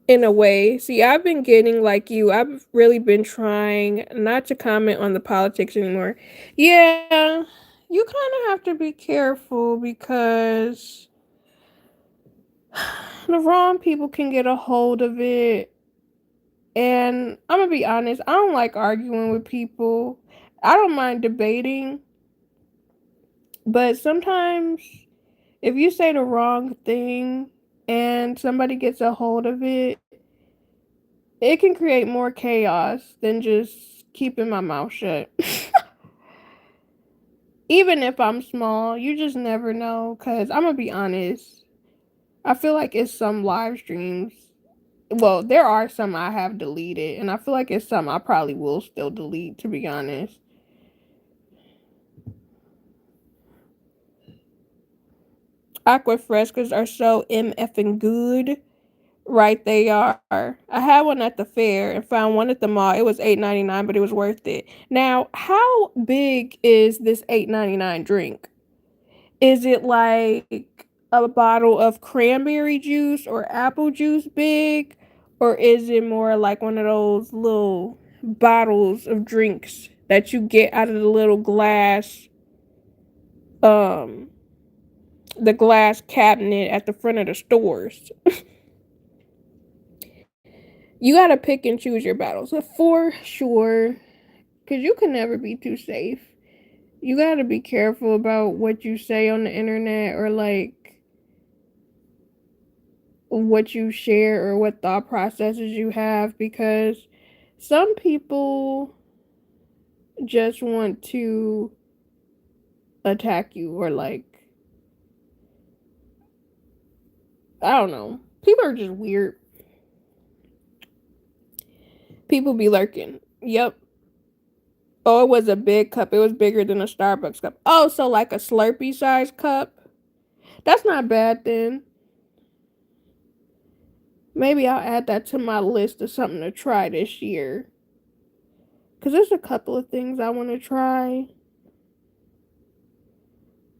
In a way. See, I've been getting like you. I've really been trying not to comment on the politics anymore. Yeah, you kind of have to be careful because the wrong people can get a hold of it. And I'm gonna be honest, I don't like arguing with people. I don't mind debating, but sometimes if you say the wrong thing and somebody gets a hold of it, it can create more chaos than just keeping my mouth shut. Even if I'm small, you just never know. Because I'm going to be honest, I feel like it's some live streams. Well, there are some I have deleted, and I feel like it's some I probably will still delete, to be honest. Aqua frescas are so effing good. Right, they are. I had one at the fair and found one at the mall. It was $8.99, but it was worth it. Now, how big is this $8.99 drink? Is it like a bottle of cranberry juice or apple juice big? Or is it more like one of those little bottles of drinks that you get out of the little glass um the glass cabinet at the front of the stores? You gotta pick and choose your battles for sure, because you can never be too safe. You gotta be careful about what you say on the internet or like what you share or what thought processes you have, because some people just want to attack you or like, I don't know. People are just weird. People be lurking. Yep. Oh, it was a big cup. It was bigger than a Starbucks cup. Oh, so like a Slurpee size cup. That's not bad then. Maybe I'll add that to my list of something to try this year. Cause there's a couple of things I want to try.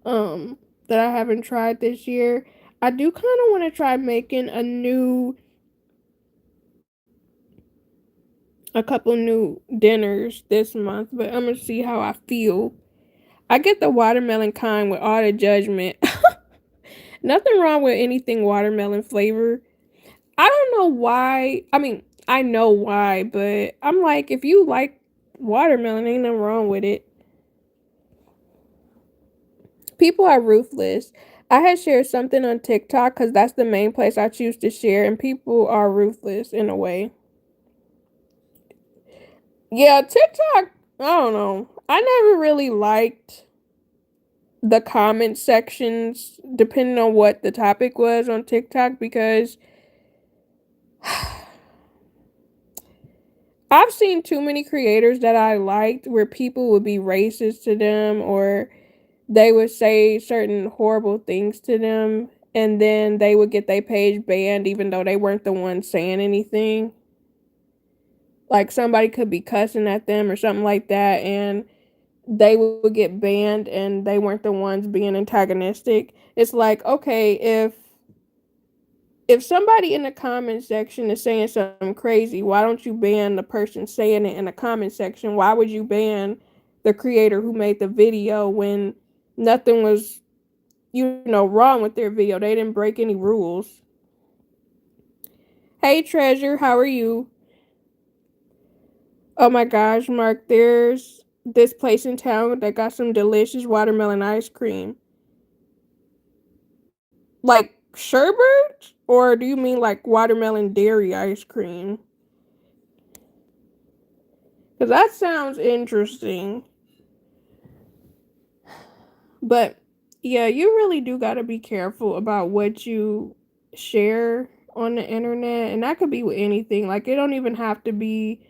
Um, that I haven't tried this year. I do kind of want to try making a couple new dinners this month, but I'm gonna see how I feel. I get the watermelon kind with all the judgment. Nothing wrong with anything watermelon flavor. I don't know why. I mean, I know why, but I'm like, if you like watermelon, ain't nothing wrong with it. People are ruthless. I had shared something on TikTok because that's the main place I choose to share, and people are ruthless in a way. Yeah, TikTok, I don't know. I never really liked the comment sections, depending on what the topic was on TikTok, because I've seen too many creators that I liked where people would be racist to them or they would say certain horrible things to them and then they would get their page banned even though they weren't the ones saying anything. Like somebody could be cussing at them or something like that and they would get banned and they weren't the ones being antagonistic. It's like, okay, if somebody in the comment section is saying something crazy, why don't you ban the person saying it in the comment section? Why would you ban the creator who made the video when nothing was, wrong with their video? They didn't break any rules. Hey, Treasure, how are you? Oh my gosh, Mark, there's this place in town that got some delicious watermelon ice cream. Like sherbet? Or do you mean like watermelon dairy ice cream? Because that sounds interesting. But yeah, you really do got to be careful about what you share on the internet. And that could be with anything. Like, it don't even have to be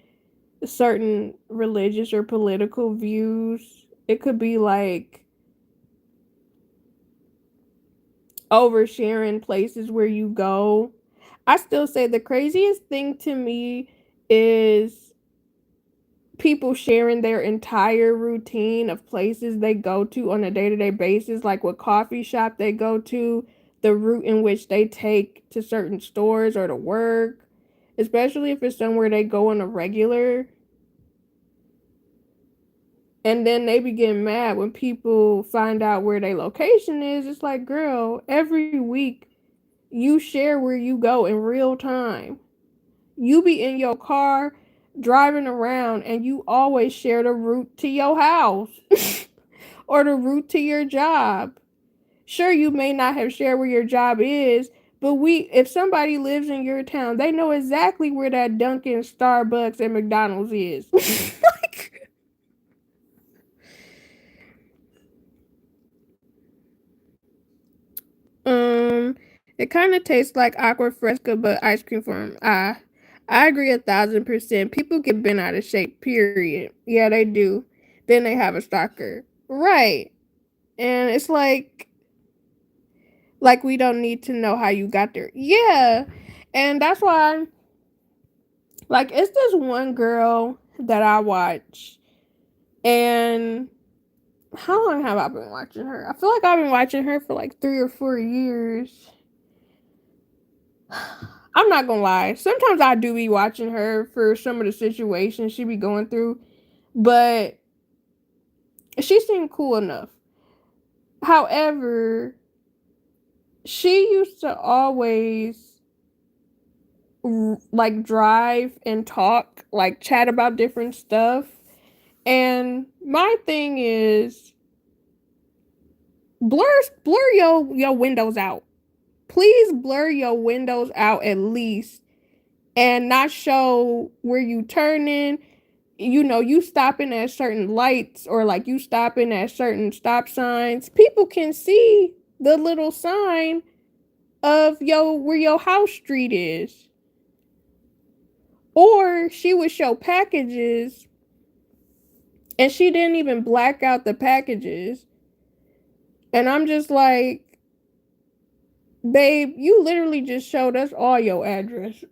certain religious or political views. It could be like oversharing places where you go. I still say the craziest thing to me is people sharing their entire routine of places they go to on a day-to-day basis, like what coffee shop they go to, the route in which they take to certain stores or to work, especially if it's somewhere they go on a regular. And then they be getting mad when people find out where their location is. It's like, girl, every week you share where you go in real time. You be in your car driving around and you always share the route to your house or the route to your job. Sure, you may not have shared where your job is, but if somebody lives in your town, they know exactly where that Dunkin', Starbucks, and McDonald's is. Like, it kind of tastes like aqua fresca, but ice cream form. I agree 1,000%. People get bent out of shape. Period. Yeah, they do. Then they have a stalker. Right. And it's like we don't need to know how you got there. Yeah. And that's why, like, it's this one girl that I watch, and how long have I been watching her? I feel like I've been watching her for like 3 or 4 years. I'm not gonna lie. Sometimes I do be watching her for some of the situations she be going through, but she seemed cool enough. However, she used to always like drive and talk, like chat about different stuff. And my thing is blur your windows out. Please blur your windows out at least and not show where you turning. You stopping at certain lights or like you stopping at certain stop signs. People can see the little sign of where your house street is. Or she would show packages and she didn't even black out the packages. And I'm just like, babe, you literally just showed us all your address.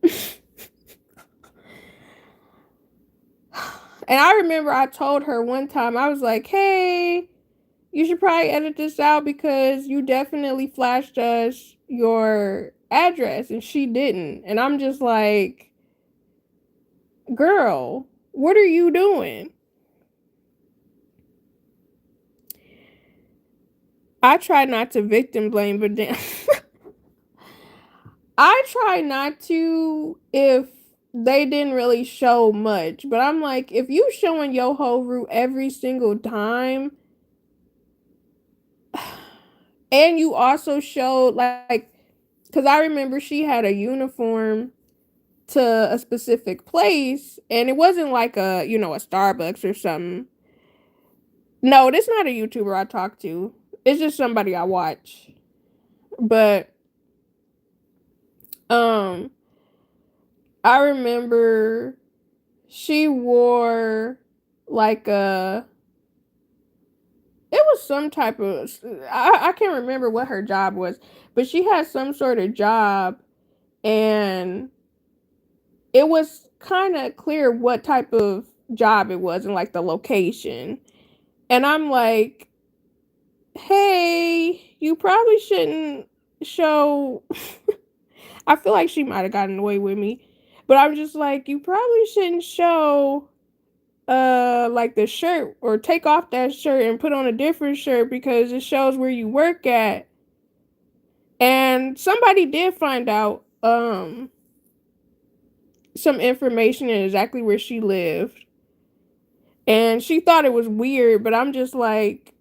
And I remember I told her one time, I was like, hey, you should probably edit this out because you definitely flashed us your address and she didn't. And I'm just like, girl, what are you doing? I try not to victim blame, but then I try not to if they didn't really show much. But I'm like, if you showing your whole route every single time, and you also showed like, because I remember she had a uniform to a specific place, and it wasn't like a Starbucks or something. No, this not a YouTuber I talk to. It's just somebody I watch. But um I remember she wore like a it was some type of I can't remember what her job was, but she had some sort of job, and it was kind of clear what type of job it was and like the location. And I'm like, hey, you probably shouldn't show. I feel like she might have gotten away with me, but I'm just like, you probably shouldn't show like the shirt, or take off that shirt and put on a different shirt because it shows where you work at. And somebody did find out some information and exactly where she lived. And she thought it was weird, but I'm just like,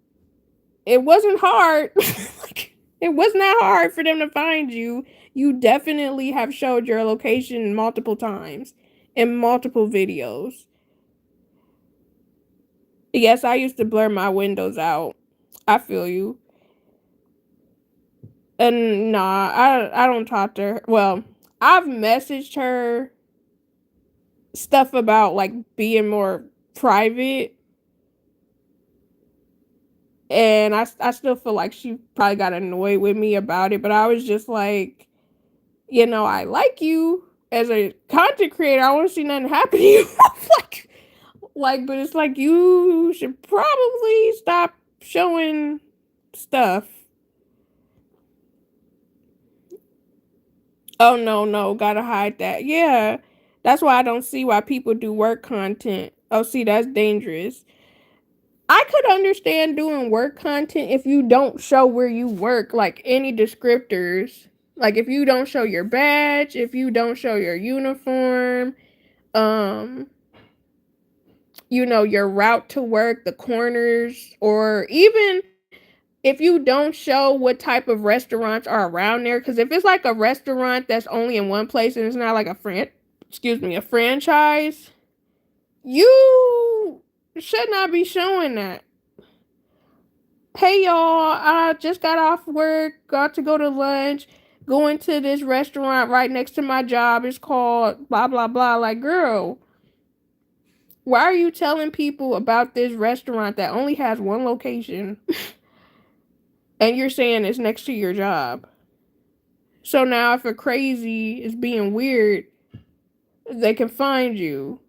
it wasn't hard. Like, it wasn't that hard for them to find you. You definitely have showed your location multiple times in multiple videos. Yes, I used to blur my windows out. I feel you. And nah, I don't talk to her. Well, I've messaged her stuff about like being more private, and I still feel like she probably got annoyed with me about it, but I was just like, I like you as a content creator. I want to see nothing happen to you. like but it's like, you should probably stop showing stuff. Oh no, no, gotta hide that. Yeah. That's why I don't see why people do work content. Oh, see, that's dangerous. I could understand doing work content if you don't show where you work, like any descriptors. Like if you don't show your badge, if you don't show your uniform, um, your route to work, the corners, or even if you don't show what type of restaurants are around there. Because if it's like a restaurant that's only in one place and it's not like a franchise, you should not be showing that. Hey y'all, I just got off work, got to go to lunch, going to this restaurant right next to my job. It's called blah blah blah. Like, girl, why are you telling people about this restaurant that only has one location and you're saying it's next to your job? So now if a crazy is being weird, they can find you.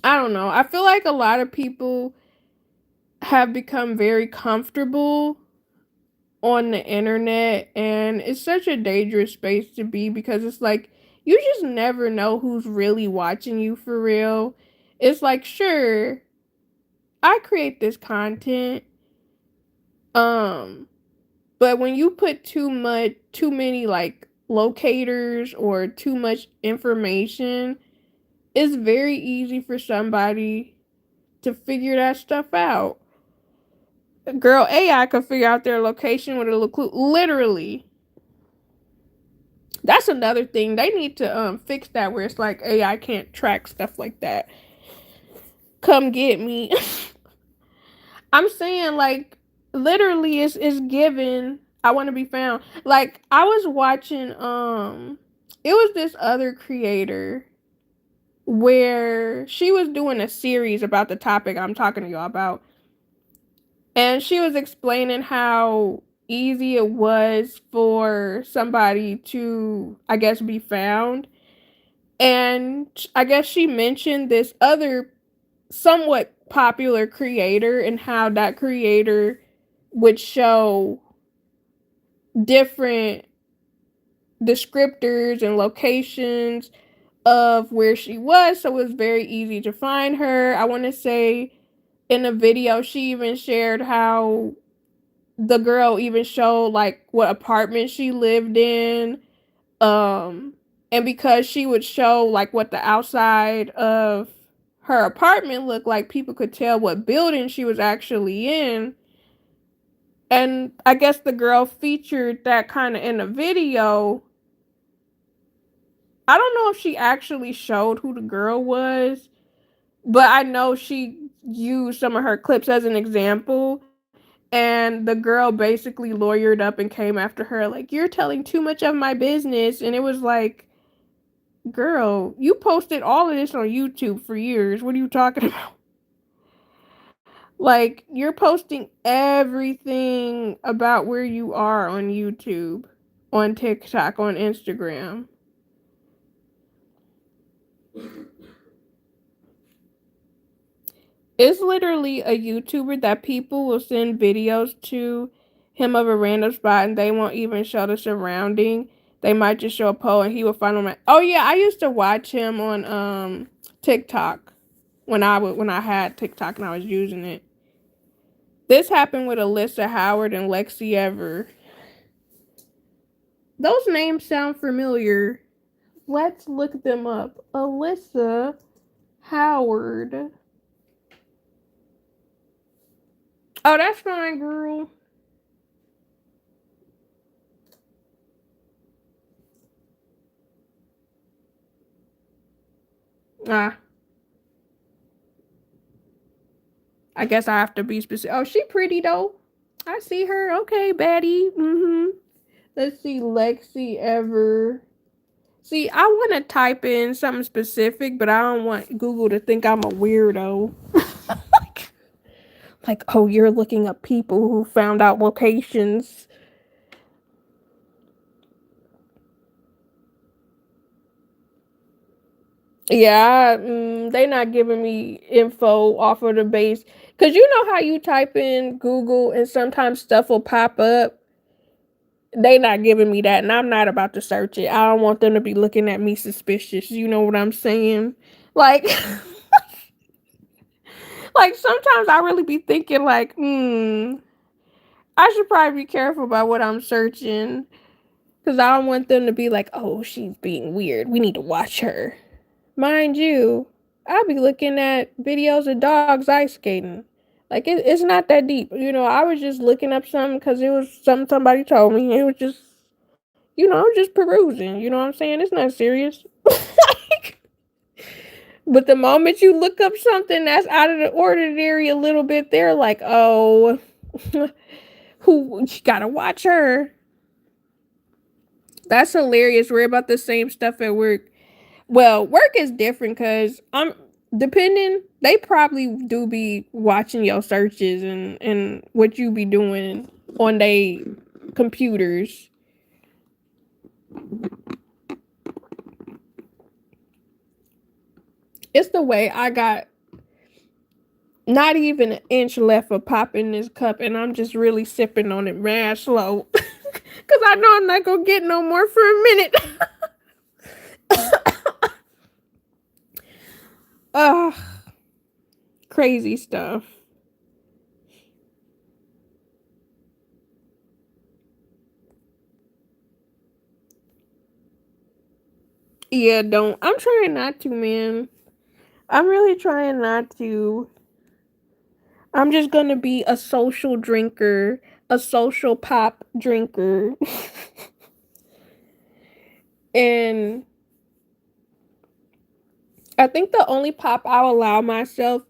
I don't know. I feel like a lot of people have become very comfortable on the internet, and it's such a dangerous space to be because it's like you just never know who's really watching you for real. It's like, sure, I create this content, um but when you put too many like locators or too much information, it's very easy for somebody to figure that stuff out. Girl, AI could figure out their location with a little clue. Literally. That's another thing. They need to fix that, where it's like AI can't track stuff like that. Come get me. I'm saying, like, literally it's given I want to be found. Like, I was watching it was this other creator where she was doing a series about the topic I'm talking to y'all about. And she was explaining how easy it was for somebody to, I guess, be found. And I guess she mentioned this other somewhat popular creator and how that creator would show different descriptors and locations of where she was, so it was very easy to find her. I want to say in the video she even shared how the girl even showed like what apartment she lived in, um and because she would show like what the outside of her apartment looked like, people could tell what building she was actually in. And I guess the girl featured that kind of in the video. I don't know if she actually showed who the girl was, but I know she used some of her clips as an example. And the girl basically lawyered up and came after her, like, you're telling too much of my business. And it was like, Girl, you posted all of this on YouTube for years. What are you talking about? Like, you're posting everything about where you are on YouTube, on TikTok, on Instagram. It's literally a YouTuber that people will send videos to him of a random spot and they won't even show the surrounding. They might just show a pole and he will find them. Oh yeah, I used to watch him on TikTok when I had TikTok and I was using it. This happened with Alyssa Howard and Lexi Ever. Those names sound familiar. Let's look them up. Alyssa Howard. Oh, that's fine, girl. Ah, I guess I have to be specific. Oh, she pretty though. I see her. Okay, baddie. Let's see, Lexi Ever. See, I want to type in something specific, but I don't want Google to think I'm a weirdo. like, oh, you're looking up people who found out locations. Yeah, they not giving me info off of the base. Cause you know how you type in Google and sometimes stuff will pop up. They not giving me that, and I'm not about to search it. I don't want them to be looking at me suspicious. You know what I'm saying? Like, like sometimes I really be thinking like, I should probably be careful about what I'm searching, cause I don't want them to be like, oh, she's being weird. We need to watch her. Mind you, I'll be looking at videos of dogs ice skating. Like it's not that deep. You know, I was just looking up something because it was something somebody told me. It was just, just perusing. You know what I'm saying? It's not serious. But the moment you look up something that's out of the ordinary a little bit, they're like, oh, who you gotta watch her. That's hilarious. We're about the same stuff at work. Well, work is different because I'm depending. They probably do be watching your searches and what you be doing on they computers. It's the way I got not even an inch left of pop in this cup, and I'm just really sipping on it mad slow because I know I'm not gonna get no more for a minute. Ugh, crazy stuff. Yeah, don't. I'm trying not to, man. I'm really trying not to. I'm just gonna be a social drinker, a social pop drinker. And I think the only pop I'll allow myself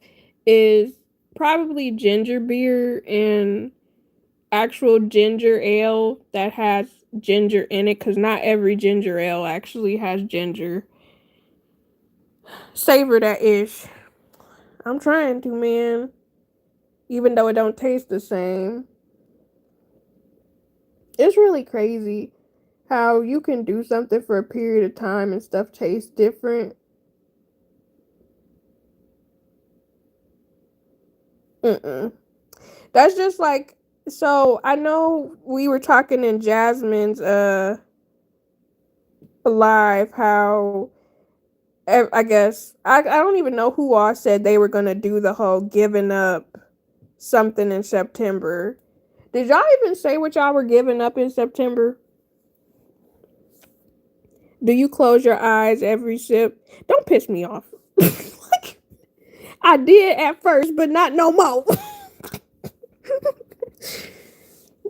is probably ginger beer and actual ginger ale that has ginger in it, because not every ginger ale actually has ginger. Savor that ish. I'm trying to, man. Even though it don't taste the same. It's really crazy how you can do something for a period of time and stuff tastes different. Mm-mm. That's just like, so I know we were talking in Jasmine's live how I guess I don't even know who all said they were gonna do the whole giving up something in September. Did y'all even say what y'all were giving up in September? Do you close your eyes every sip? Don't piss me off. Like, I did at first, but not no more.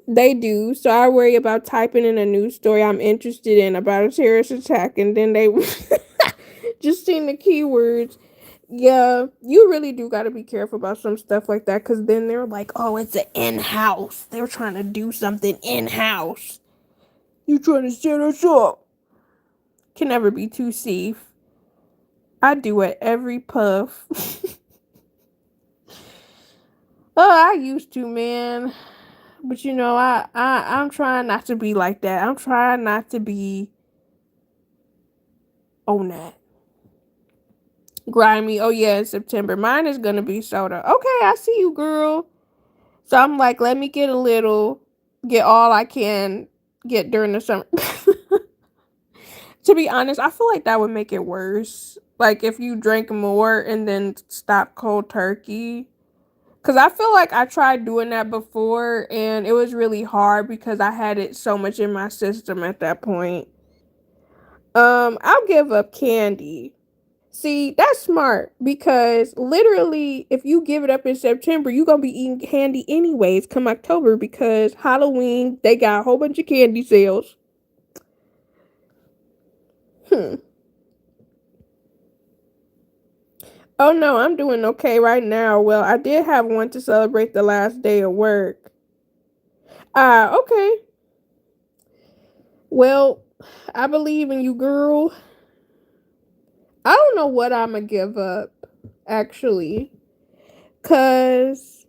They do. So I worry about typing in a news story I'm interested in about a terrorist attack, and then they just seeing the keywords. Yeah, you really do got to be careful about some stuff like that, because then they're like, oh, it's an in-house. They're trying to do something in-house. You trying to set us up. Can never be too safe. I do it every puff. Oh, I used to, man. But I'm trying not to be like that. I'm trying not to be on that. Grimy. Oh yeah, in September. Mine is gonna be soda. Okay, I see you, girl. So I'm like, let me get a little, get all I can get during the summer. To be honest, I feel like that would make it worse. Like if you drank more and then stop cold turkey. Cause I feel like I tried doing that before and it was really hard because I had it so much in my system at that point. I'll give up candy. See, that's smart because literally, if you give it up in September, you're gonna be eating candy anyways come October because Halloween, they got a whole bunch of candy sales. Hmm. Oh no, I'm doing okay right now. Well, I did have one to celebrate the last day of work. Okay. Well, I believe in you, girl. I don't know what I'm gonna give up, actually, cause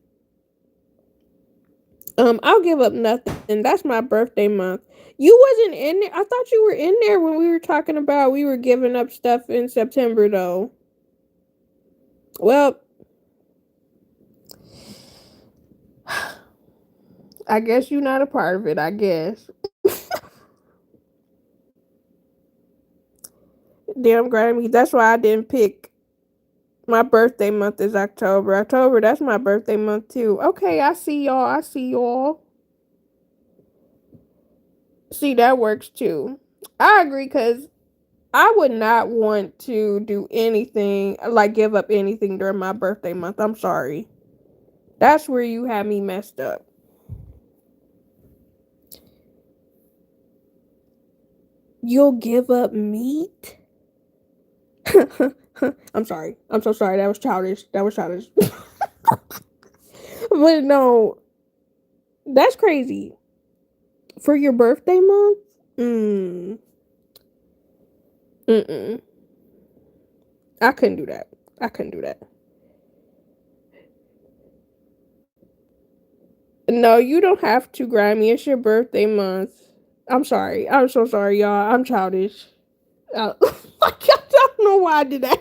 I'll give up nothing. That's my birthday month. You wasn't in there. I thought you were in there when we were talking about we were giving up stuff in September, though. Well, I guess you're not a part of it. I guess. Damn, Grammy. That's why I didn't pick. My birthday month is October. October, that's my birthday month too. Okay, I see y'all. I see y'all. See, that works too. I agree because I would not want to do anything, like give up anything during my birthday month. I'm sorry. That's where you had me messed up. You'll give up meat? I'm sorry. I'm so sorry. That was childish. That was childish. But no, that's crazy. For your birthday month? Mm. Mm-mm. I couldn't do that. I couldn't do that. No, you don't have to, Grammy. It's your birthday month. I'm sorry. I'm so sorry, y'all. I'm childish. I don't know why I did that.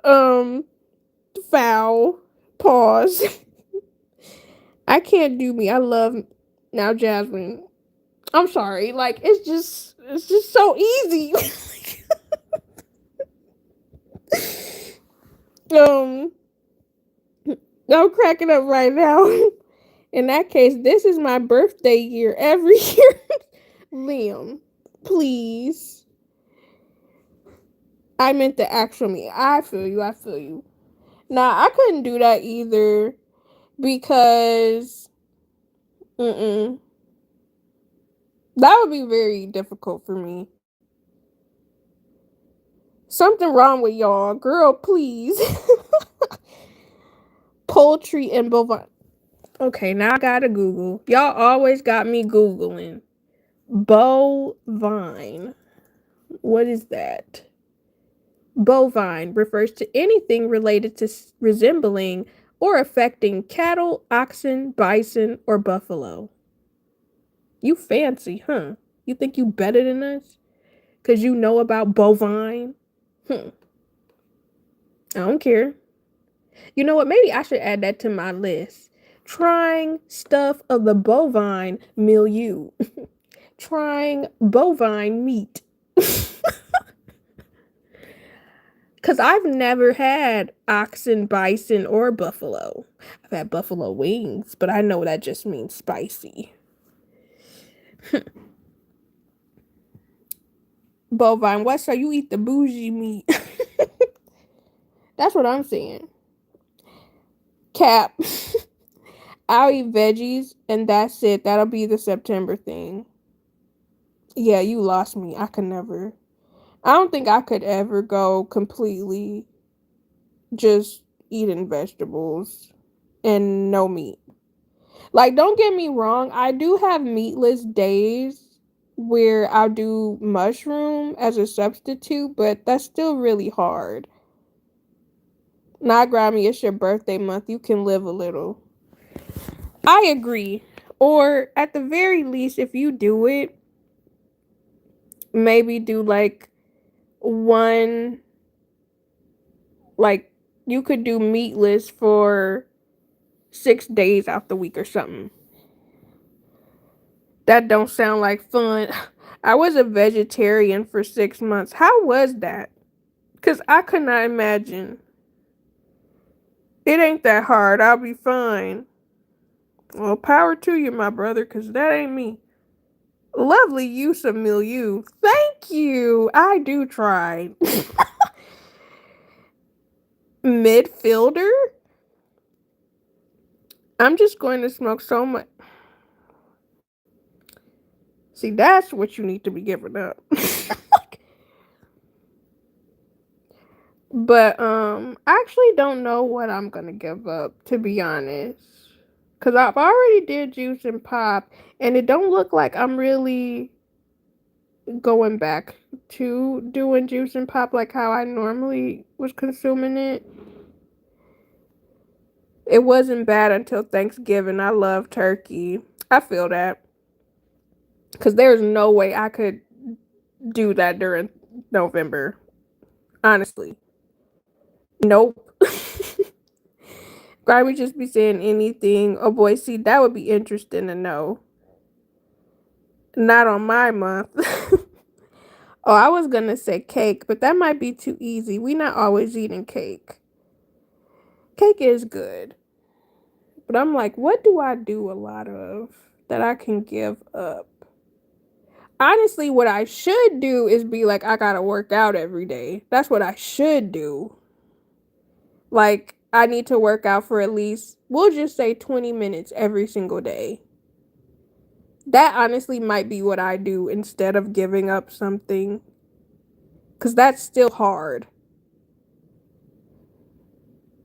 Um, foul. Pause. I can't do me. I love now, Jasmine. I'm sorry. Like it's just so easy. um, I'm cracking up right now. In that case, this is my birthday year every year. Liam, please. I meant the actual me. I feel you. I feel you. Nah, I couldn't do that either because mm-mm, that would be very difficult for me. Something wrong with y'all, girl. Please. Poultry and bovine. Okay, now I gotta Google. Y'all always got me Googling. Bovine. What is that? Bovine refers to anything related to resembling or affecting cattle, oxen, bison, or buffalo. You fancy, huh? You think you better than us? Because you know about bovine? Hmm. I don't care. You know what? Maybe I should add that to my list. Trying stuff of the bovine milieu. Trying bovine meat. Because I've never had oxen, bison, or buffalo. I've had buffalo wings, but I know that just means spicy. Bovine, what? So you eat the bougie meat? That's what I'm saying. Cap. I'll eat veggies, and that's it. That'll be the September thing. Yeah, you lost me. I could never. I don't think I could ever go completely just eating vegetables and no meat. Like, don't get me wrong, I do have meatless days, where I'll do mushroom as a substitute, but that's still really hard. Nah, Grammy, it's your birthday month. You can live a little. I agree. Or at the very least, if you do it, maybe do like one, like you could do meatless for 6 days out the week or something. That don't sound like fun. I was a vegetarian for 6 months. How was that? Because I could not imagine. It ain't that hard. I'll be fine. Well, power to you, my brother, because that ain't me. Lovely use of milieu. Thank you. I do try. Midfielder? I'm just going to smoke so much. See, that's what you need to be giving up. But I actually don't know what I'm gonna give up, to be honest. Cause I've already did juice and pop, and it don't look like I'm really going back to doing juice and pop like how I normally was consuming it. It wasn't bad until Thanksgiving. I love turkey. I feel that. Cause there's no way I could do that during November. Honestly. Nope. I would just be saying anything. Oh boy, see, that would be interesting to know. Not on my month. Oh, I was gonna say cake, but that might be too easy. We not always eating cake. Cake is good. But I'm like, what do I do a lot of that I can give up? Honestly, what I should do is be like, I gotta work out every day. That's what I should do. Like, I need to work out for at least, we'll just say 20 minutes every single day. That honestly might be what I do instead of giving up something. Because that's still hard.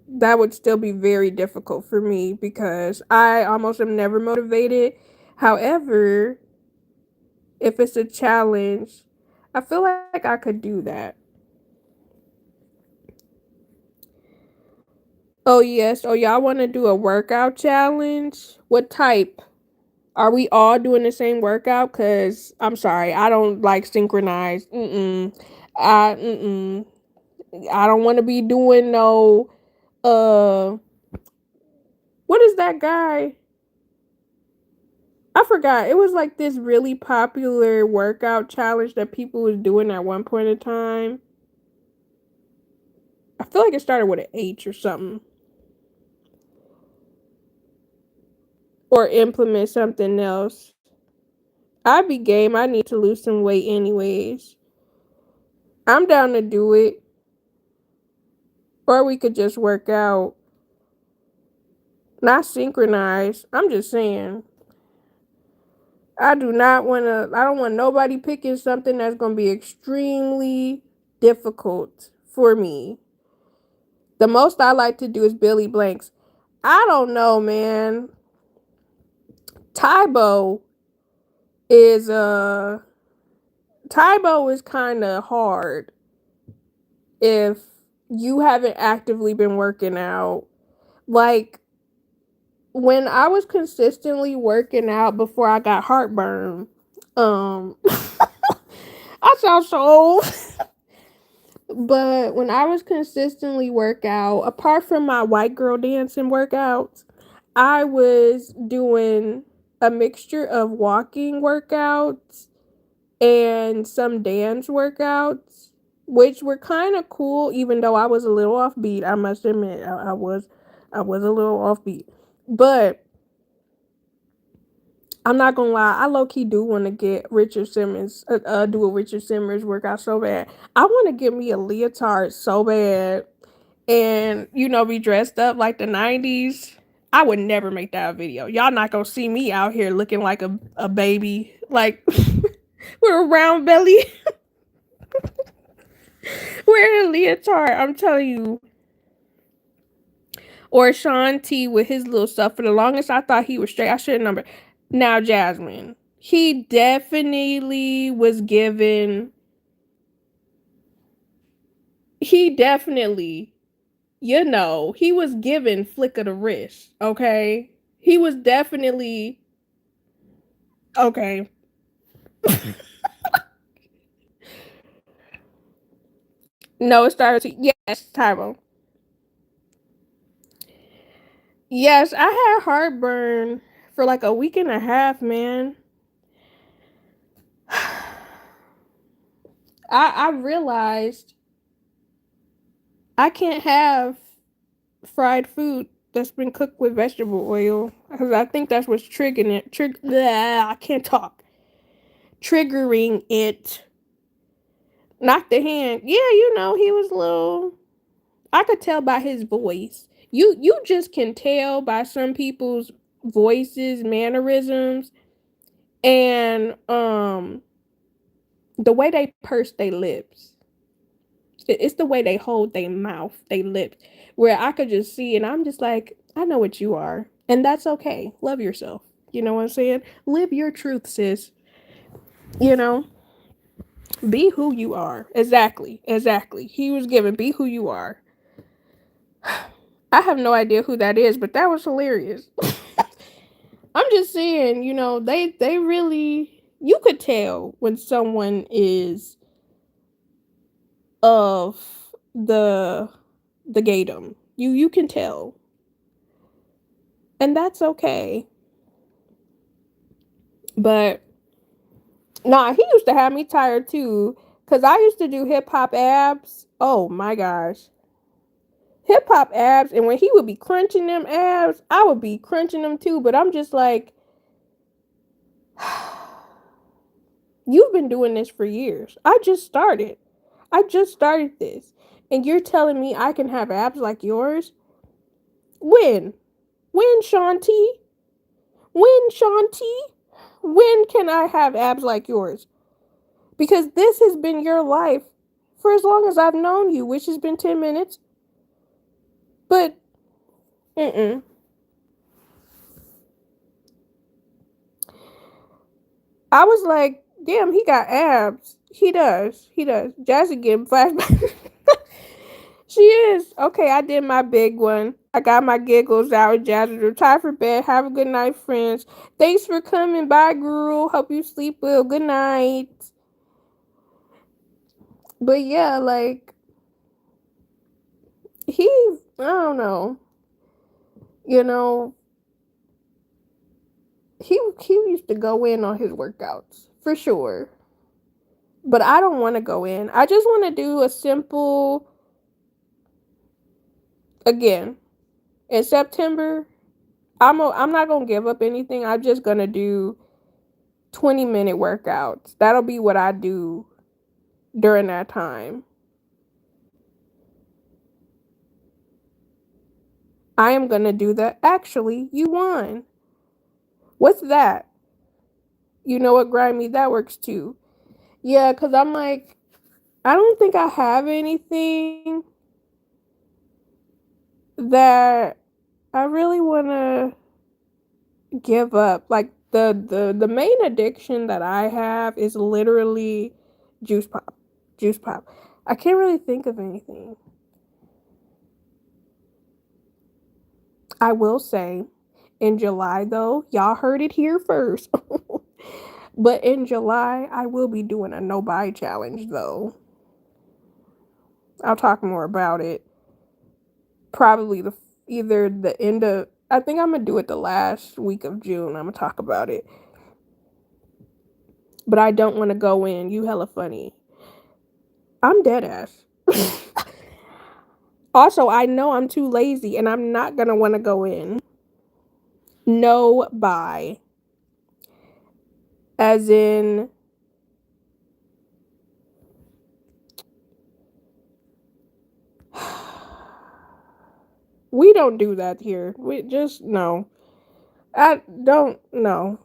That would still be very difficult for me because I almost am never motivated. However, if it's a challenge, I feel like I could do that. Oh, yes. Oh, y'all want to do a workout challenge? What type? Are we all doing the same workout? Because I'm sorry, I don't like synchronized. Mm-mm. I don't want to be doing no, uh, what is that guy? I forgot. It was like this really popular workout challenge that people was doing at one point in time. I feel like it started with an H or something. Or implement something else. I'd be game. I need to lose some weight anyways. I'm down to do it. Or we could just work out. Not synchronize. I'm just saying. I do not want to, I don't want nobody picking something that's going to be extremely difficult for me. The most I like to do is Billy Blanks. I don't know, man. Tybo is Tybo is kind of hard if you haven't actively been working out. Like when I was consistently working out before I got heartburn, I sound so old. But when I was consistently work out, apart from my white girl dancing workouts, I was doing a mixture of walking workouts and some dance workouts, which were kind of cool, even though I was a little offbeat. I must admit, I was a little offbeat. But I'm not gonna lie, I low key do want to get Richard Simmons, do a Richard Simmons workout so bad. I want to get me a leotard so bad, and be dressed up like the '90s. I would never make that a video. Y'all not gonna see me out here looking like a baby, like with a round belly, wearing a leotard. I'm telling you. Or Sean T with his little stuff. For the longest, I thought he was straight. I should have numbered. Now Jasmine. He definitely was given. He definitely, he was given flick of the wrist. Okay, he was definitely okay. No, it started. Yes, Tyrone. Yes, I had heartburn for like a week and a half, man. I realized I can't have fried food that's been cooked with vegetable oil because I think that's what's triggering it. I can't talk. Triggering it. Not the hand. Yeah, he was a little. I could tell by his voice. You just can tell by some people's voices, mannerisms, and the way they purse their lips. It's the way they hold their mouth, their lips, where I could just see, and I'm just like, I know what you are, and that's okay. Love yourself. You know what I'm saying? Live your truth, sis. You know, be who you are. Exactly, exactly. He was given, be who you are. I have no idea who that is, but that was hilarious. I'm just saying, they really, you could tell when someone is of the the gaydom. You can tell, and that's okay. But nah, he used to have me tired too, cause I used to do hip hop abs. Oh my gosh, hip hop abs, and when he would be crunching them abs, I would be crunching them too. But I'm just like, you've been doing this for years. I just started. I just started this, and you're telling me I can have abs like yours? When? When, Shanti? When, Shanti? When can I have abs like yours? Because this has been your life for as long as I've known you, which has been 10 minutes. But, mm-mm. I was like, damn, he got abs. He does. He does. Jazzy getting flashbacks. She is. Okay, I did my big one. I got my giggles out. Jazzy, time for bed. Have a good night, friends. Thanks for coming. Bye, girl. Hope you sleep well. Good night. But yeah, like, I don't know. You know, he used to go in on his workouts for sure. But I don't want to go in. I just want to do a simple, again, in September. I'm not going to give up anything. I'm just going to do 20-minute workouts. That'll be what I do during that time. I am going to do that. Actually, you won. What's that? You know what, Grimy? That works too. Yeah, because I'm like, I don't think I have anything that I really want to give up. Like the main addiction that I have is literally juice pop. Juice pop. I can't really think of anything. I will say in July though, y'all heard it here first. But in July, I will be doing a no buy challenge though. I'll talk more about it. Probably either the end of, I think I'm gonna do it the last week of June. I'm gonna talk about it. But I don't want to go in. You hella funny. I'm dead ass. Also, I know I'm too lazy and I'm not gonna want to go in. No buy. As in, we don't do that here. We just, no. I don't know.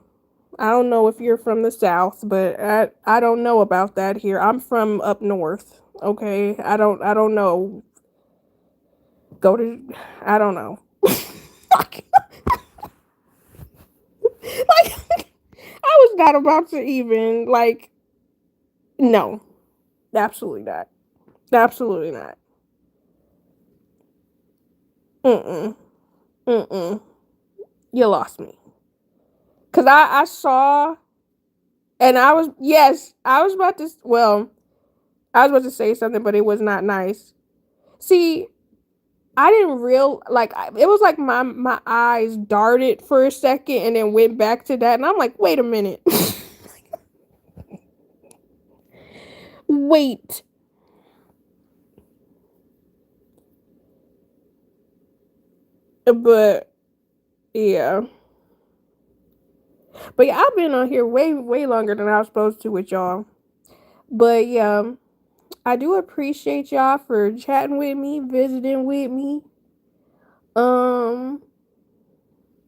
I don't know if you're from the South, but I don't know about that here. I'm from up north. Okay, I don't know. Go to, I don't know. like, I not about to even like. No, absolutely not. Absolutely not. Mm-mm. Mm-mm. You lost me. Cause I saw and I was yes, I was about to well, I was about to say something, but it was not nice. See, I didn't real like it was like my eyes darted for a second and then went back to that, and I'm like, wait a minute, wait, but yeah, but yeah, I've been on here way longer than I was supposed to with y'all, but yeah, I do appreciate y'all for chatting with me, visiting with me. Um,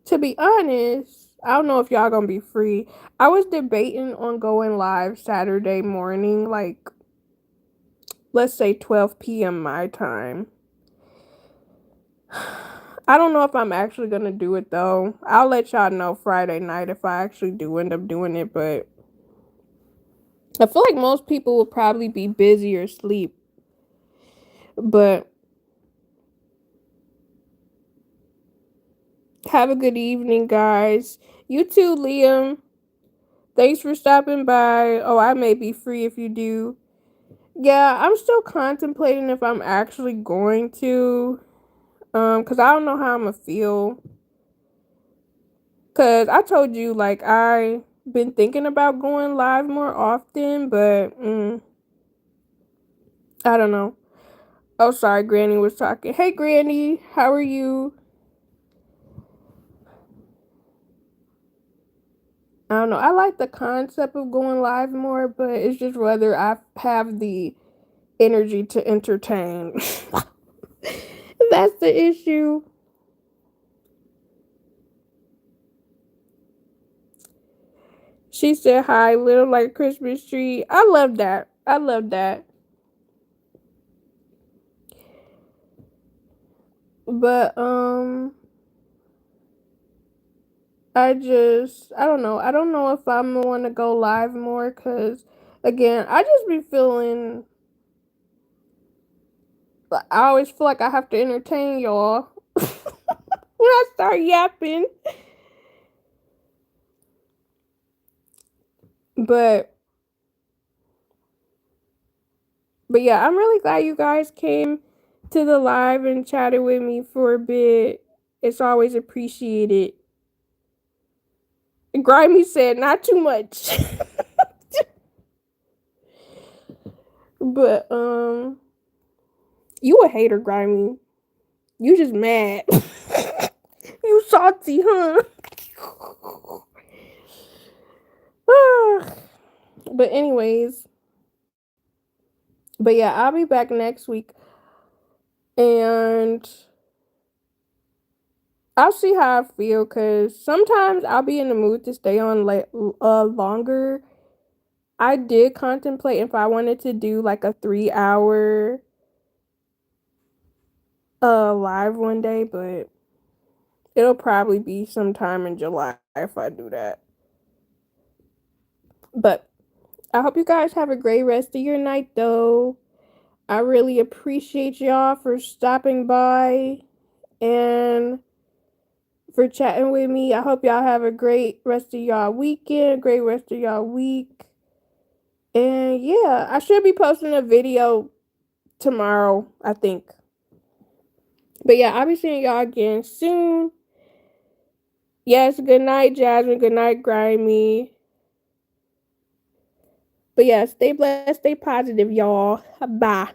to be honest, I don't know if y'all gonna be free. I was debating on going live Saturday morning, like let's say 12 p.m. my time. I don't know if I'm actually gonna do it though. I'll let y'all know Friday night if I actually do end up doing it, but I feel like most people will probably be busy or sleep. But have a good evening, guys. You too, Liam. Thanks for stopping by. Oh, I may be free if you do. Yeah, I'm still contemplating if I'm actually going to. Cause I don't know how I'm gonna feel. Cause I told you like I been thinking about going live more often, but I don't know. Oh, sorry, Granny was talking. Hey, Granny, how are you? I don't know. I like the concept of going live more, but it's just whether I have the energy to entertain. That's the issue. She said hi, little like a Christmas tree. I love that. I love that. But I don't know. I don't know if I'm gonna want to go live more because again, I just be feeling I always feel like I have to entertain y'all when I start yapping. But but yeah, I'm really glad you guys came to the live and chatted with me for a bit. It's always appreciated. Grimy said not too much. But you a hater, Grimy. You just mad. You salty, huh? But anyways, but yeah, I'll be back next week and I'll see how I feel because sometimes I'll be in the mood to stay on like longer. I did contemplate if I wanted to do like a 3 hour live one day, but it'll probably be sometime in July if I do that. But I hope you guys have a great rest of your night though. I really appreciate y'all for stopping by and for chatting with me. I hope y'all have a great rest of y'all weekend, great rest of y'all week. And yeah, I should be posting a video tomorrow, I think. But yeah, I'll be seeing y'all again soon. Yes, good night, Jasmine. Good night, Grimy. But yeah, stay blessed, stay positive, y'all. Bye.